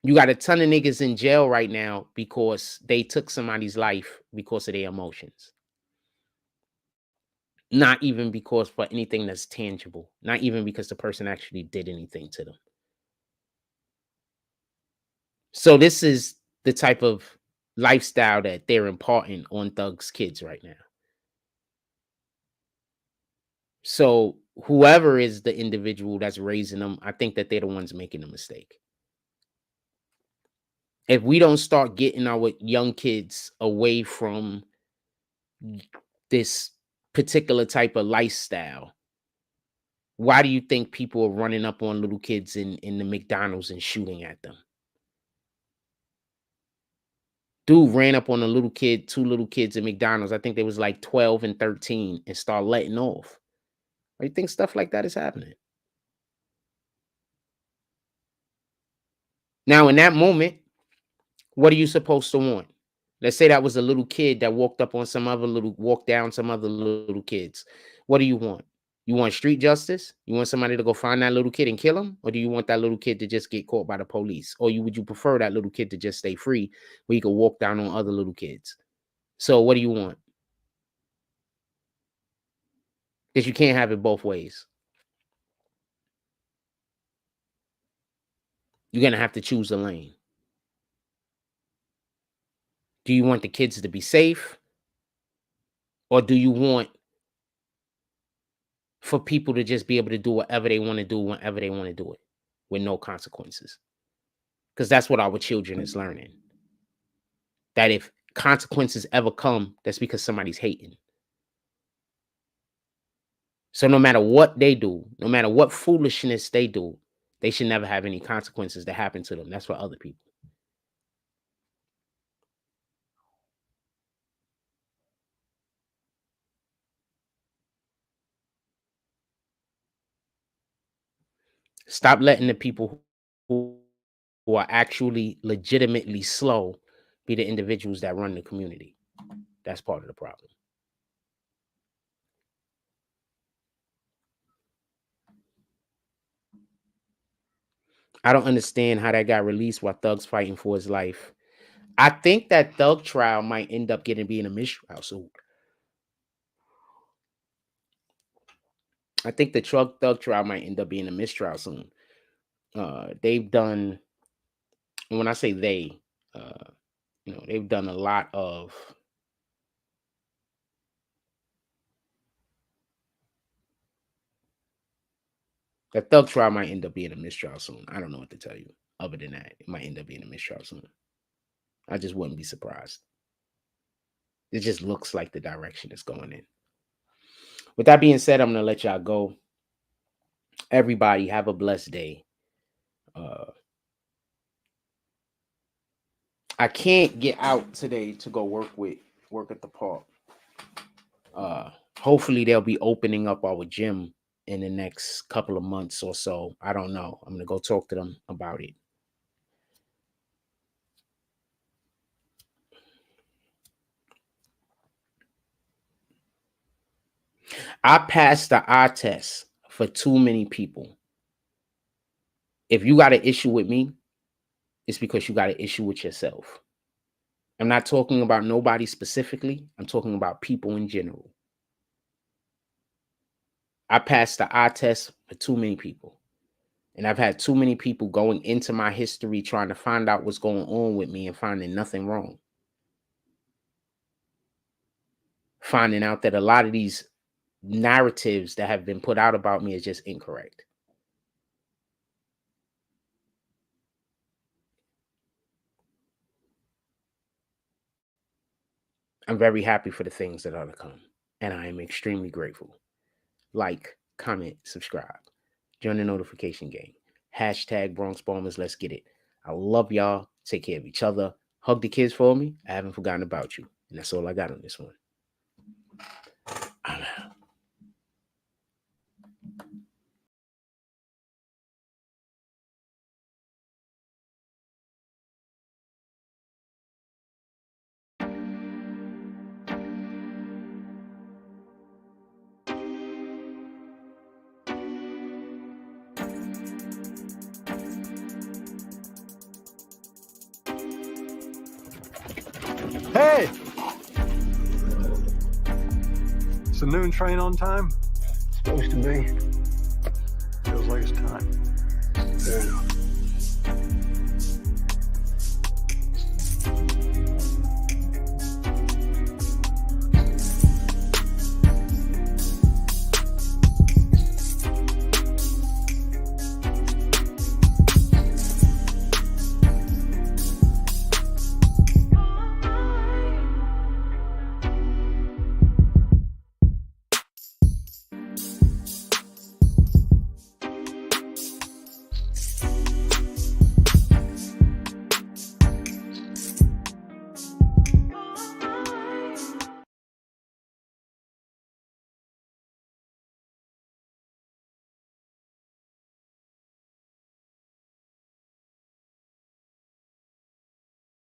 You got a ton of niggas in jail right now because they took somebody's life because of their emotions. Not even because for anything that's tangible. Not even because the person actually did anything to them. So this is the type of lifestyle that they're imparting on thugs' kids right now. So whoever is the individual that's raising them, I think that they're the ones making the mistake. If we don't start getting our young kids away from this particular type of lifestyle, why do you think people are running up on little kids in the McDonald's and shooting at them? Dude ran up on a little kid, two little kids at McDonald's. I think they was like 12 and 13 and start letting off. Why do you think stuff like that is happening? Now, in that moment, what are you supposed to want? Let's say that was a little kid that walked down some other little kids. What do you want? You want street justice? You want somebody to go find that little kid and kill him? Or do you want that little kid to just get caught by the police? Or would you prefer that little kid to just stay free where you could walk down on other little kids? So what do you want? Because you can't have it both ways. You're going to have to choose a lane. Do you want the kids to be safe? Or do you want for people to just be able to do whatever they want to do whenever they want to do it with no consequences? Because that's what our children is learning. That if consequences ever come, that's because somebody's hating. So no matter what they do, no matter what foolishness they do, they should never have any consequences that happen to them. That's for other people. Stop letting the people who are actually legitimately slow be the individuals that run the community. That's part of the problem. I don't understand how that got released while Thug's fighting for his life. I think that Thug trial might end up being a mistrial suit. I think the Thug trial might end up being a mistrial soon. They've done, and when I say they, they've done a lot of the Thug trial might end up being a mistrial soon. I don't know what to tell you. Other than that, it might end up being a mistrial soon. I just wouldn't be surprised. It just looks like the direction it's going in. With that being said, I'm gonna let y'all go. Everybody have a blessed day. I can't get out today to go work at the park. Hopefully they'll be opening up our gym in the next couple of months or so. I don't know. I'm gonna go talk to them about it. I passed the eye test for too many people. If you got an issue with me, it's because you got an issue with yourself. I'm not talking about nobody specifically. I'm talking about people in general. I passed the eye test for too many people. And I've had too many people going into my history trying to find out what's going on with me and finding nothing wrong. Finding out that a lot of these narratives that have been put out about me is just incorrect. I'm very happy for the things that are to come, and I am extremely grateful. Like, comment, subscribe, join the notification gang. Hashtag Bronx Bombers, let's get it. I love y'all. Take care of each other. Hug the kids for me. I haven't forgotten about you. And that's all I got on this one. I'm out. Hey! Is the noon train on time? Supposed to be.